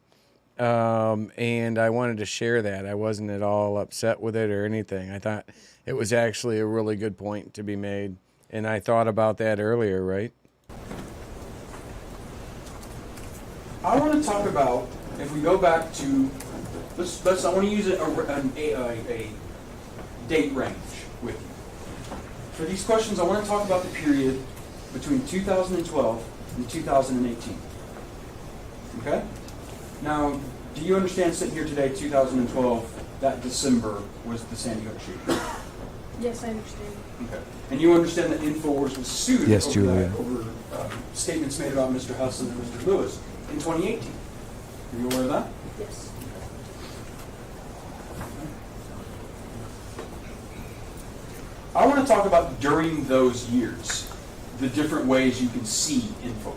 And I wanted to share that. I wasn't at all upset with it or anything. I thought it was actually a really good point to be made. And I thought about that earlier, right? I want to talk about, if we go back to, I want to use a date range with you. For these questions, I want to talk about the period between 2012 and 2018. Okay? Now, do you understand, sitting here today, 2012, that December was the Sandy Hook shooting? Yes, I understand. Okay. And you understand that InfoWars was sued Yes, over, Julia. over statements made about Mr. Hudson and Mr. Lewis in 2018. Are you aware of that? Yes. I want to talk about during those years, the different ways you can see InfoWars.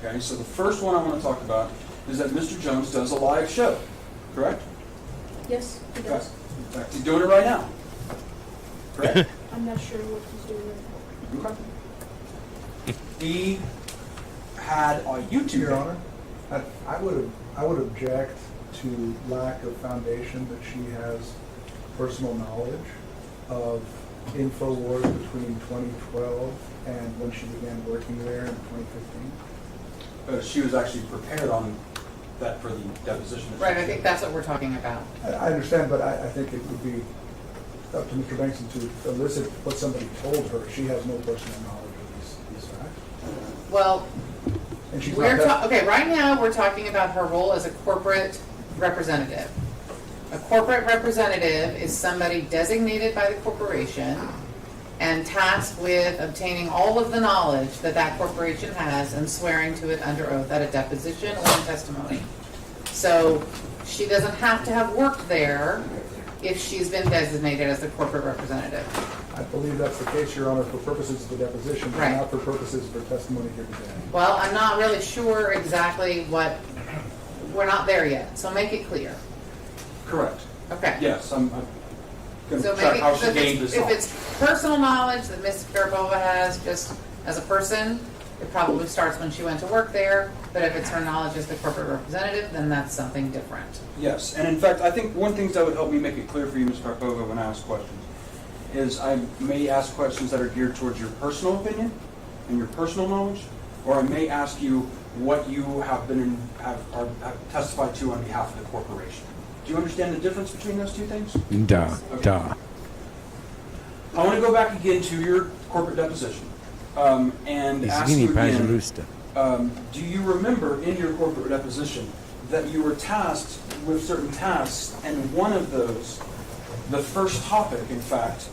Okay, so the first one I want to talk about is that Mr. Jones does a live show, correct? Yes, he does. In fact, he's doing it right now. Correct? I'm not sure what he's doing right now. Okay. He had a YouTube. Your Honor, I would object to lack of foundation that she has personal knowledge of InfoWars between 2012 and when she began working there in 2015. She was actually prepared on that for the deposition. Right, I think that's what we're talking about. I understand, but I think it would be up to Mr. Bankson to elicit what somebody told her. She has no personal knowledge of these facts. Well, And she's we're not okay. Right now, we're talking about her role as a corporate representative. A corporate representative is somebody designated by the corporation and tasked with obtaining all of the knowledge that that corporation has and swearing to it under oath at a deposition or in testimony. So she doesn't have to have worked there if she's been designated as the corporate representative. I believe that's the case, Your Honor, for purposes of the deposition, but Right. not for purposes for testimony here today. Well, I'm not really sure exactly what, we're not there yet, so make it clear. Correct. Okay. Yes, I'm going So to track maybe how she if gained this it's knowledge. personal knowledge that Ms. Karpova has just as a person, It probably starts when she went to work there, but if it's her knowledge as the corporate representative, then that's something different. Yes, and in fact, I think one thing that would help me make it clear for you, Ms. Karpova, when I ask questions, is I may ask questions that are geared towards your personal opinion and your personal knowledge, or I may ask you what you have have testified to on behalf of the corporation. Do you understand the difference between those two things? Duh. Okay. Duh. I want to go back again to your corporate deposition and ask you again, do you remember in your corporate deposition that you were tasked with certain tasks, and one of those, the first topic, in fact,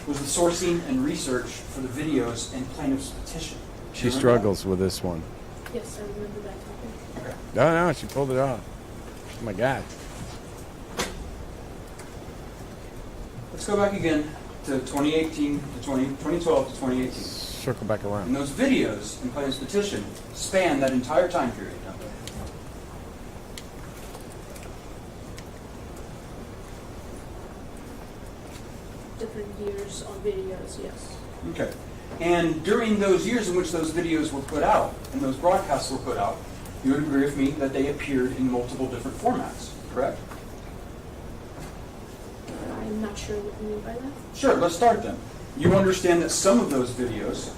was the sourcing and research for the videos in plaintiff's petition? She struggles with this one. Yes, I remember that topic. Okay. No, she pulled it off. Oh my God. Let's go back again to 2018 to 2012 to 2018. Circle back around. And those videos in plaintiff's petition span that entire time period, don't they? Different years on videos, yes. Okay. And during those years in which those videos were put out and those broadcasts were put out, you would agree with me that they appeared in multiple different formats, correct? I'm not sure what you mean by that. Sure, let's start then. You understand that some of those videos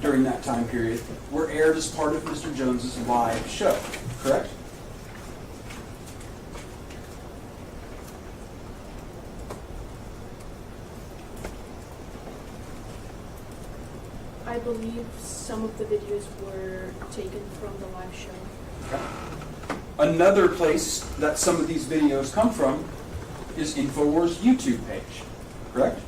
during that time period were aired as part of Mr. Jones's live show, correct? I believe some of the videos were taken from the live show. Okay. Another place that some of these videos come from is InfoWars' YouTube page, correct?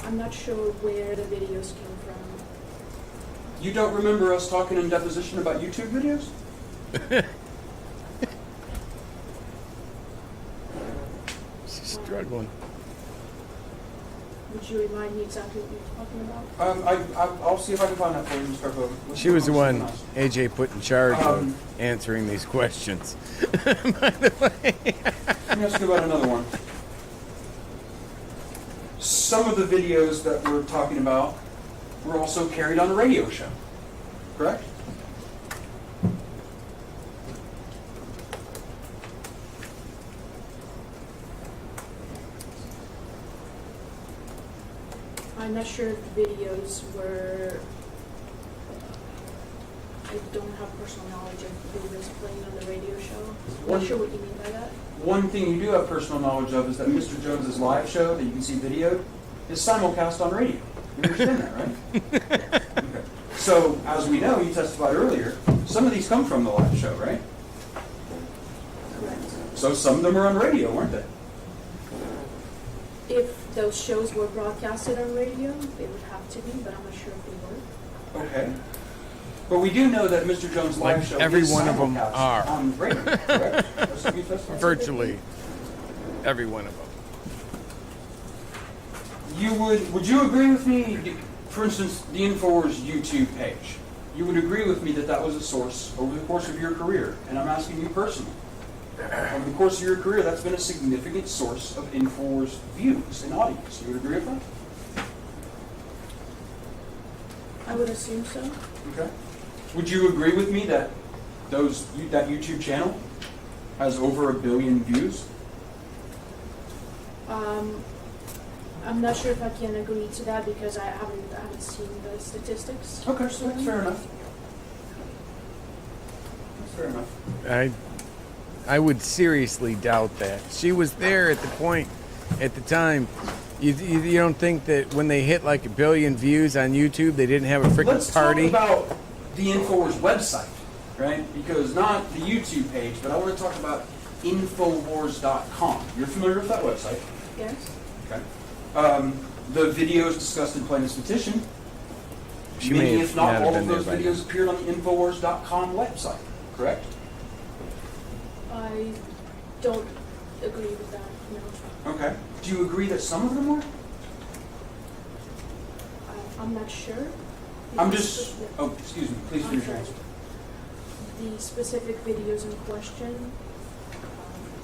I'm not sure where the videos came from. You don't remember us talking in deposition about YouTube videos? She's struggling. Would you remind me exactly what you're talking about? I'll see if I can find that for you, Mr. Karpova. She was the one AJ put in charge of answering these questions. By the way. Let me ask you about another one. Some of the videos that we're talking about were also carried on a radio show, correct? I'm not sure if the videos were. I don't have personal knowledge of who was playing on the radio show. I'm not sure what you mean by that. One thing you do have personal knowledge of is that Mr. Jones's live show that you can see videoed is simulcast on radio. You understand that, right? Okay. So, as we know, you testified earlier, some of these come from the live show, right? Correct. So some of them are on radio, weren't they? If those shows were broadcasted on radio, they would have to be, but I'm not sure if they were. Okay. But we do know that Mr. Jones' live show every is one of them simulcast are. on radio, correct? That's what you testified? Virtually every one of them. Would you agree with me, for instance, the InfoWars YouTube page? You would agree with me that that was a source over the course of your career, and I'm asking you personally. Over the course of your career, that's been a significant source of InfoWars views and audience. You would agree with that? I would assume so. Okay. Would you agree with me that that YouTube channel has over 1 billion views? I'm not sure if I can agree to that because I haven't seen the statistics. Okay, so that's fair enough. That's fair enough. I would seriously doubt that. She was there at the point, at the time. You don't think that when they hit like 1 billion views on YouTube, they didn't have a freaking party? Let's talk about the InfoWars website, right? Because not the YouTube page, but I want to talk about Infowars.com. You're familiar with that website? Yes. Okay. The videos discussed in plaintiff's petition, many if not all of those videos appeared on the Infowars.com website, correct? I don't agree with that, no. Okay. Do you agree that some of them were? I'm not sure. I'm just... Oh, excuse me. Please finish your answer. The specific videos in question,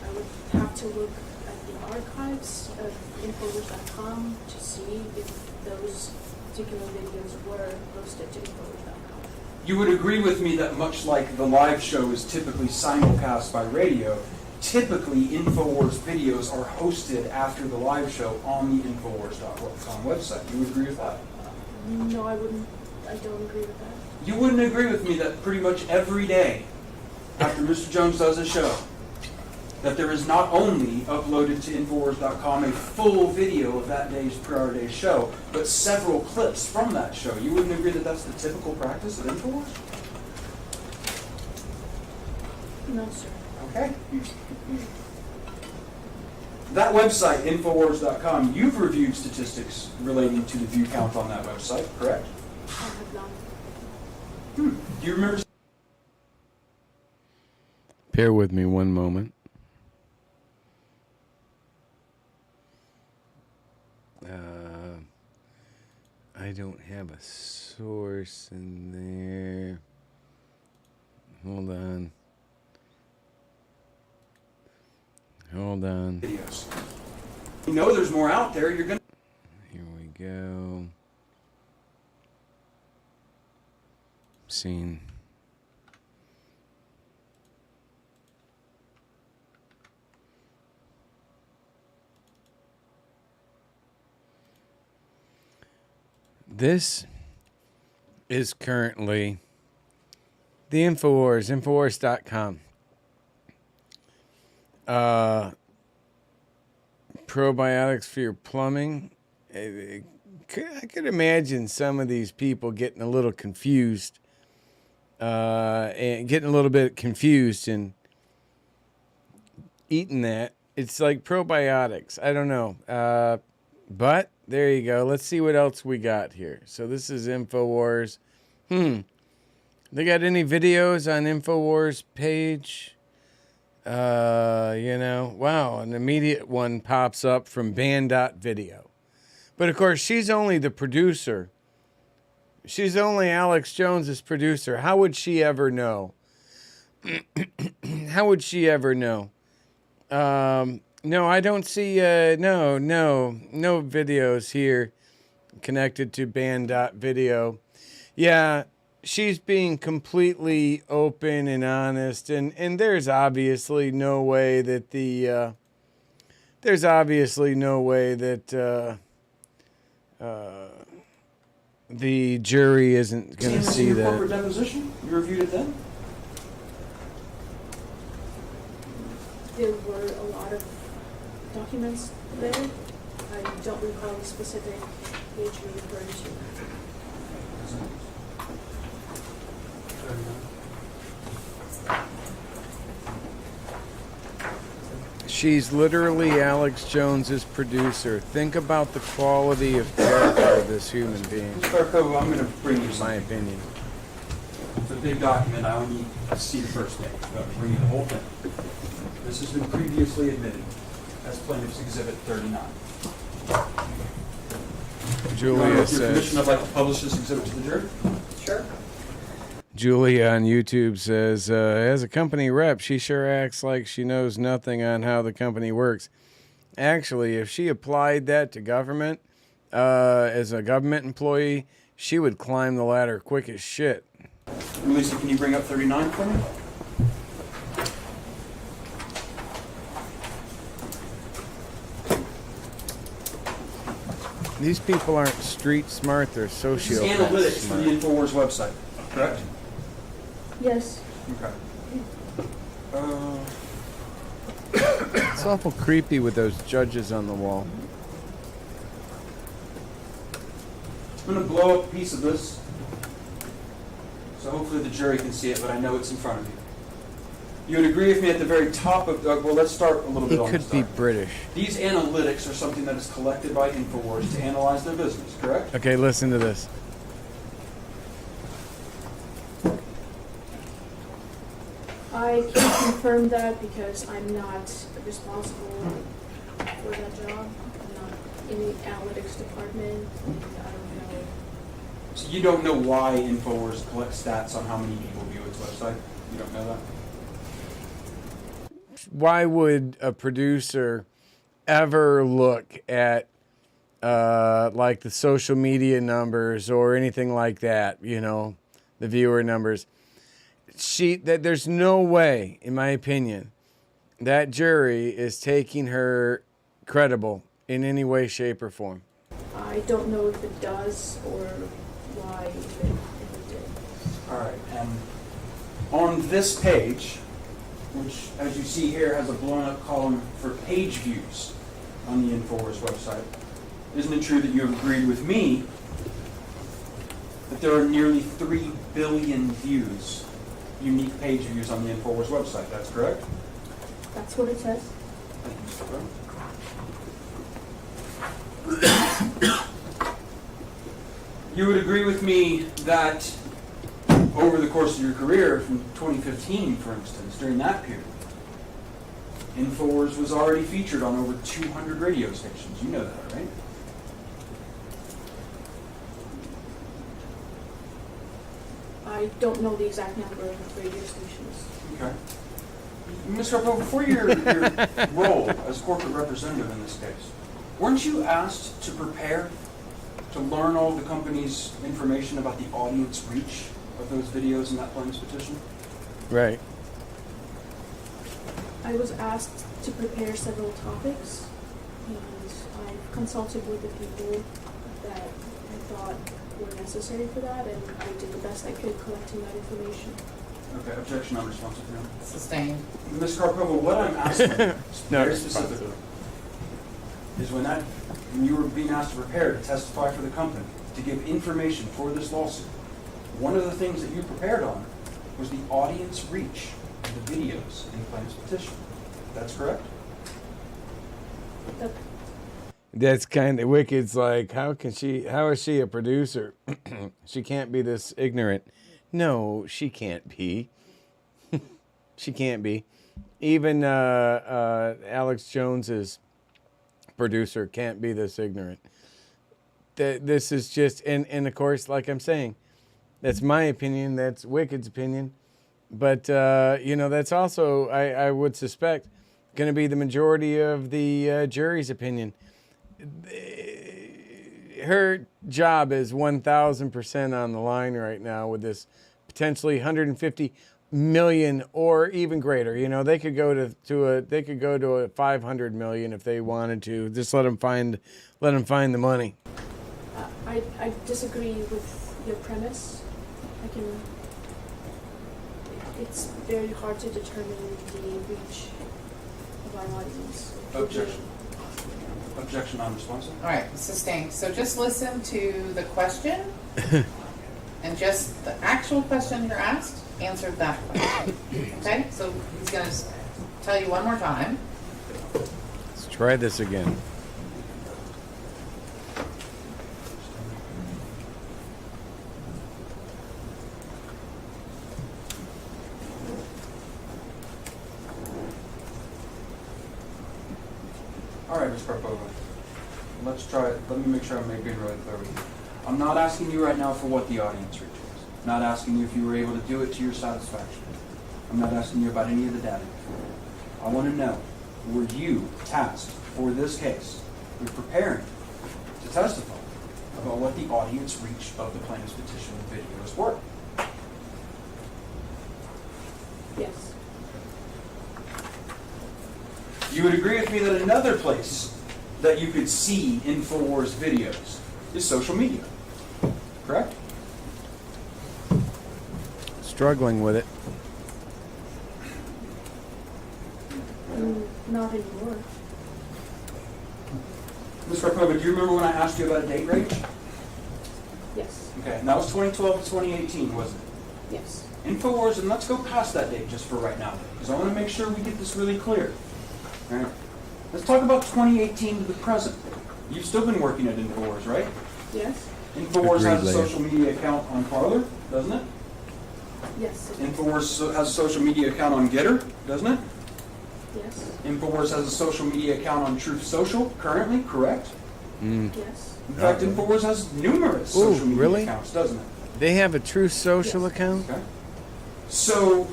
I would have to look at the archives of Infowars.com to see if those particular videos were posted to Infowars.com. You would agree with me that much like the live show is typically simulcast by radio, typically Infowars videos are hosted after the live show on the Infowars.com website. You would agree with that? No, I wouldn't. I don't agree with that. You wouldn't agree with me that pretty much every day after Mr. Jones does a show, that there is not only uploaded to Infowars.com a full video of that day's prior day's show, but several clips from that show. You wouldn't agree that that's the typical practice of Infowars? No, sir. Okay. That website, Infowars.com, you've reviewed statistics relating to the view count on that website, correct? I have not. Do you remember? Bear with me one moment. I don't have a source in there. Hold on. Hold on. Videos. You know there's more out there. You're gonna. Here we go. Scene. This is currently the Infowars, Infowars.com. Probiotics for your plumbing. I could imagine some of these people getting a little confused, and getting a little bit confused and eating that. It's like probiotics. I don't know. But there you go. Let's see what else we got here. So this is Infowars. They got any videos on Infowars page? Wow, an immediate one pops up from Band.video. But of course, she's only the producer. She's only Alex Jones's producer. How would she ever know? How would she ever know? No, I don't see, no videos here connected to Band.video. Yeah, she's being completely open and honest, and there's obviously no way that the jury isn't going to see that. Corporate deposition? You reviewed it then? There were a lot of documents there. I don't recall the specific page you're referring to. She's literally Alex Jones's producer. Think about the quality of character of this human being. Mr. Barkova, I'm going to bring you my opinion. It's a big document. I only need to see the first page. I'm going to bring you the whole thing. This has been previously admitted as Plaintiff's Exhibit 39. Julia says... Your permission, I'd like to publish this exhibit to the jury? Sure. Julia on YouTube says, as a company rep, she sure acts like she knows nothing on how the company works. Actually, if she applied that to government, as a government employee, she would climb the ladder quick as shit. Lisa, can you bring up 39 for me? These people aren't street smart, they're sociopaths. This is analytics for the Infowars website, correct? Yes. Okay. It's awful creepy with those judges on the wall. I'm going to blow up a piece of this, so hopefully the jury can see it, but I know it's in front of you. You would agree with me at the very top of... well, let's start a little bit on He the could be start. British. These analytics are something that is collected by Infowars to analyze their business, correct? Okay, listen to this. I can't confirm that because I'm not responsible for that job. I'm not in the analytics department. And I don't know. So you don't know why Infowars collects stats on how many people view its website? You don't know that? Why would a producer ever look at like the social media numbers or anything like that, you know, the viewer numbers, there's no way, in my opinion, that jury is taking her credible in any way, shape, or form. I don't know if it does or why if it did. All right, and on this page, which as you see here has a blown up column for page views on the InfoWars website, isn't it true that you have agreed with me that there are nearly 3 billion views, unique page views on the InfoWars website? That's correct? That's what it says. Thank you, Mr. Brown. You would agree with me that over the course of your career, from 2015, for instance, during that period, InfoWars was already featured on over 200 radio stations. You know that, right? I don't know the exact number of radio stations. Okay. Ms. Harpo, before your role as corporate representative in this case, weren't you asked to prepare to learn all of the company's information about the audience reach of those videos in that plaintiff's petition? Right. I was asked to prepare several topics, and I've consulted with the people that I thought were necessary for that, and I did the best I could collecting that information. Okay, objection unresponsive now. Sustained. Ms. Karpova, what I'm asking No, very specifically is when you were being asked to prepare to testify for the company, to give information for this lawsuit, one of the things that you prepared on was the audience reach of the videos in the plaintiff's petition. That's correct? That's kind of Wicked's like, how is she a producer? She can't be this ignorant. No, she can't be. She can't be. Even Alex Jones's producer can't be this ignorant. This is just, and of course, like I'm saying, that's my opinion. That's Wicked's opinion. But, you know, that's also, I would suspect, going to be the majority of the jury's opinion. Her job is 1,000% on the line right now with this potentially 150 million or even greater. You know, they could go to a 500 million if they wanted to. Just let them find the money. I disagree with your premise. It's very hard to determine the reach of our audience. Objection. Objection unresponsive. All right, sustained. So just listen to the question, and just the actual question you're asked, answer that question. Okay? So he's going to tell you one more time. Let's try this again. All right, Ms. Karpova. Let's try it. Let me make sure I'm being really clear with you. I'm not asking you right now for what the audience reach is. I'm not asking you if you were able to do it to your satisfaction. I'm not asking you about any of the data. I want to know, were you tasked for this case with preparing to testify about what the audience reach of the plaintiff's petition videos were? Yes. You would agree with me that another place that you could see InfoWars videos is social media, correct? Struggling with it. Not anymore. Ms. Karpova, do you remember when I asked you about a date range? Yes. Okay, and that was 2012 to 2018, wasn't it? Yes. InfoWars, and let's go past that date just for right now, because I want to make sure we get this really clear. All right. Let's talk about 2018 to the present. You've still been working at InfoWars, right? Yes. InfoWars has a social media account on Parler, doesn't it? Yes. InfoWars has a social media account on Getter, doesn't it? Yes. InfoWars has a social media account on Truth Social, currently, correct? Yes. In fact, InfoWars has numerous social media accounts, doesn't it? They have a Truth Social account? Okay. So,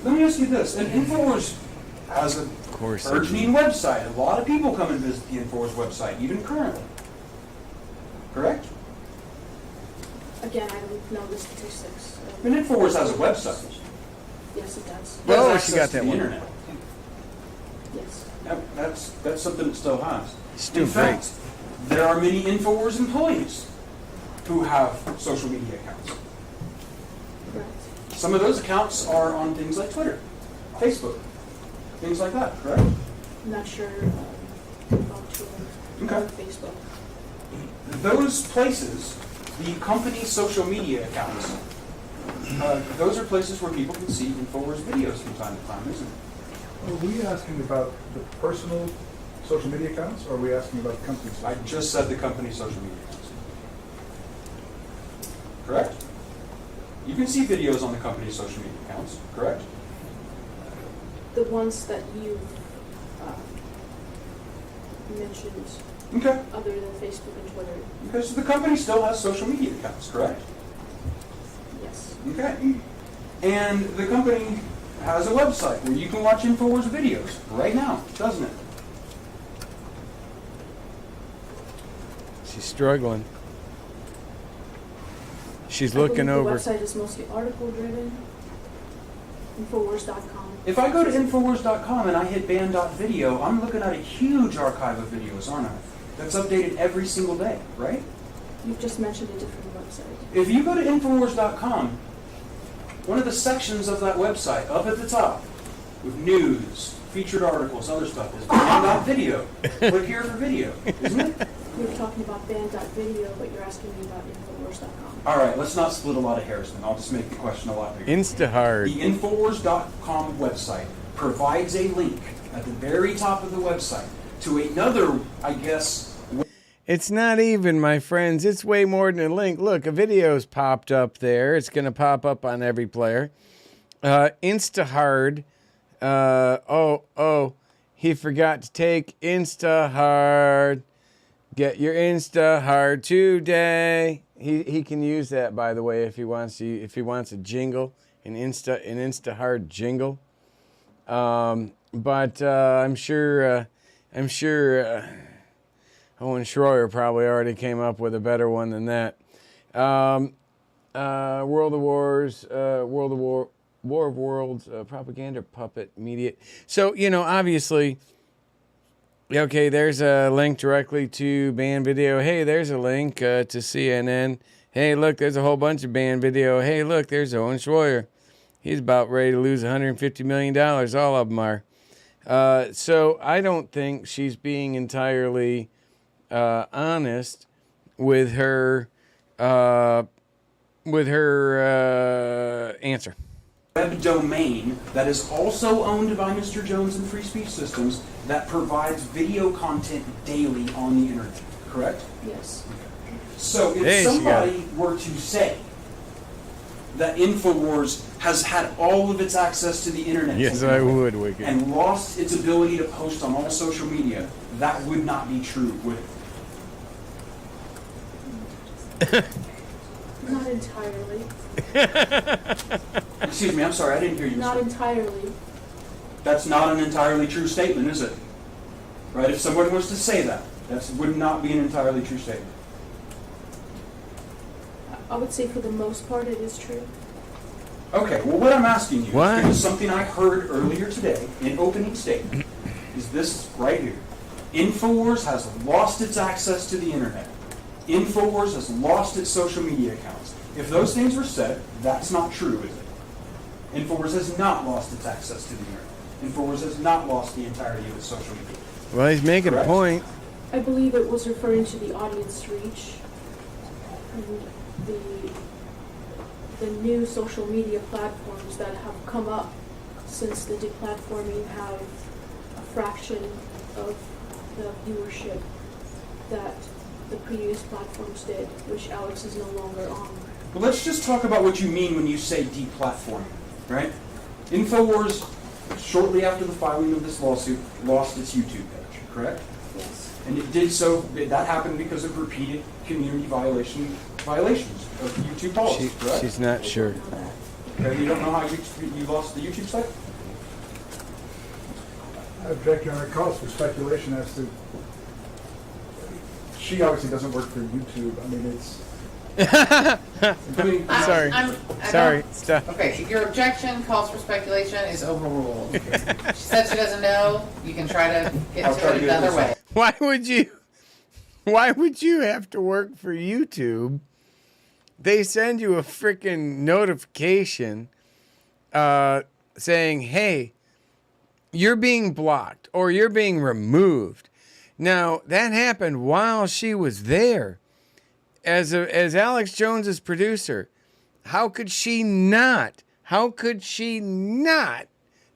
let me ask you this. And InfoWars has a course I burgeoning website. A lot of people come and visit the Infowars website, even currently. Correct? Again, I don't know the statistics. And Infowars has a website. Yes, it does. It has Oh, she access got to that the one. internet. Yes. That's something it still has. It's In doing fact, there are many Infowars employees who have social media accounts. Correct. Some of those accounts are on things like Twitter, Facebook, things like that, correct? I'm not sure about Twitter Okay. or Facebook. Those places, the company's social media accounts, those are places where people can see Infowars videos from time to time, isn't it? Are we asking about the personal social media accounts, or are we asking about the company's? I just said the company's social media accounts. Correct? You can see videos on the company's social media accounts, correct? The ones that you've mentioned, Okay. other than Facebook and Twitter, Because the company still has social media accounts, correct? yes. Okay. And the company has a website where you can watch Infowars videos right now, doesn't it? She's struggling. She's I looking believe over. The website is mostly article driven. Infowars.com. If I go to Infowars.com and I hit ban.video, I'm looking at a huge archive of videos, aren't I? That's updated every single day, right? You've just mentioned a different website. If you go to Infowars.com, one of the sections of that website, up at the top, with news, featured articles, other stuff, is ban.video. Click here for video, isn't it? You're talking about ban.video, but you're asking me about Infowars.com. All right, let's not split a lot of hairs then. I'll just make the question a lot bigger. Instahard. The Infowars.com website provides a link at the very top of the website to another, I guess. It's not even, my friends. It's way more than a link. Look, a video's popped up there. It's going to pop up on every player. Instahard. He forgot to take Instahard. Get your Instahard today. He can use that, by the way, if he wants to. If he wants a jingle, an Instahard jingle. But I'm sure Owen Schroyer probably already came up with a better one than that. World of Wars, War of Worlds, propaganda puppet media. So, obviously, okay, there's a link directly to banned video. Hey, there's a link to CNN. Hey, look, there's a whole bunch of banned video. Hey, look, there's Owen Schroyer. He's about ready to lose $150 million. All of them are. So I don't think she's being entirely honest with her answer. Web domain that is also owned by Mr. Jones and Free Speech Systems that provides video content daily on the internet, correct? Yes. So if somebody were to say that Infowars has had all of its access to the internet, yes, I would, Wicked, and lost its ability to post on all social media, that would not be true, would it? Not entirely. Excuse me, I'm sorry, I didn't hear you. Not entirely. That's not an entirely true statement, is it? Right? If somebody was to say that, that would not be an entirely true statement. I would say for the most part it is true. Okay, well what I'm asking you is something I heard earlier today in opening statement, is this right here. Infowars has lost its access to the internet. Infowars has lost its social media accounts. If those things were said, that's not true, is it? Infowars has not lost its access to the internet. Infowars has not lost the entirety of its social media. Well, he's making a point. I believe it was referring to the audience reach and the new social media platforms that have come up since the deplatforming have a fraction of the viewership that the previous platforms did, which Alex is no longer on. Well, let's just talk about what you mean when you say deplatforming, right? Infowars, shortly after the filing of this lawsuit, lost its YouTube page, correct? Yes. And it did so, that happened because of repeated community violations of YouTube policies, correct? She's not sure. Okay, you don't know how you lost the YouTube site? I object, Your Honor. It calls for speculation as to. She obviously doesn't work for YouTube. I mean, it's. Sorry. Stop. Okay, your objection calls for speculation is overruled. She said she doesn't know. You can try to get to it another way. Why would you have to work for YouTube? They send you a freaking notification saying, hey, you're being blocked or you're being removed. Now, that happened while she was there. As Alex Jones's producer, how could she not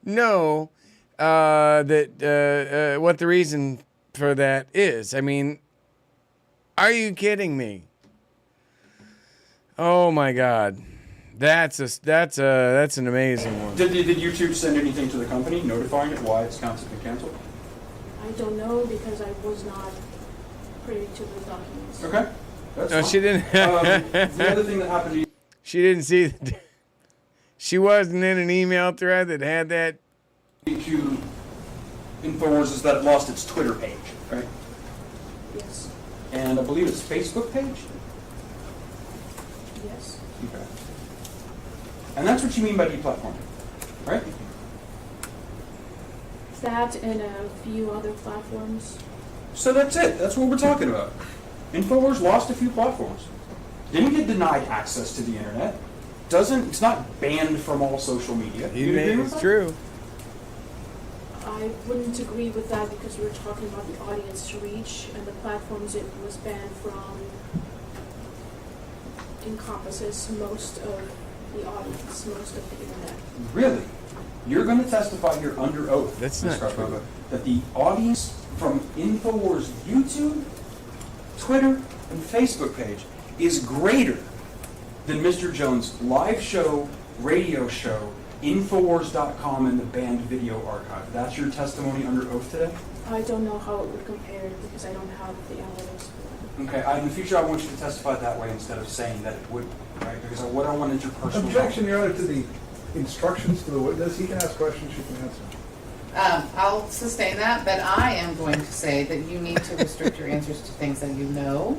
know that what the reason for that is? I mean, are you kidding me? Oh my God, that's an amazing one. Did YouTube send anything to the company notifying it why its accounts have been canceled? I don't know because I was not privy to the documents. Okay. That's No, fine. she didn't. The other thing that happened to you. She didn't see. She wasn't in an email thread that had that. To InfoWars is that it lost its Twitter page, right? Yes. And I believe its Facebook page? Yes. Okay. And that's what you mean by deplatforming, right? That and a few other platforms. So that's it. That's what we're talking about. InfoWars lost a few platforms. Didn't get denied access to the internet. It's not banned from all social media. You agree with It's that? true. I wouldn't agree with that because we were talking about the audience reach and the platforms it was banned from encompasses most of the audience, most of the internet. Really? You're going to testify here under oath, That's Ms. not Scarpova, that the audience from InfoWars YouTube, Twitter, and Facebook page is greater than Mr. Jones' live show, radio show, Infowars.com, and the banned video archive. That's your testimony under oath today? I don't know how it would compare because I don't have the analytics for that. Okay, in the future I want you to testify that way instead of saying that it would, right? Because what I want is your personal... Objection, Your Honor, to the instructions to the witness. He can ask questions, she can answer. I'll sustain that, but I am going to say that you need to restrict your answers to things that you know.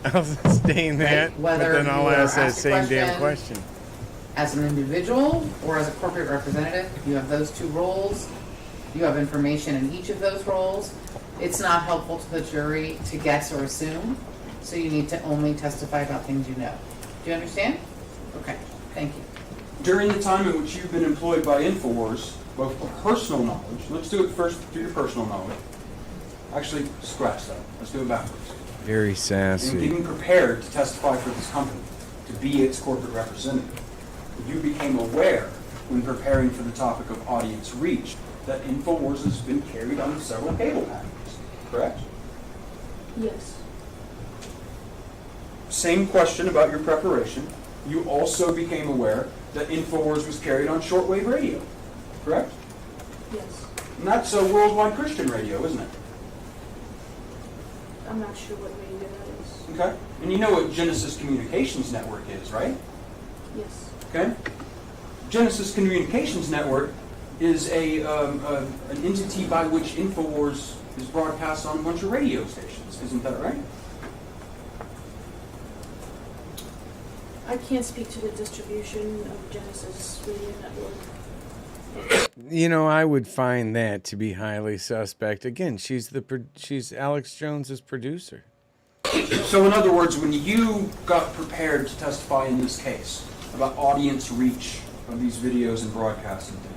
I'll sustain that, Right, but whether then I'll you are ask that asked a same damn question. As an individual or as a corporate representative, you have those two roles. You have information in each of those roles. It's not helpful to the jury to guess or assume, so you need to only testify about things you know. Do you understand? Okay, thank you. During the time in which you've been employed by InfoWars, both for personal knowledge, let's do it first through your personal knowledge. Actually, scratch that. Let's do it backwards. Very And sassy. getting prepared to testify for this company, to be its corporate representative, you became aware when preparing for the topic of audience reach that InfoWars has been carried on several cable packages, correct? Yes. Same question about your preparation. You also became aware that InfoWars was carried on shortwave radio, correct? Yes. And that's a worldwide Christian radio, isn't it? I'm not sure what radio that is. Okay. And you know what Genesis Communications Network is, right? Yes. Okay. Genesis Communications Network is an entity by which InfoWars is broadcast on a bunch of radio stations. Isn't that right? I can't speak to the distribution of Genesis Radio Network. You know, I would find that to be highly suspect. Again, she's Alex Jones's producer. So in other words, when you got prepared to testify in this case about audience reach of these videos and broadcasts and things,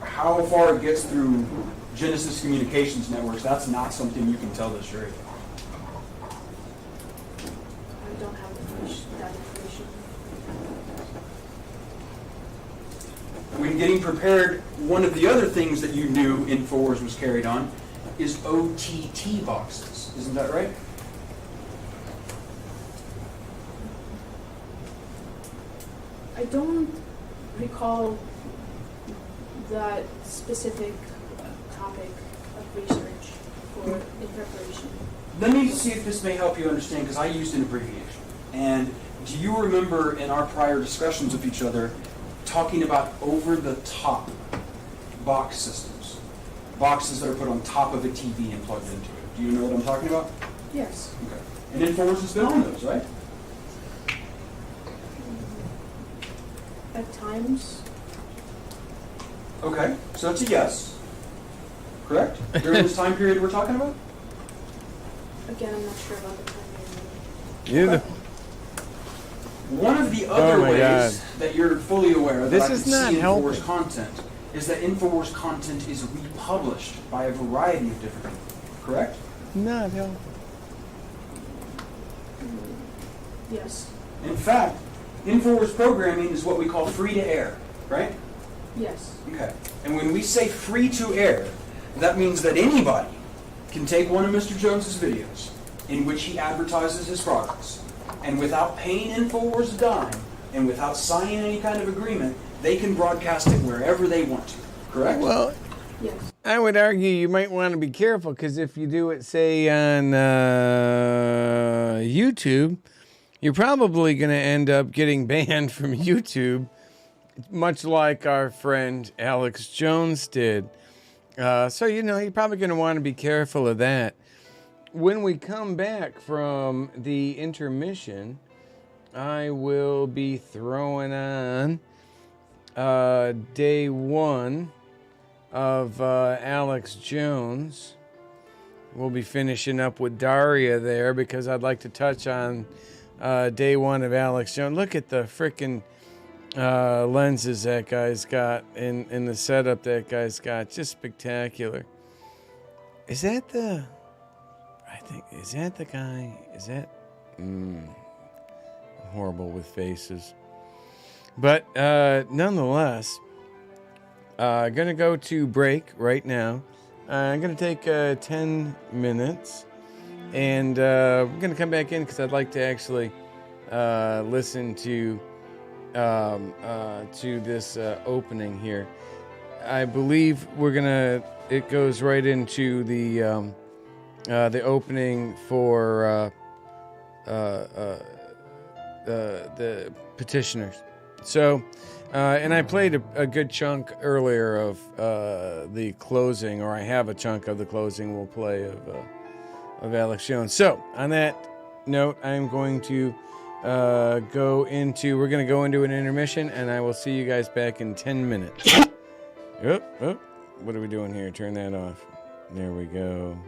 how far it gets through Genesis Communications Networks, that's not something you can tell the jury. I don't have that information. When getting prepared, one of the other things that you knew InfoWars was carried on is OTT boxes. Isn't that right? I don't recall that specific topic of research in preparation. Let me see if this may help you understand, because I used an abbreviation. And do you remember in our prior discussions with each other talking about over-the-top box systems? boxes that are put on top of a TV and plugged into it. Do you know what I'm talking about? Yes. Okay. And InfoWars has been on those, right? At times. Okay, so that's a yes. Correct? During this time period we're talking about? Again, I'm not sure about the time. One of the other ways God. that you're fully aware that This I can is not see InfoWars helping. content is that InfoWars content is republished by a variety of different people. Correct? Not helping. Yes. In fact, InfoWars programming is what we call free to air, right? Yes. Okay. And when we say free to air, that means that anybody can take one of Mr. Jones's videos in which he advertises his products, and without paying InfoWars a dime, and without signing any kind of agreement, they can broadcast it wherever they want to. Correct? Well, yes. I would argue you might want to be careful, because if you do it, say, on YouTube, you're probably going to end up getting banned from YouTube, much like our friend Alex Jones did. So, you're probably going to want to be careful of that. When we come back from the intermission, I will be throwing on day one of Alex Jones. We'll be finishing up with Daria there, because I'd like to touch on day one of Alex Jones. Look at the freaking lenses that guy's got in the setup that guy's got. Just spectacular. Is that the... is that the guy? Is that... horrible with faces. But nonetheless, going to go to break right now. I'm going to take 10 minutes. And we're going to come back in because I'd like to actually listen to this opening here. I believe we're going to... It goes right into the opening for the petitioners. So, and I played a good chunk earlier of the closing, or I have a chunk of the closing we'll play of Alex Jones. So, on that note, I'm going to we're going to go into an intermission, and I will see you guys back in 10 minutes. Oh, what are we doing here? Turn that off. There we go.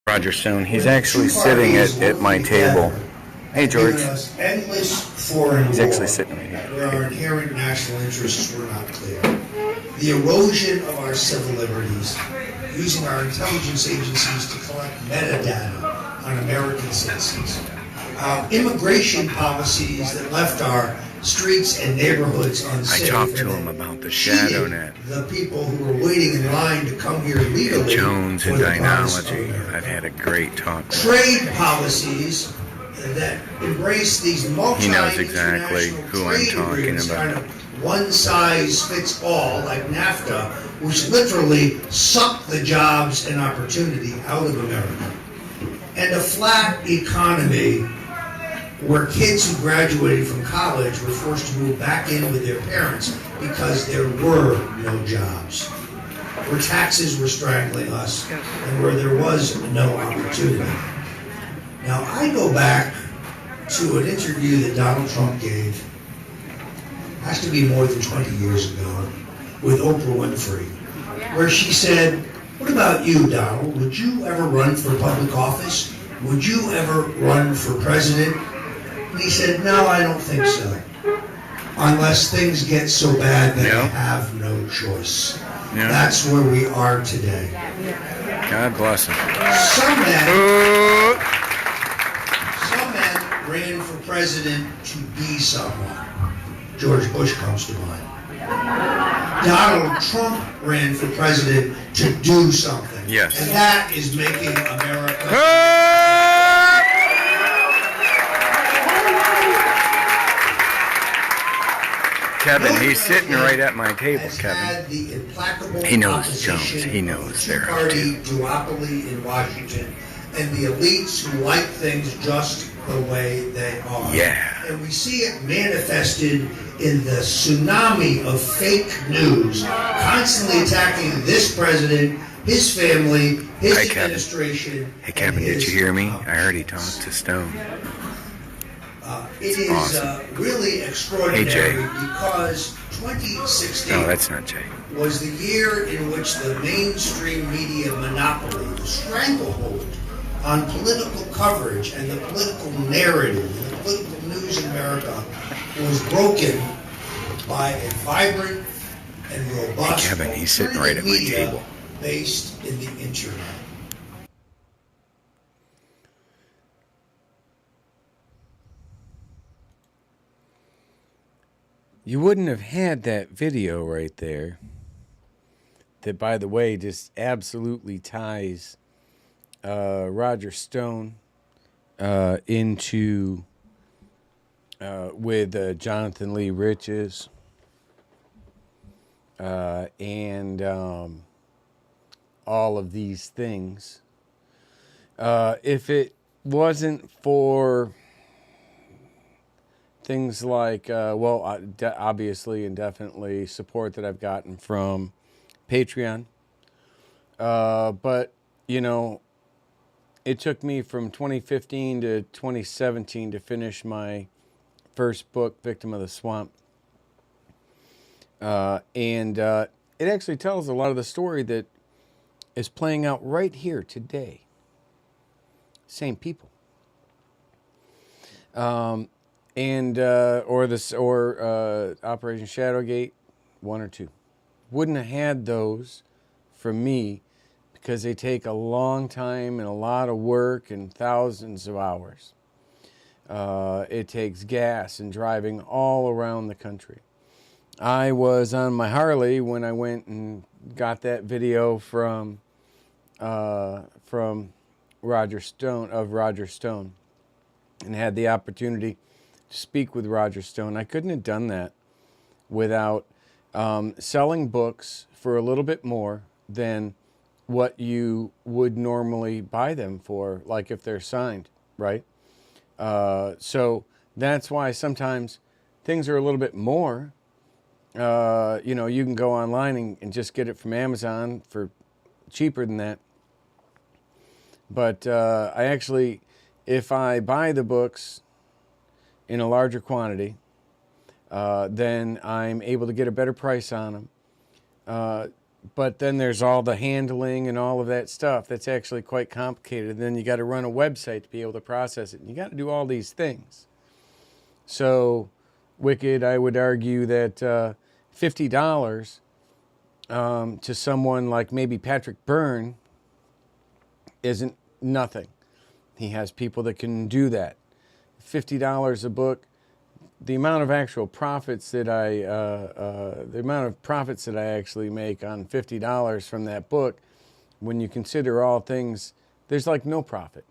Roger Stone. He's actually sitting at my table. Hey, George. Endless foreign He's war, actually sitting right here. where our inherent national interests were not clear. The erosion of our civil liberties, using our intelligence agencies to collect metadata on American citizens. Immigration policies that left our streets and neighborhoods unsafe. I talked to him about the shadow net. The people who were waiting in line to come here legally. Jones and for the promise of Dynology. America. I've had a great talk with Trade policies that embrace these He knows exactly who I'm talking about. one size fits all, like NAFTA, which literally sucked the jobs and opportunity out of America. And a flat economy where kids who graduated from college were forced to move back in with their parents because there were no jobs. Where taxes were strangling us and where there was no opportunity. Now, I go back to an interview that Donald Trump gave, has to be more than 20 years ago, with Oprah Winfrey, where she said, "What about you, Donald? Would you ever run for public office? Would you ever run for president?" And he said, "No, I don't think so. Unless things get so bad that I have no choice." Yeah. That's where we are today. God bless him. Some men ran for president to be someone. George Bush comes to mind. Donald Trump ran for president to do something. Yes. And that is making America... Kevin, he's sitting right at my table, Kevin. The implacable He knows opposition Jones. He knows there. Two-party duopoly in Washington, and the elites who like things just the way they are. Yeah. And we see it manifested in the tsunami of fake news, constantly attacking this president, his family, his administration. Hey, Kevin, did you hear me? I heard he talked to Stone. It is awesome. Really extraordinary Hey, Jay. because 2016 No, that's not Jay. was the year in which the mainstream media monopoly, the stranglehold on political coverage and the political narrative and the political news in America was broken by a vibrant and robust Hey, Kevin, he's sitting right at my media table. based in the internet. You wouldn't have had that video right there. That, by the way, just absolutely ties Roger Stone into with Jonathan Lee Riches and all of these things. If it wasn't for things like, obviously and definitely support that I've gotten from Patreon. But, you know, it took me from 2015 to 2017 to finish my first book, Victim of the Swamp. And it actually tells a lot of the story that is playing out right here today. Same people. Operation Shadowgate, 1 or 2. Wouldn't have had those from me because they take a long time and a lot of work and thousands of hours. It takes gas and driving all around the country. I was on my Harley when I went and got that video from Roger Stone, and had the opportunity to speak with Roger Stone. I couldn't have done that without selling books for a little bit more than what you would normally buy them for, like if they're signed, right? So that's why sometimes things are a little bit more. You know, you can go online and just get it from Amazon for cheaper than that. But I actually, if I buy the books in a larger quantity, then I'm able to get a better price on them. But then there's all the handling and all of that stuff that's actually quite complicated. And then you got to run a website to be able to process it. And you got to do all these things. So, Wicked, I would argue that $50 to someone like maybe Patrick Byrne isn't nothing. He has people that can do that. $50 a book. The amount of actual profits that I actually make on $50 from that book, when you consider all things, there's like no profit.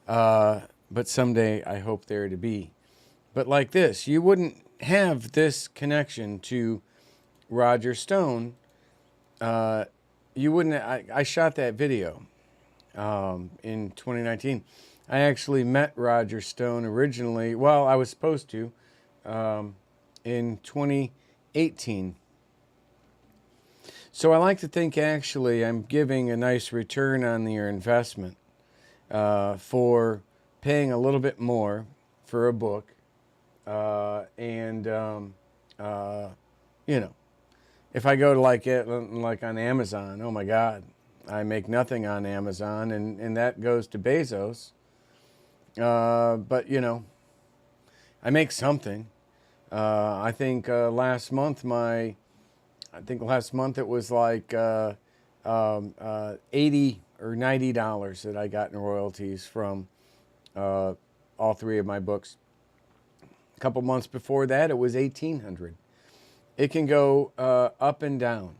But someday I hope there to be. But like this, you wouldn't have this connection to Roger Stone. You wouldn't. I shot that video in 2019. I actually met Roger Stone originally. Well, I was supposed to. In 2018. So I like to think actually I'm giving a nice return on your investment for paying a little bit more for a book. You know, if I go to like on Amazon, oh my God, I make nothing on Amazon, and that goes to Bezos. But you know, I make something. I think last month it was like $80 or $90 that I got in royalties from all three of my books. A couple months before that, it was $1,800. It can go up and down.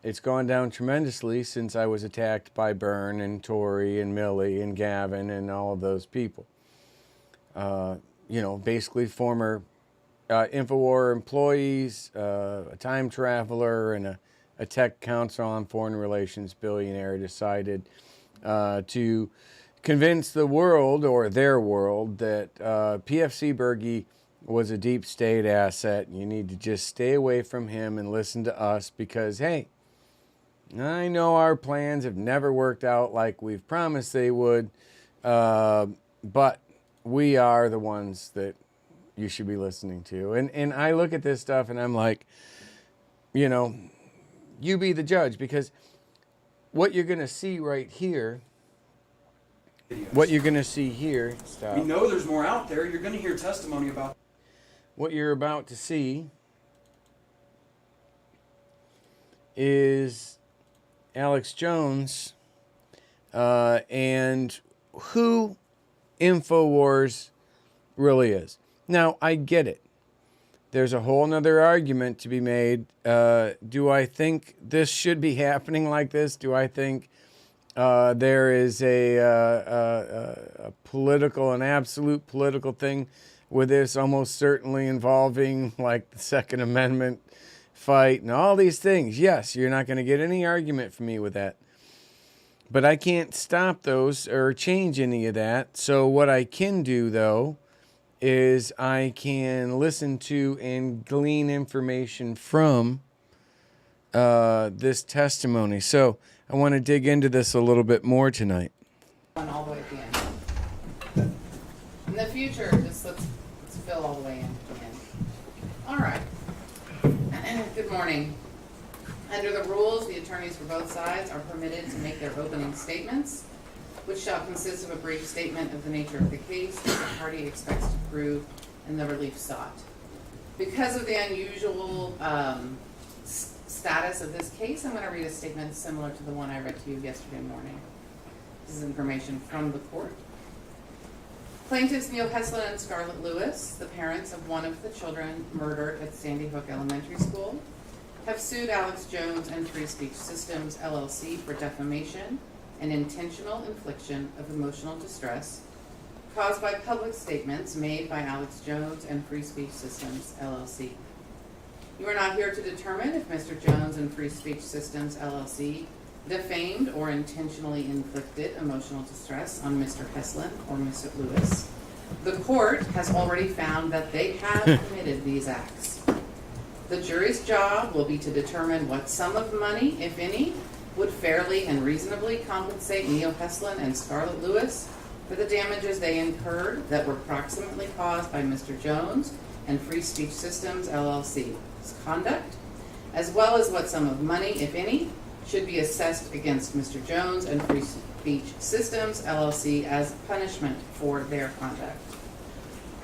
It's gone down tremendously since I was attacked by Byrne and Tory and Millie and Gavin and all of those people. You know, basically former InfoWar employees, a time traveler, and a tech counsel on foreign relations billionaire decided to convince the world, or their world, that PFC Bergy was a deep state asset. You need to just stay away from him and listen to us because, hey, I know our plans have never worked out like we've promised they would, but we are the ones that you should be listening to. And I look at this stuff and I'm like, you know, you be the judge, because what you're going to see right here, what you're going to see here, stop. We know there's more out there. You're going to hear testimony about. What you're about to see is Alex Jones and who InfoWars really is. Now, I get it. There's a whole nother argument to be made. Do I think this should be happening like this? Do I think there is a political, an absolute political thing with this, almost certainly involving like the Second Amendment fight and all these things? Yes, you're not going to get any argument from me with that. But I can't stop those or change any of that. So what I can do, though, is I can listen to and glean information from this testimony. So I want to dig into this a little bit more tonight. All the way at the end. In the future, just let's fill all the way in at the end. All right. Good morning. Under the rules, the attorneys for both sides are permitted to make their opening statements, which shall consist of a brief statement of the nature of the case that the party expects to prove and the relief sought. Because of the unusual status of this case, I'm going to read a statement similar to the one I read to you yesterday morning. This is information from the court. Plaintiffs Neil Heslin and Scarlett Lewis, the parents of one of the children murdered at Sandy Hook Elementary School, have sued Alex Jones and Free Speech Systems, LLC for defamation and intentional infliction of emotional distress caused by public statements made by Alex Jones and Free Speech Systems, LLC. You are not here to determine if Mr. Jones and Free Speech Systems, LLC defamed or intentionally inflicted emotional distress on Mr. Heslin or Mr. Lewis. The court has already found that they have committed these acts. The jury's job will be to determine what sum of money, if any, would fairly and reasonably compensate Neil Heslin and Scarlett Lewis for the damages they incurred that were proximately caused by Mr. Jones and Free Speech Systems LLC's conduct, as well as what sum of money, if any, should be assessed against Mr. Jones and Free Speech Systems LLC as punishment for their conduct.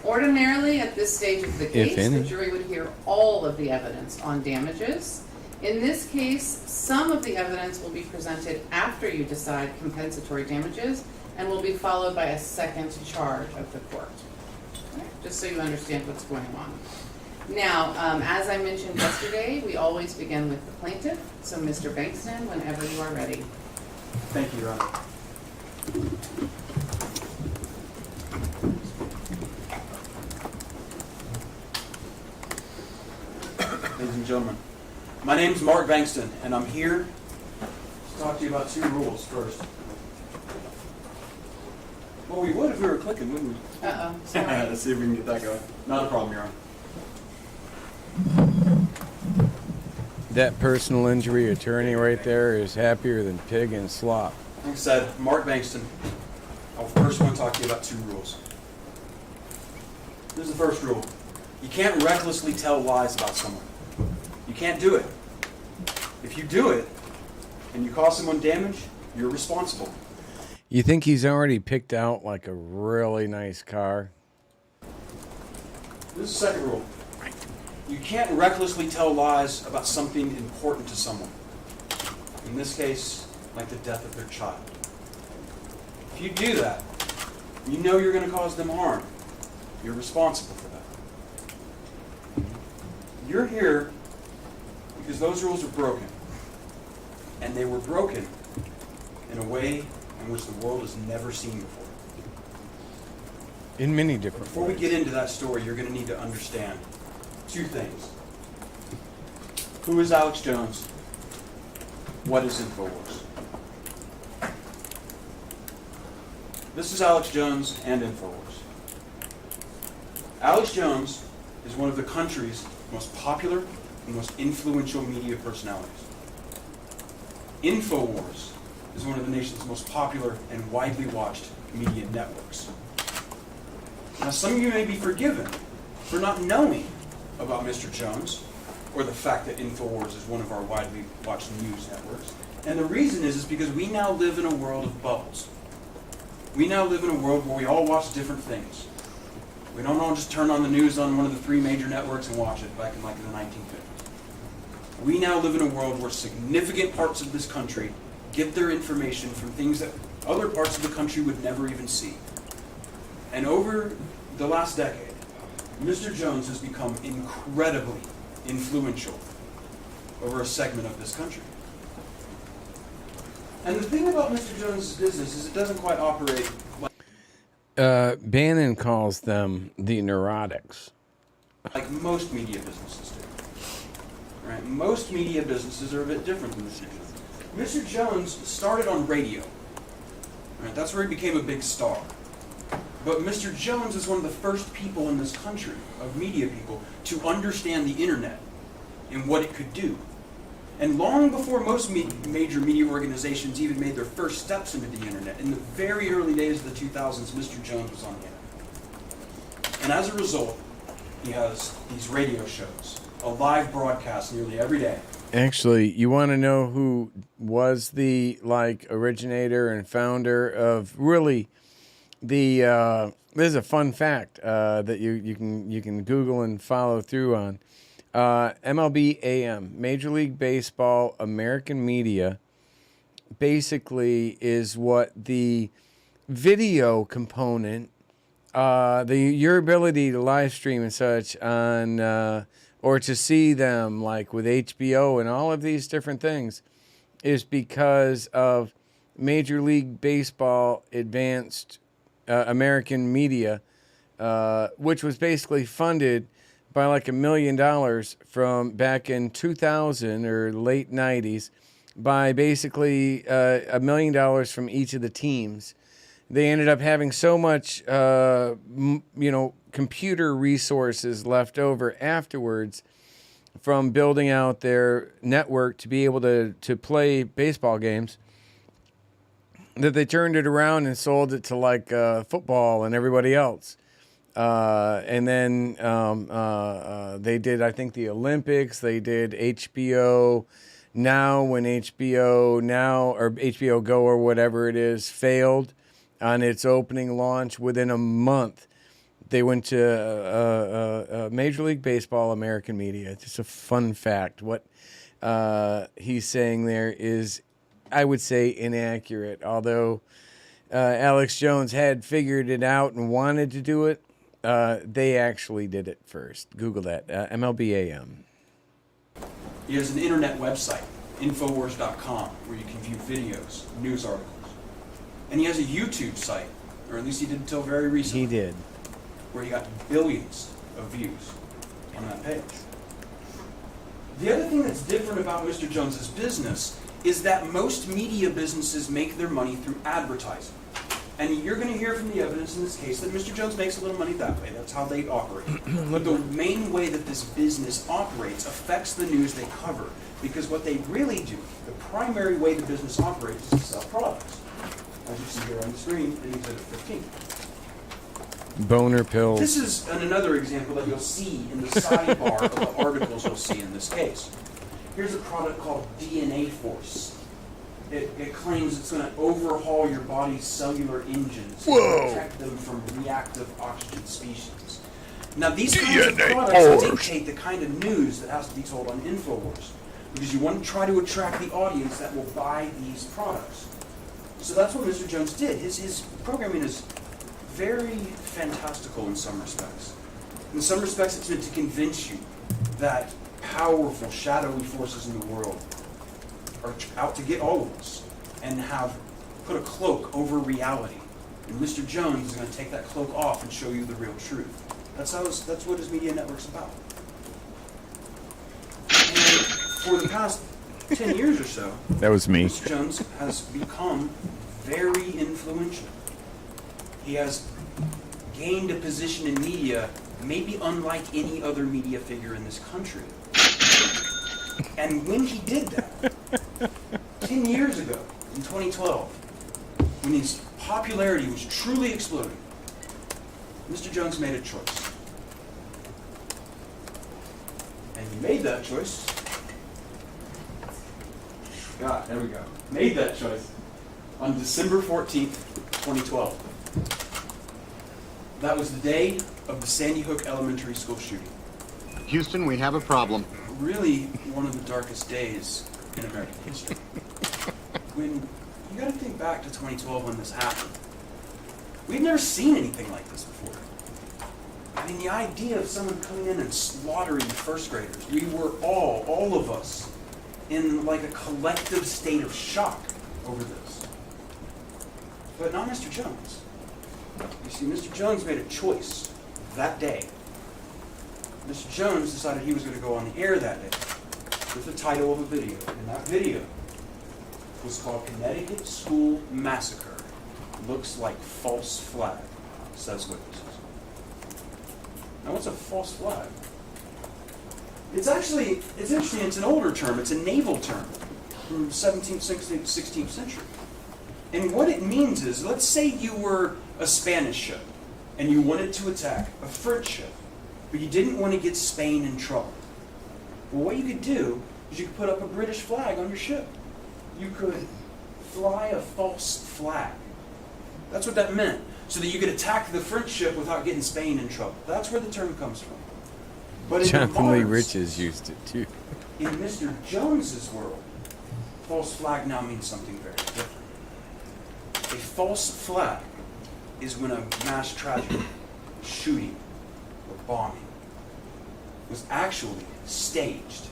Ordinarily, at this stage of the case, the jury would hear all of the evidence on damages. In this case, some of the evidence will be presented after you decide compensatory damages and will be followed by a second charge of the court. Okay? Just so you understand what's going on. Now, as I mentioned yesterday, we always begin with the plaintiff. So, Mr. Bankston, whenever you are ready. Thank you, Your Honor. Ladies and gentlemen, my name's Mark Bankston, and I'm here to talk to you about 2 rules first. Well, we would if we were clicking, wouldn't we? Uh-oh, sorry. Let's see if we can get that going. Not a problem, Your Honor. That personal injury attorney right there is happier than pig and slop. Like I said, Mark Bankston. I first want to talk to you about 2 rules. Here's the first rule. You can't recklessly tell lies about someone. You can't do it. If you do it, and you cause someone damage, you're responsible. You think he's already picked out like a really nice car? This is the second rule. You can't recklessly tell lies about something important to someone. In this case, like the death of their child. If you do that, you know you're going to cause them harm. You're responsible for that. You're here because those rules are broken. And they were broken in a way in which the world has never seen before. In many different Before we get into that story, you're going to need to understand 2 things. Who is Alex Jones? What is InfoWars? This is Alex Jones and InfoWars. Alex Jones is one of the country's most popular and most influential media personalities. InfoWars is one of the nation's most popular and widely watched media networks. Now, some of you may be forgiven for not knowing about Mr. Jones or the fact that InfoWars is one of our widely watched news networks. And the reason is because we now live in a world of bubbles. We now live in a world where we all watch different things. We don't all just turn on the news on one of the 3 major networks and watch it back in like the 1950s. We now live in a world where significant parts of this country get their information from things that other parts of the country would never even see. And over the last decade, Mr. Jones has become incredibly influential over a segment of this country. And the thing about Mr. Jones' business is it doesn't quite operate Bannon calls them the neurotics. like most media businesses do. Right? Most media businesses are a bit different than Mr. Jones. Mr. Jones started on radio. Right? That's where he became a big star. But Mr. Jones is one of the first people in this country, of media people, to understand the internet and what it could do. And long before most major media organizations even made their first steps into the internet, in the very early days of the 2000s, Mr. Jones was on the internet. And as a result, he has these radio shows, a live broadcast nearly every day. Actually, you want to know who was the originator and founder of really the this is a fun fact that you can Google and follow through on. MLB AM, Major League Baseball American Media, basically is what the video component, your ability to live stream and such on, or to see them like with HBO and all of these different things, is because of Major League Baseball Advanced American Media, which was basically funded by like $1 million from back in 2000 or late 90s by basically $1 million from each of the teams. They ended up having so much, computer resources left over afterwards from building out their network to be able to play baseball games that they turned it around and sold it to like football and everybody else. And then they did, I think, the Olympics. They did HBO Now when HBO Now or HBO Go or whatever it is failed on its opening launch. Within a month, they went to Major League Baseball, American media. Just a fun fact. What he's saying there is, I would say, inaccurate. Although Alex Jones had figured it out and wanted to do it, they actually did it first. Google that. MLBAM. He has an internet website, Infowars.com, where you can view videos, news articles. And he has a YouTube site, or at least he did until very recently. He did. Where he got billions of views on that page. The other thing that's different about Mr. Jones's business is that most media businesses make their money through advertising. And you're going to hear from the evidence in this case that Mr. Jones makes a little money that way. That's how they operate. But the main way that this business operates affects the news they cover. Because what they really do, the primary way the business operates is to sell products. As you see here on the screen in Exhibit 15. Boner pills. This is another example that you'll see in the sidebar of the articles you'll see in this case. Here's a product called DNA Force. It claims it's going to overhaul your body's cellular engines and protect them from reactive oxygen species. Now, these kinds of products dictate the kind of news that has to be told on InfoWars, because you want to try to attract the audience that will buy these products. So that's what Mr. Jones did. His programming is very fantastical in some respects. In some respects, it's meant to convince you that powerful, shadowy forces in the world are out to get all of us and have put a cloak over reality. And Mr. Jones is going to take that cloak off and show you the real truth. That's what his media network's about. And for the past 10 years or so, that was me. Mr. Jones has become very influential. He has gained a position in media maybe unlike any other media figure in this country. And when he did that, 10 years ago, in 2012, when his popularity was truly exploding, Mr. Jones made a choice. And he made that choice. God, there we go. Made that choice on December 14th, 2012. That was the day of the Sandy Hook Elementary School shooting. Houston, we have a problem. Really one of the darkest days in American history. When you got to think back to 2012 when this happened. We've never seen anything like this before. I mean, the idea of someone coming in and slaughtering first graders, we were all of us, in like a collective state of shock over this. But not Mr. Jones. You see, Mr. Jones made a choice that day. Mr. Jones decided he was going to go on the air that day with the title of a video. And that video was called Connecticut School Massacre. Looks like false flag, says witnesses. Now, what's a false flag? It's interesting, it's an older term. It's a naval term from 17th, 16th century. And what it means is, let's say you were a Spanish ship and you wanted to attack a French ship, but you didn't want to get Spain in trouble. Well, what you could do is you could put up a British flag on your ship. You could fly a false flag. That's what that meant, so that you could attack the French ship without getting Spain in trouble. That's where the term comes from. But in Jonathan Lee Riches used it too. In Mr. Jones's world, false flag now means something very different. A false flag is when a mass tragedy, shooting, or bombing was actually staged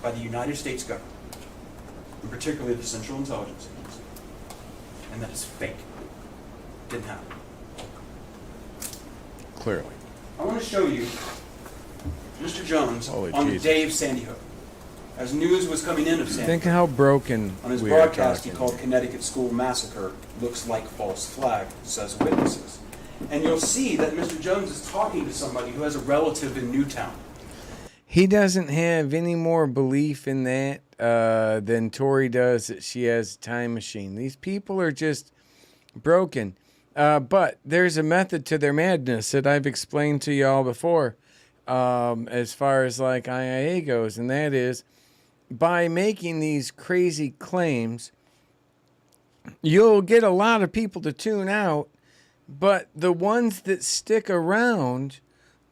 by the United States government, and particularly the Central Intelligence Agency, and that is fake. Didn't happen. Clearly. I want to show you Mr. Jones on the day of Sandy Hook. As news was coming in of Sandy Think Hook, how broken on his we broadcast, are he called Connecticut School Massacre looks like false flag, says witnesses. And you'll see that Mr. Jones is talking to somebody who has a relative in Newtown. He doesn't have any more belief in that than Tori does that she has a time machine. These people are just broken. But there's a method to their madness that I've explained to y'all before, as far as like IIA goes, and that is by making these crazy claims, you'll get a lot of people to tune out, but the ones that stick around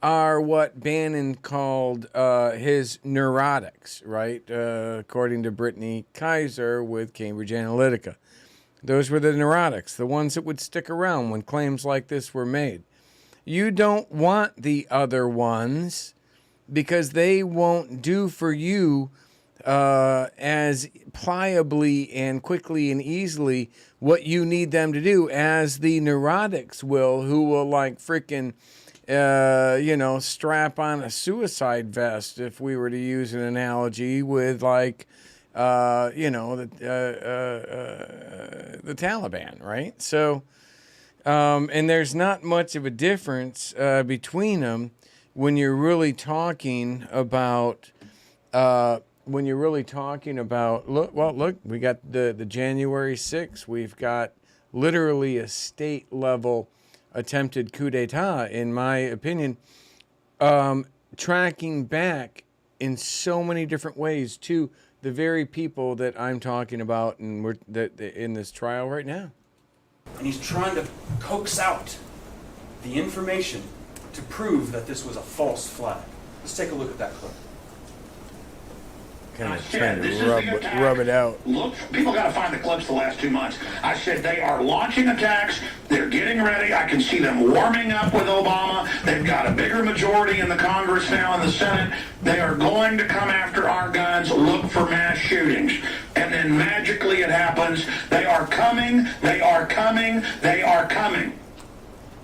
are what Bannon called his neurotics, right? According to Brittany Kaiser with Cambridge Analytica. Those were the neurotics, the ones that would stick around when claims like this were made. You don't want the other ones because they won't do for you as pliably and quickly and easily what you need them to do as the neurotics will, who will like freaking, strap on a suicide vest, if we were to use an analogy with like, the Taliban, right? So, and there's not much of a difference between them when you're really talking about, look, we got the January 6th, we've got literally a state level attempted coup d'etat, in my opinion, tracking back in so many different ways to the very people that I'm talking about and in this trial right now. And he's trying to coax out the information to prove that this was a false flag. Let's take a look at that clip. Kind of trying to rub it out. Look, people got to find the clips the last 2 months. I said they are launching attacks. They're getting ready. I can see them warming up with Obama. They've got a bigger majority in the Congress now, in the Senate. They are going to come after our guns, look for mass shootings. And then magically it happens. They are coming. They are coming. They are coming.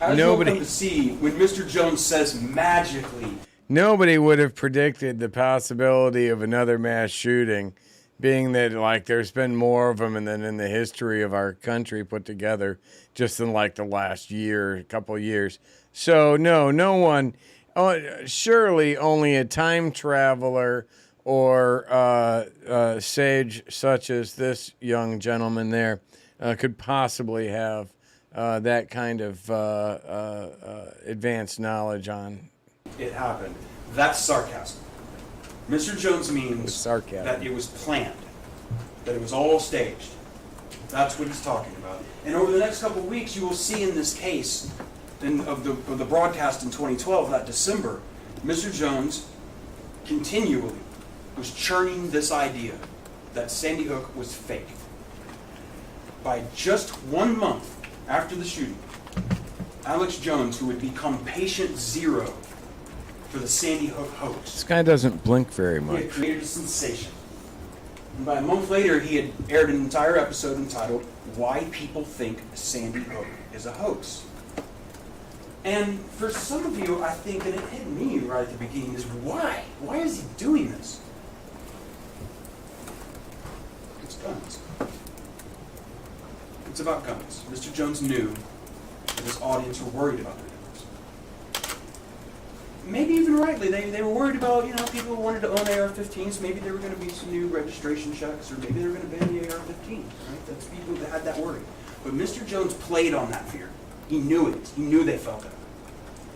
As you'll come to see, when Mr. Jones says magically, nobody would have predicted the possibility of another mass shooting, being that like there's been more of them than in the history of our country put together, just in like the last year, couple years. So no one, surely only a time traveler or sage such as this young gentleman there could possibly have that kind of advanced knowledge on. it happened. That's sarcasm. Mr. Jones means that it was planned, that it was all staged. That's what he's talking about. And over the next couple of weeks, you will see in this case of the broadcast in 2012, that December, Mr. Jones continually was churning this idea that Sandy Hook was fake. By just 1 month after the shooting, Alex Jones, who had become patient zero for the Sandy Hook hoax, this guy doesn't blink very he much. had created a sensation. And by a month later, he had aired an entire episode entitled, "Why People Think Sandy Hook is a Hoax." And for some of you, I think, and it hit me right at the beginning, is why? Why is he doing this? It's guns. It's about guns. Mr. Jones knew that his audience were worried about their guns. Maybe even rightly, they were worried about, people who wanted to own AR-15s. Maybe there were going to be some new registration checks, or maybe they were going to ban the AR-15s, right? That's people that had that worry. But Mr. Jones played on that fear. He knew it. He knew they felt it.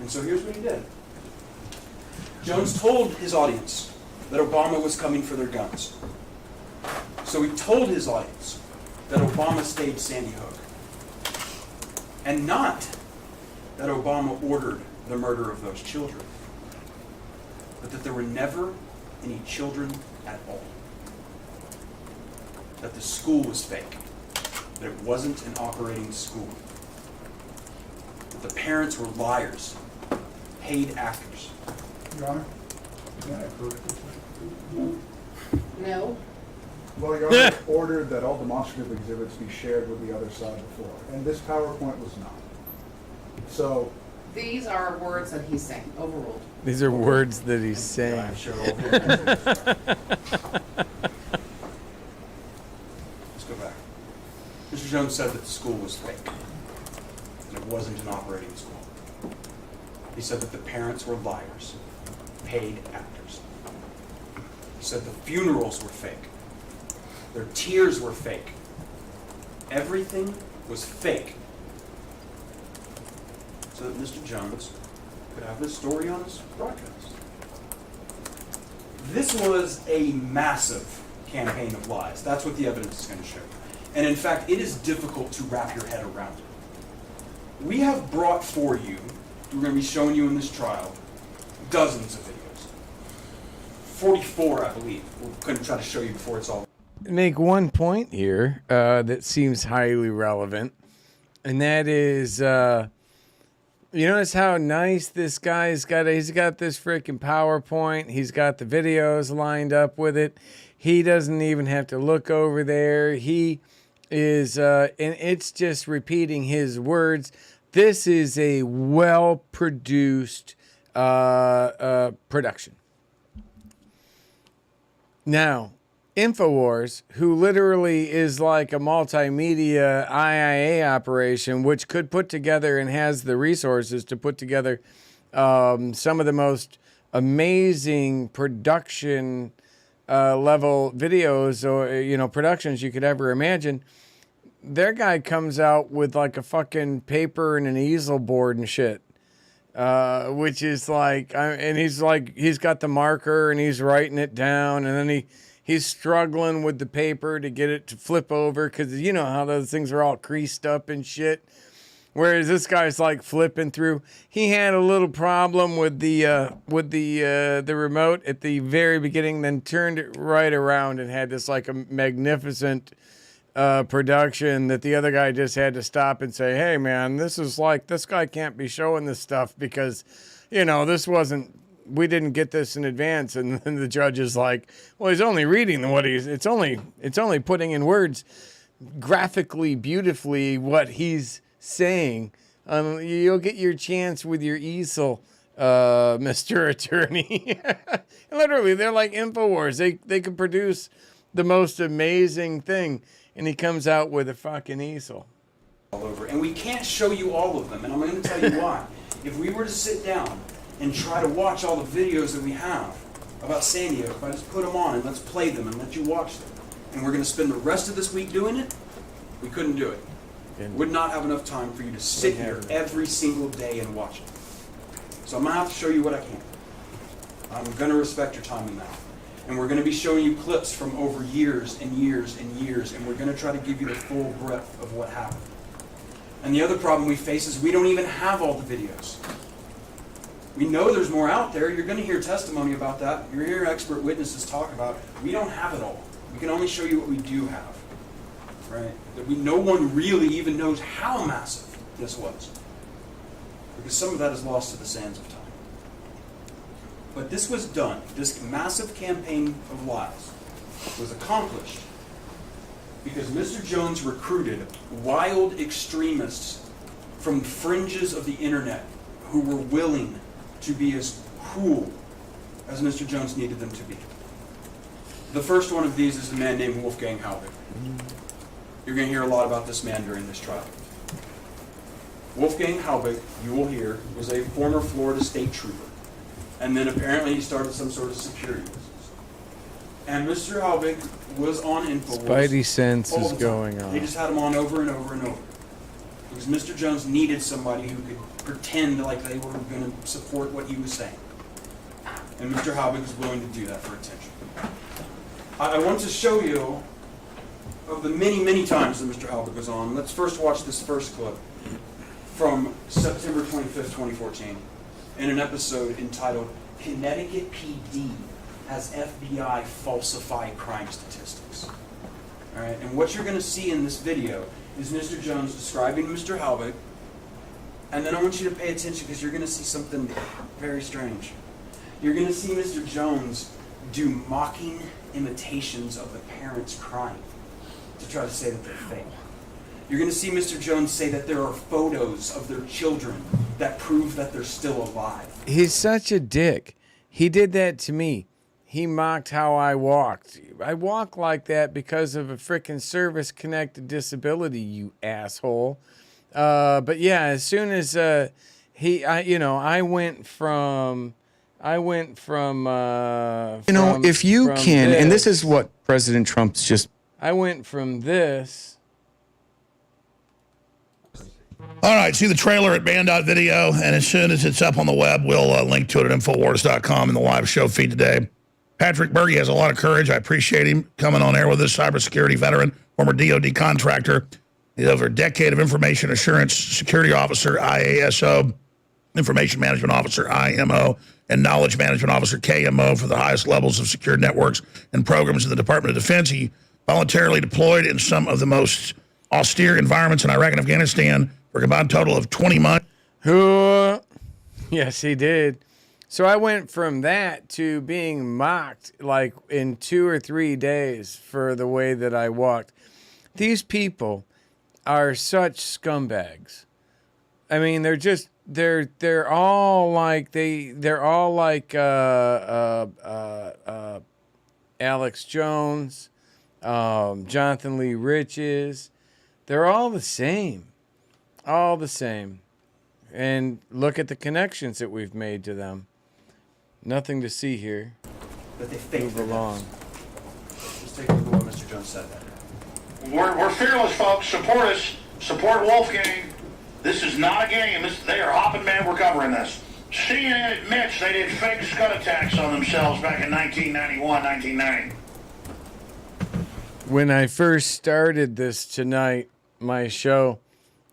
And so here's what he did. Jones told his audience that Obama was coming for their guns. So he told his audience that Obama staged Sandy Hook. And not that Obama ordered the murder of those children, but that there were never any children at all. That the school was fake. That it wasn't an operating school. That the parents were liars, paid actors. Your Honor, can I approve this? No. Well, Your Honor ordered that all demonstrative exhibits be shared with the other side before, and this PowerPoint was not. So, These are words that he's saying. Overruled. These are words that he's saying. Let's go back. Mr. Jones said that the school was fake, and it wasn't an operating school. He said that the parents were liars, paid actors. He said the funerals were fake. Their tears were fake. Everything was fake so that Mr. Jones could have this story on his broadcast. This was a massive campaign of lies. That's what the evidence is going to show. And in fact, it is difficult to wrap your head around it. We have brought for you, we're going to be showing you in this trial, dozens of videos. 44, I believe. We're going to try to show you before it's all. Make one point here that seems highly relevant, and that is, you notice how nice this guy's got. He's got this freaking PowerPoint. He's got the videos lined up with it. He doesn't even have to look over there. He is, and it's just repeating his words. This is a well-produced production. Now, InfoWars, who literally is like a multimedia IIA operation, which could put together and has the resources to put together some of the most amazing production level videos or productions you could ever imagine. Their guy comes out with like a fucking paper and an easel board and shit, which is like, and he's got the marker and he's writing it down, and then he's struggling with the paper to get it to flip over because you know how those things are all creased up and shit. Whereas this guy's like flipping through. He had a little problem with the remote at the very beginning, then turned it right around and had this like a magnificent production that the other guy just had to stop and say, "Hey man, this guy can't be showing this stuff because, this wasn't. We didn't get this in advance." And then the judge is like, "Well, he's only reading it's only putting in words graphically, beautifully what he's saying. You'll get your chance with your easel, Mr. Attorney." Literally, they're like InfoWars. They could produce the most amazing thing, and he comes out with a fucking easel. All over. And we can't show you all of them, and I'm going to tell you why. If we were to sit down and try to watch all the videos that we have about San Diego, if I just put them on and let's play them and let you watch them, and we're going to spend the rest of this week doing it, we couldn't do it. Would not have enough time for you to sit here every single day and watch it. So I'm going to have to show you what I can. I'm going to respect your time in that. And we're going to be showing you clips from over years and years and years, and we're going to try to give you the full breadth of what happened. And the other problem we face is we don't even have all the videos. We know there's more out there. You're going to hear testimony about that. You're hearing expert witnesses talk about it. We don't have it all. We can only show you what we do have. Right? That no one really even knows how massive this was. Because some of that is lost to the sands of time. But this was done. This massive campaign of lies was accomplished because Mr. Jones recruited wild extremists from the fringes of the internet who were willing to be as cruel as Mr. Jones needed them to be. The first one of these is a man named Wolfgang Halbig. You're going to hear a lot about this man during this trial. Wolfgang Halbig, you will hear, was a former Florida state trooper. And then apparently he started some sort of security business. And Mr. Halbig was on InfoWars. Spidey sense is going on. They just had him on over and over and over. Because Mr. Jones needed somebody who could pretend like they were going to support what he was saying. And Mr. Halbig was willing to do that for attention. I want to show you of the many, many times that Mr. Halbig was on. Let's first watch this first clip from September 25th, 2014. In an episode entitled Connecticut PD has FBI falsify crime statistics. All right, and what you're going to see in this video is Mr. Jones describing Mr. Halbig, and then I want you to pay attention because you're going to see something very strange. You're going to see Mr. Jones do mocking imitations of the parents crying to try to say that they're fake. You're going to see Mr. Jones say that there are photos of their children that prove that they're still alive. He's such a dick. He did that to me. He mocked how I walked. I walk like that because of a freaking service-connected disability, you asshole. But yeah, as soon as I went from. If you can, and this is what President Trump's just. I went from this All right, see the trailer at band.video, and as soon as it's up on the web, we'll link to it at Infowars.com in the live show feed today. Patrick Bergy has a lot of courage. I appreciate him coming on air with us, cybersecurity veteran, former DoD contractor. He's over a decade of information assurance security officer, IASO, information management officer, IMO, and knowledge management officer, KMO, for the highest levels of secure networks and programs in the Department of Defense. He voluntarily deployed in some of the most austere environments in Iraq and Afghanistan for a combined total of 20 months. Yes, he did. So I went from that to being mocked like in 2 or 3 days for the way that I walked. These people are such scumbags. I mean, they're all like Alex Jones, Jonathan Lee Riches. They're all the same. All the same. And look at the connections that we've made to them. Nothing to see here. But they faked Move along. Just take a look at what Mr. Jones said there. We're fearless, folks. Support us. Support Wolfgang. This is not a game. They are hopping mad. We're covering this. CNN admits they did fake scud attacks on themselves back in 1991, 1990. When I first started this tonight, my show,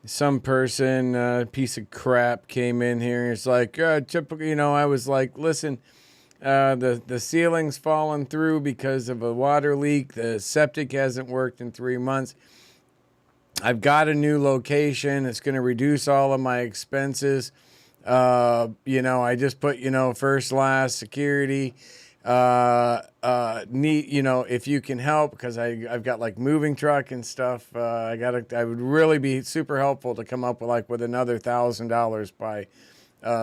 some person, piece of crap, came in here and it's like, typical, I was like, listen, the ceiling's fallen through because of a water leak. The septic hasn't worked in 3 months. I've got a new location. It's going to reduce all of my expenses. I just put, first, last, security. If you can help, because I've got like moving truck and stuff. I would really be super helpful to come up with another $1,000 by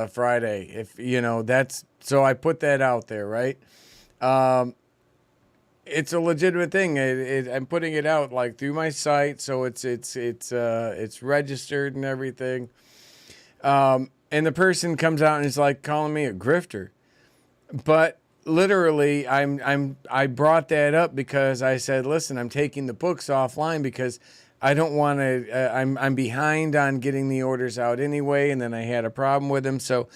Friday. If so I put that out there, right? It's a legitimate thing. I'm putting it out like through my site, so it's registered and everything. And the person comes out and is like calling me a grifter, but literally, I brought that up because I said, listen, I'm taking the books offline because I don't want to. I'm behind on getting the orders out anyway, and then I had a problem with them, so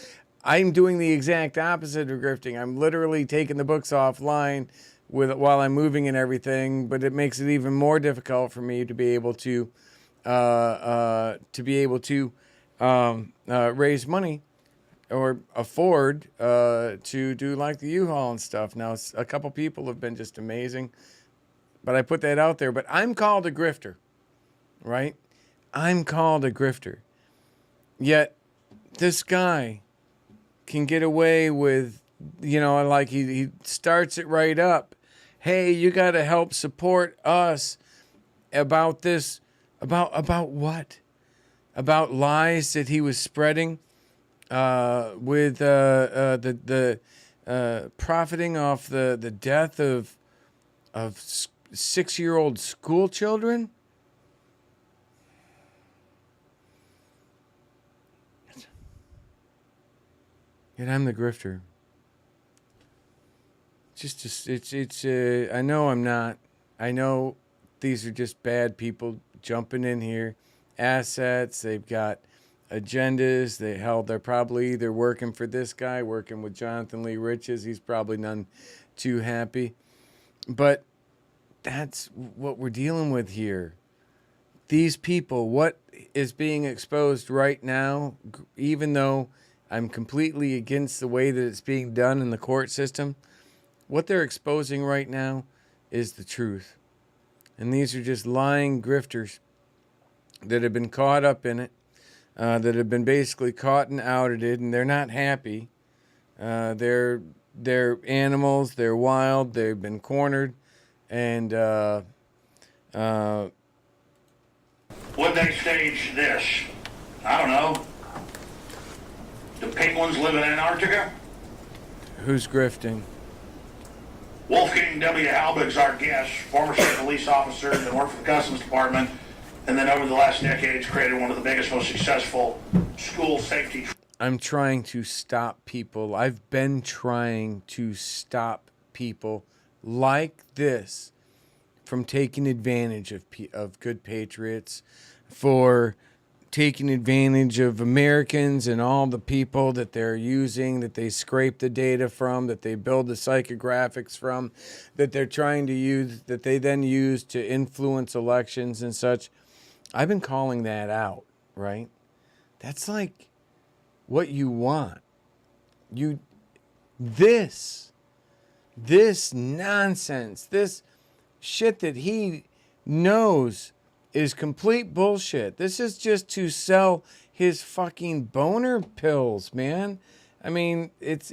I'm doing the exact opposite of grifting. I'm literally taking the books offline while I'm moving and everything, but it makes it even more difficult for me to be able to raise money or afford to do like the U-Haul and stuff. Now, a couple people have been just amazing, but I put that out there. But I'm called a grifter, right? I'm called a grifter. Yet this guy can get away with, like he starts it right up. Hey, you got to help support us about this. About what? About lies that he was spreading with the profiting off the death of 6-year-old school children. Yet I'm the grifter. It's I know I'm not. I know these are just bad people jumping in here. Assets, they've got agendas. They're probably either working for this guy, working with Jonathan Lee Riches. He's probably none too happy. But that's what we're dealing with here. These people, what is being exposed right now, even though I'm completely against the way that it's being done in the court system, what they're exposing right now is the truth. And these are just lying grifters that have been caught up in it, that have been basically caught and outed, and they're not happy. They're animals, they're wild, they've been cornered, and Would they stage this? I don't know. Do penguins live in Antarctica? who's grifting? Wolfgang W. Halbig's our guest, former state police officer, then worked for the Customs Department, and then over the last decades created one of the biggest, most successful school safety. I'm trying to stop people. I've been trying to stop people like this from taking advantage of good patriots for taking advantage of Americans and all the people that they're using, that they scrape the data from, that they build the psychographics from, that they're trying to use, that they then use to influence elections and such. I've been calling that out, right? That's like what you want. This nonsense, this shit that he knows is complete bullshit. This is just to sell his fucking boner pills, man. I mean, it's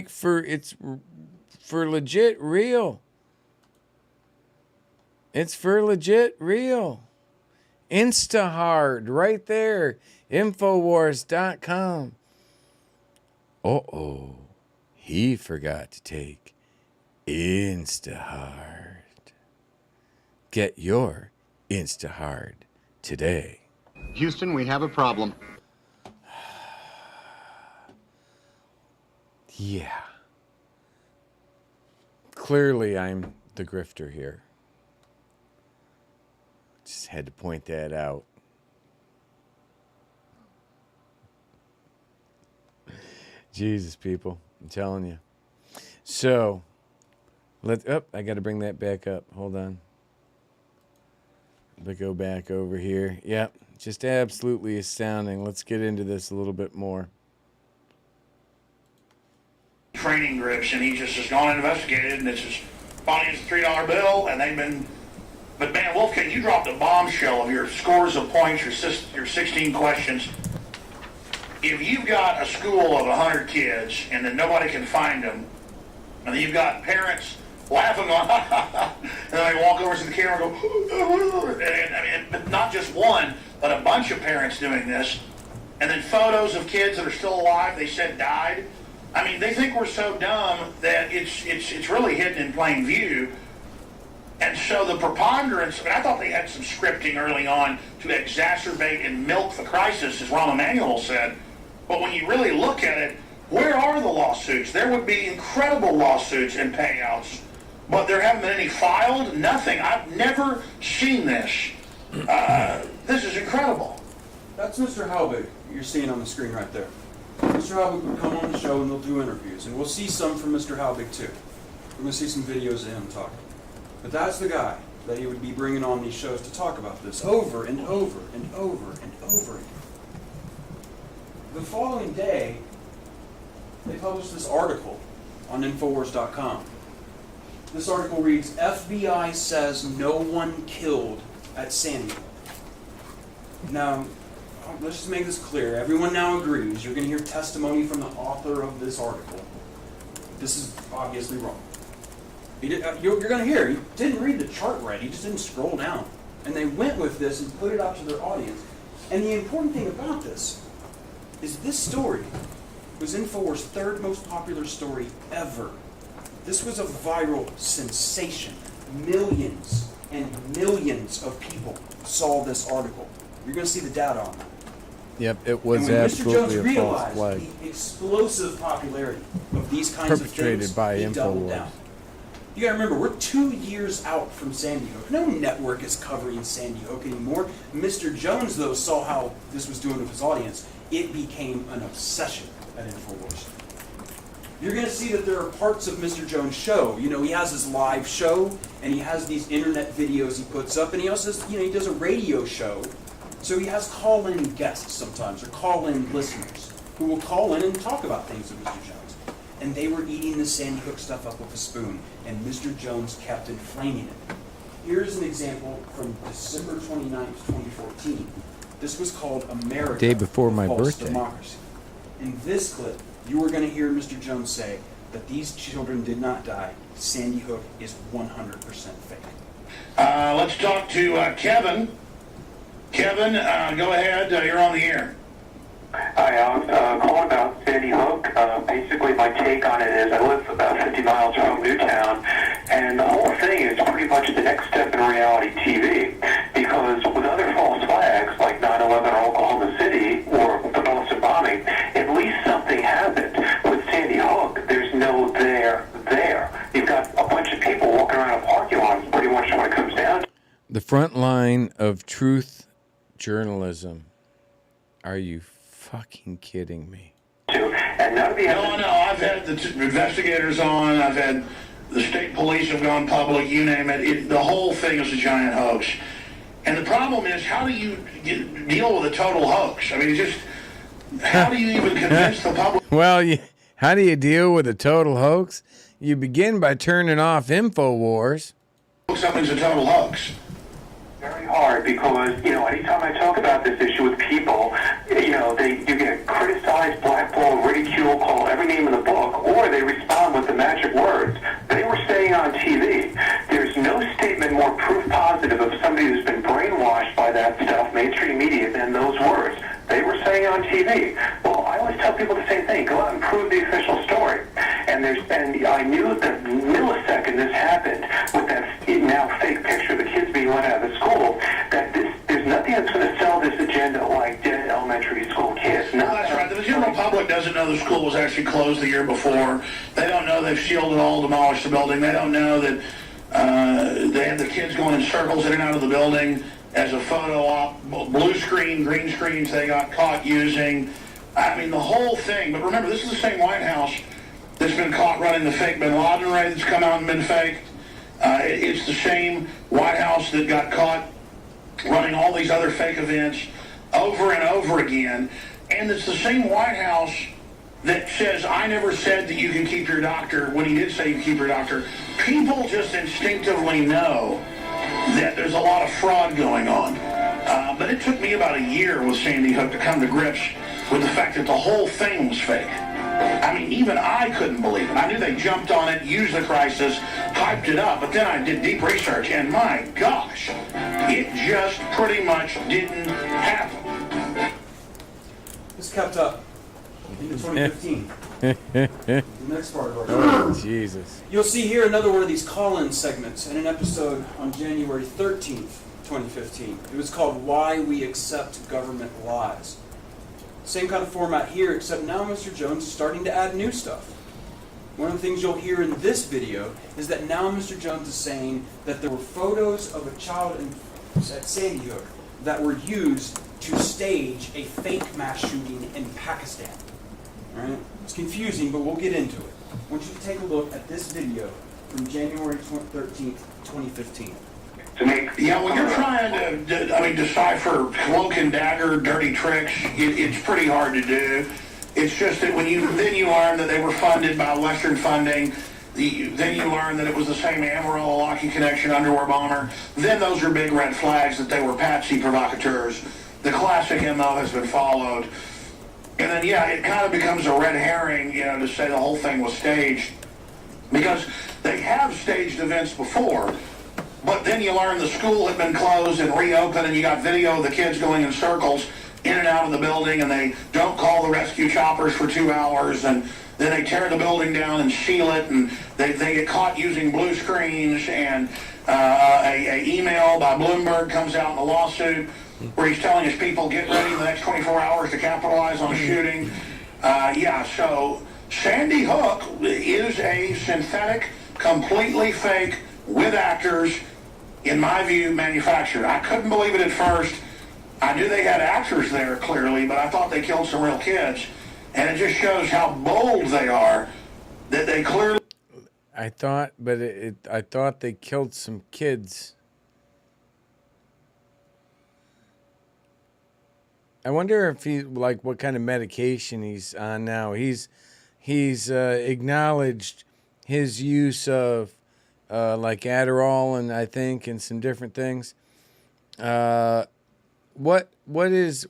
for legit real. It's for legit real. Instahard right there. Infowars.com. Uh-oh. He forgot to take Instahard. Get your Instahard today. Houston, we have a problem. Yeah. Clearly, I'm the grifter here. Just had to point that out. Jesus, people. I'm telling you. So, I got to bring that back up. Hold on. But go back over here. Yep, just absolutely astounding. Let's get into this a little bit more. Training grips, and he just has gone and investigated, and it's his body is a $3 bill, and they've been. But man, Wolfgang, you dropped a bombshell of your scores of points, your 16 questions. If you've got a school of 100 kids, and then nobody can find them, and then you've got parents laughing on, and then they walk over to the camera and go, and not just one, but a bunch of parents doing this, and then photos of kids that are still alive, they said died. I mean, they think we're so dumb that it's really hidden in plain view. And so the preponderance, I thought they had some scripting early on to exacerbate and milk the crisis, as Rahm Emanuel said. But when you really look at it, where are the lawsuits? There would be incredible lawsuits and payouts, but there haven't been any filed, nothing. I've never seen this. This is incredible. That's Mr. Halbig you're seeing on the screen right there. Mr. Halbig will come on the show and they'll do interviews, and we'll see some from Mr. Halbig too. We're going to see some videos of him talking. But that's the guy that he would be bringing on these shows to talk about this over and over and over and over again. The following day, they published this article on Infowars.com. This article reads, FBI says no one killed at Sandy Hook. Now, let's just make this clear. Everyone now agrees. You're going to hear testimony from the author of this article. This is obviously wrong. You're going to hear, he didn't read the chart right. He just didn't scroll down. And they went with this and put it out to their audience. And the important thing about this is this story was Infowars' third most popular story ever. This was a viral sensation. Millions and millions of people saw this article. You're going to see the data on that. Yep, it was and when absolutely Mr. Jones a false flag. realized the explosive popularity of these kinds of Perpetrated things, by he doubled Infowars. down. You gotta remember, we're 2 years out from Sandy Hook. No network is covering Sandy Hook anymore. Mr. Jones, though, saw how this was doing with his audience. It became an obsession at Infowars. You're gonna see that there are parts of Mr. Jones' show. You know, he has his live show, and he has these internet videos he puts up, and he also, he does a radio show. So he has call-in guests sometimes, or call-in listeners, who will call in and talk about things with Mr. Jones. And they were eating the Sandy Hook stuff up with a spoon, and Mr. Jones kept inflaming it. Here's an example from December 29th, 2014. This was called America, Day before the my False birthday. Democracy. In this clip, you are going to hear Mr. Jones say that these children did not die. Sandy Hook is 100% fake. Let's talk to Kevin. Kevin, go ahead. You're on the air. Hi, I was calling about Sandy Hook. Basically, my take on it is I live about 50 miles from Newtown, and the whole thing is pretty much the next step in reality TV, because with other false flags like 9/11 or Oklahoma City or the Boston bombing, at least something happened. With Sandy Hook, there's no there. You've got a bunch of people walking around a parking lot. It's pretty much what it comes down to. The front line of truth journalism Are you fucking kidding me? And none of the No, I've had the investigators on. I've had the state police have gone public. You name it. The whole thing is a giant hoax. And the problem is, how do you deal with a total hoax? I mean, just how do you even convince the public? Well, how do you deal with a total hoax? You begin by turning off InfoWars. Something's a total hoax. Very hard because, anytime I talk about this issue with people, you get criticized, blackballed, ridicule, call every name in the book, or they respond with the magic words. They were saying on TV, there's no statement more proof positive of somebody who's been brainwashed by that stuff, mainstream media, than those words. They were saying on TV. Well, I always tell people the same thing. Go out and prove the official story. And I knew the millisecond this happened with that now fake picture of the kids being let out of the school, that there's nothing that's going to sell this agenda like dead elementary school kids. No, that's right. The general public doesn't know the school was actually closed the year before. They don't know they've shielded all, demolished the building. They don't know that they had the kids going in circles in and out of the building as a photo op, blue screen, green screens they got caught using. I mean, the whole thing. But remember, this is the same White House that's been caught running the fake Bin Laden raid that's come out and been faked. It's the same White House that got caught running all these other fake events over and over again. And it's the same White House that says, I never said that you can keep your doctor, when he did say you can keep your doctor. People just instinctively know that there's a lot of fraud going on. But it took me about a year with Sandy Hook to come to grips with the fact that the whole thing was fake. I mean, even I couldn't believe it. I knew they jumped on it, used the crisis, hyped it up, but then I did deep research, and my gosh, it just pretty much didn't happen. This kept up into 2015. The next part of our show. Oh, Jesus. You'll see here another one of these call-in segments in an episode on January 13th, 2015. It was called Why We Accept Government Lies. Same kind of format here, except now Mr. Jones is starting to add new stuff. One of the things you'll hear in this video is that now Mr. Jones is saying that there were photos of a child at Sandy Hook that were used to stage a fake mass shooting in Pakistan. All right? It's confusing, but we'll get into it. I want you to take a look at this video from January 13th, 2015. Yeah, when you're trying to, decipher cloak and dagger, dirty tricks, it's pretty hard to do. It's just that when you learn that they were funded by Western funding, then you learn that it was the same Amarillo Lockheed Connection underwear bomber. Then those are big red flags that they were patsy provocateurs. The classic MO has been followed. And then, it kind of becomes a red herring, to say the whole thing was staged. Because they have staged events before. But then you learn the school had been closed and reopened, and you got video of the kids going in circles in and out of the building, and they don't call the rescue choppers for 2 hours, and then they tear the building down and seal it, and they get caught using blue screens, and a email by Bloomberg comes out in a lawsuit where he's telling his people, get ready in the next 24 hours to capitalize on a shooting. So Sandy Hook is a synthetic, completely fake, with actors, in my view, manufactured. I couldn't believe it at first. I knew they had actors there, clearly, but I thought they killed some real kids. And it just shows how bold they are, that they clearly... I thought they killed some kids. I wonder if what kind of medication he's on now. He's acknowledged his use of Adderall and some different things. What is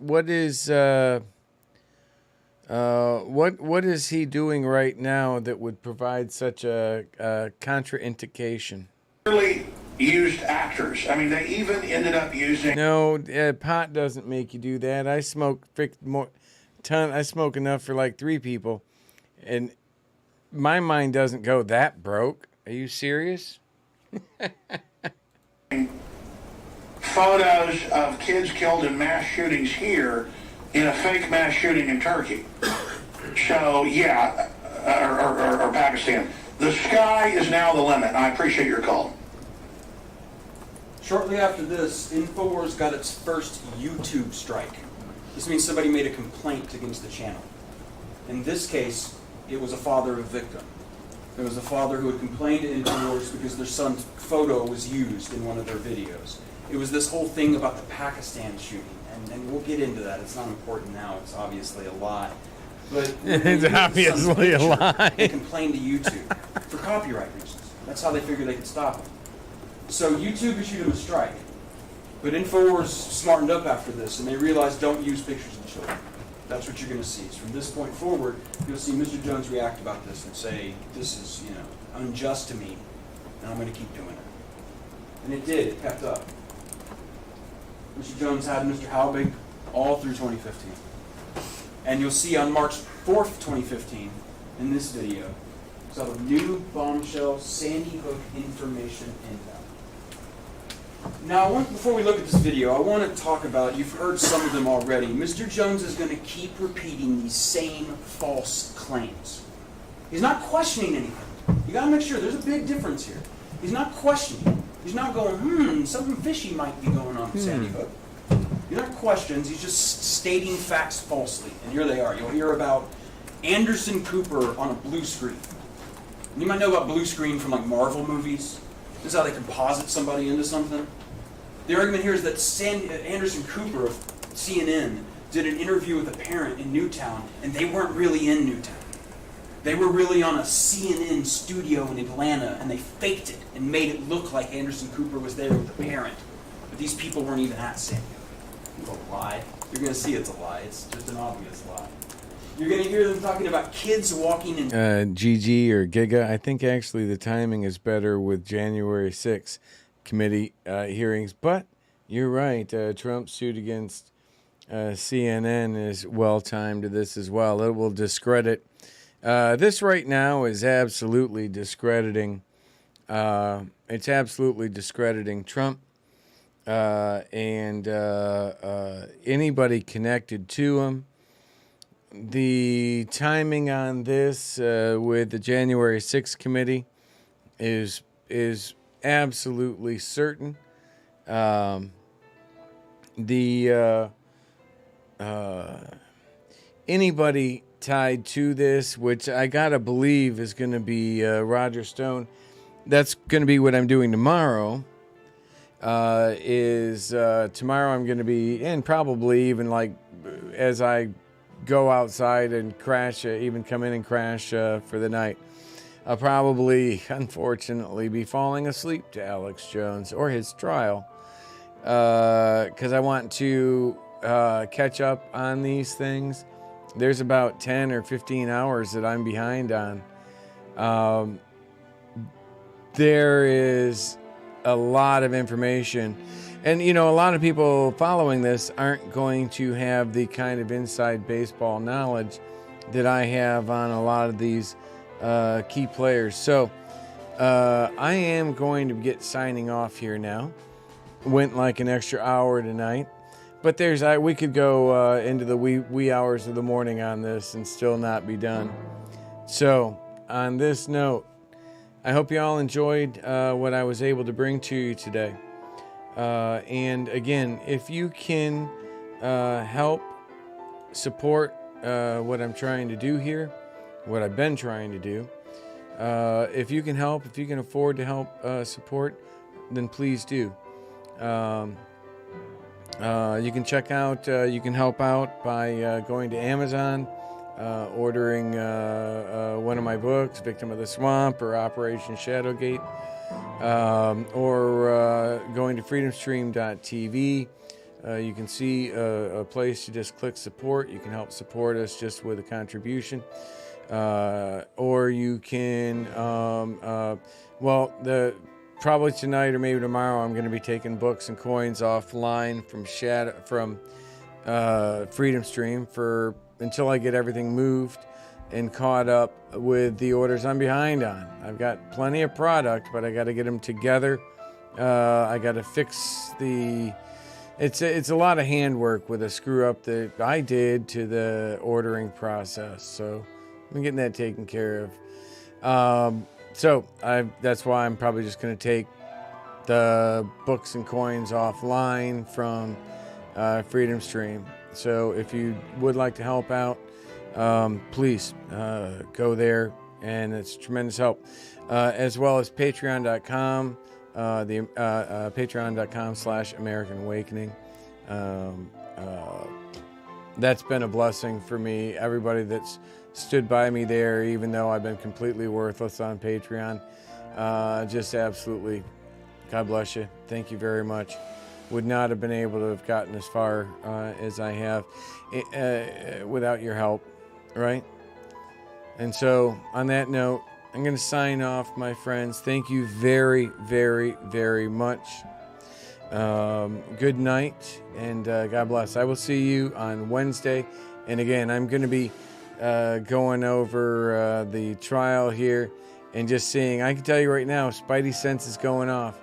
he doing right now that would provide such a contraindication? Clearly used actors. They even ended up using... No, pot doesn't make you do that. I smoke I smoke enough for 3 people, and my mind doesn't go that broke. Are you serious? Photos of kids killed in mass shootings here in a fake mass shooting in Turkey. So, or Pakistan. The sky is now the limit. I appreciate your call. Shortly after this, InfoWars got its first YouTube strike. This means somebody made a complaint against the channel. In this case, it was a father of a victim. There was a father who had complained to InfoWars because their son's photo was used in one of their videos. It was this whole thing about the Pakistan shooting, and we'll get into that. It's not important now. It's obviously a lie. But it's obviously a lie. They complained to YouTube for copyright reasons. That's how they figured they could stop him. So YouTube issued him a strike. But InfoWars smartened up after this, and they realized don't use pictures of children. That's what you're going to see. So from this point forward, you'll see Mr. Jones react about this and say, this is, unjust to me, and I'm going to keep doing it. And it did. It kept up. Mr. Jones had Mr. Halbig all through 2015. And you'll see on March 4th, 2015, in this video, saw the new bombshell Sandy Hook information inbound. Now, before we look at this video, I want to talk about, you've heard some of them already. Mr. Jones is going to keep repeating these same false claims. He's not questioning anything. You got to make sure there's a big difference here. He's not questioning. He's not going, something fishy might be going on with Sandy Hook. They're not questions. He's just stating facts falsely. And here they are. You'll hear about Anderson Cooper on a blue screen. And you might know about blue screen from like Marvel movies. This is how they composite somebody into something. The argument here is that Anderson Cooper of CNN did an interview with a parent in Newtown, and they weren't really in Newtown. They were really on a CNN studio in Atlanta, and they faked it and made it look like Anderson Cooper was there with the parent. But these people weren't even at Sandy Hook. It's a lie. You're going to see it's a lie. It's just an obvious lie. You're going to hear them talking about kids walking in... GG or Giga. I think actually the timing is better with January 6th committee hearings. But you're right. Trump's suit against CNN is well-timed to this as well. It will discredit... this right now is absolutely discrediting... it's absolutely discrediting Trump. And anybody connected to him. The timing on this with the January 6th committee is absolutely certain. Anybody tied to this, which I gotta believe is going to be Roger Stone. That's going to be what I'm doing tomorrow. Tomorrow I'm going to be, and probably even like as I go outside and crash, even come in and crash for the night, I'll probably, unfortunately, be falling asleep to Alex Jones or his trial because I want to catch up on these things. There's about 10 or 15 hours that I'm behind on. There is a lot of information. And, a lot of people following this aren't going to have the kind of inside baseball knowledge that I have on a lot of these key players. So I am going to get signing off here now. Went like an extra hour tonight. But we could go into the wee hours of the morning on this and still not be done. So on this note, I hope you all enjoyed what I was able to bring to you today. And again, if you can help support what I'm trying to do here, what I've been trying to do, if you can help, if you can afford to help support, then please do. You can check out, you can help out by going to Amazon, ordering one of my books, Victim of the Swamp or Operation Shadowgate, or going to freedomstream.tv. You can see a place to just click support. You can help support us just with a contribution. Or you can, probably tonight or maybe tomorrow, I'm going to be taking books and coins offline from Freedom Stream until I get everything moved and caught up with the orders I'm behind on. I've got plenty of product, but I got to get them together. I got to fix it's a lot of handwork with a screw up that I did to the ordering process. So I'm getting that taken care of. That's why I'm probably just going to take the books and coins offline from Freedom Stream. So if you would like to help out, please go there, and it's tremendous help. As well as patreon.com, patreon.com/American Awakening. That's been a blessing for me. Everybody that's stood by me there, even though I've been completely worthless on Patreon. Just absolutely, God bless you. Thank you very much. Would not have been able to have gotten as far as I have without your help, right? And so, on that note, I'm going to sign off, my friends. Thank you very, very, very much. Good night, and God bless. I will see you on Wednesday. And again, I'm going to be going over the trial here and just seeing. I can tell you right now, Spidey sense is going off.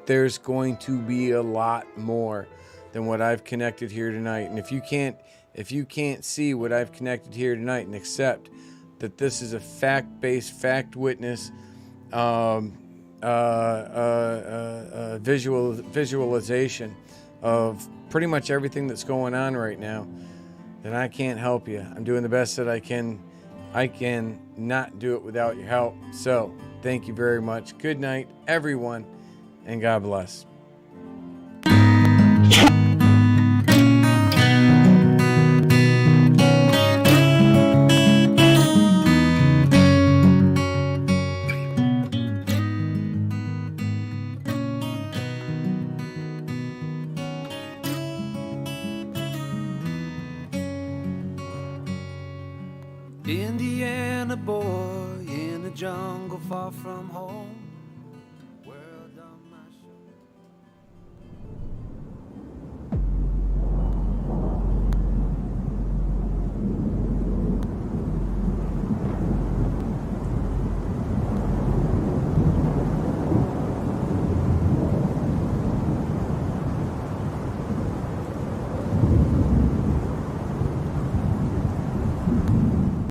There's going to be a lot more than what I've connected here tonight. And if you can't see what I've connected here tonight and accept that this is a fact-based, fact-witness, visualization of pretty much everything that's going on right now, then I can't help you. I'm doing the best that I can. I can not do it without your help. So thank you very much. Good night, everyone, and God bless. Indiana boy in the jungle far from home.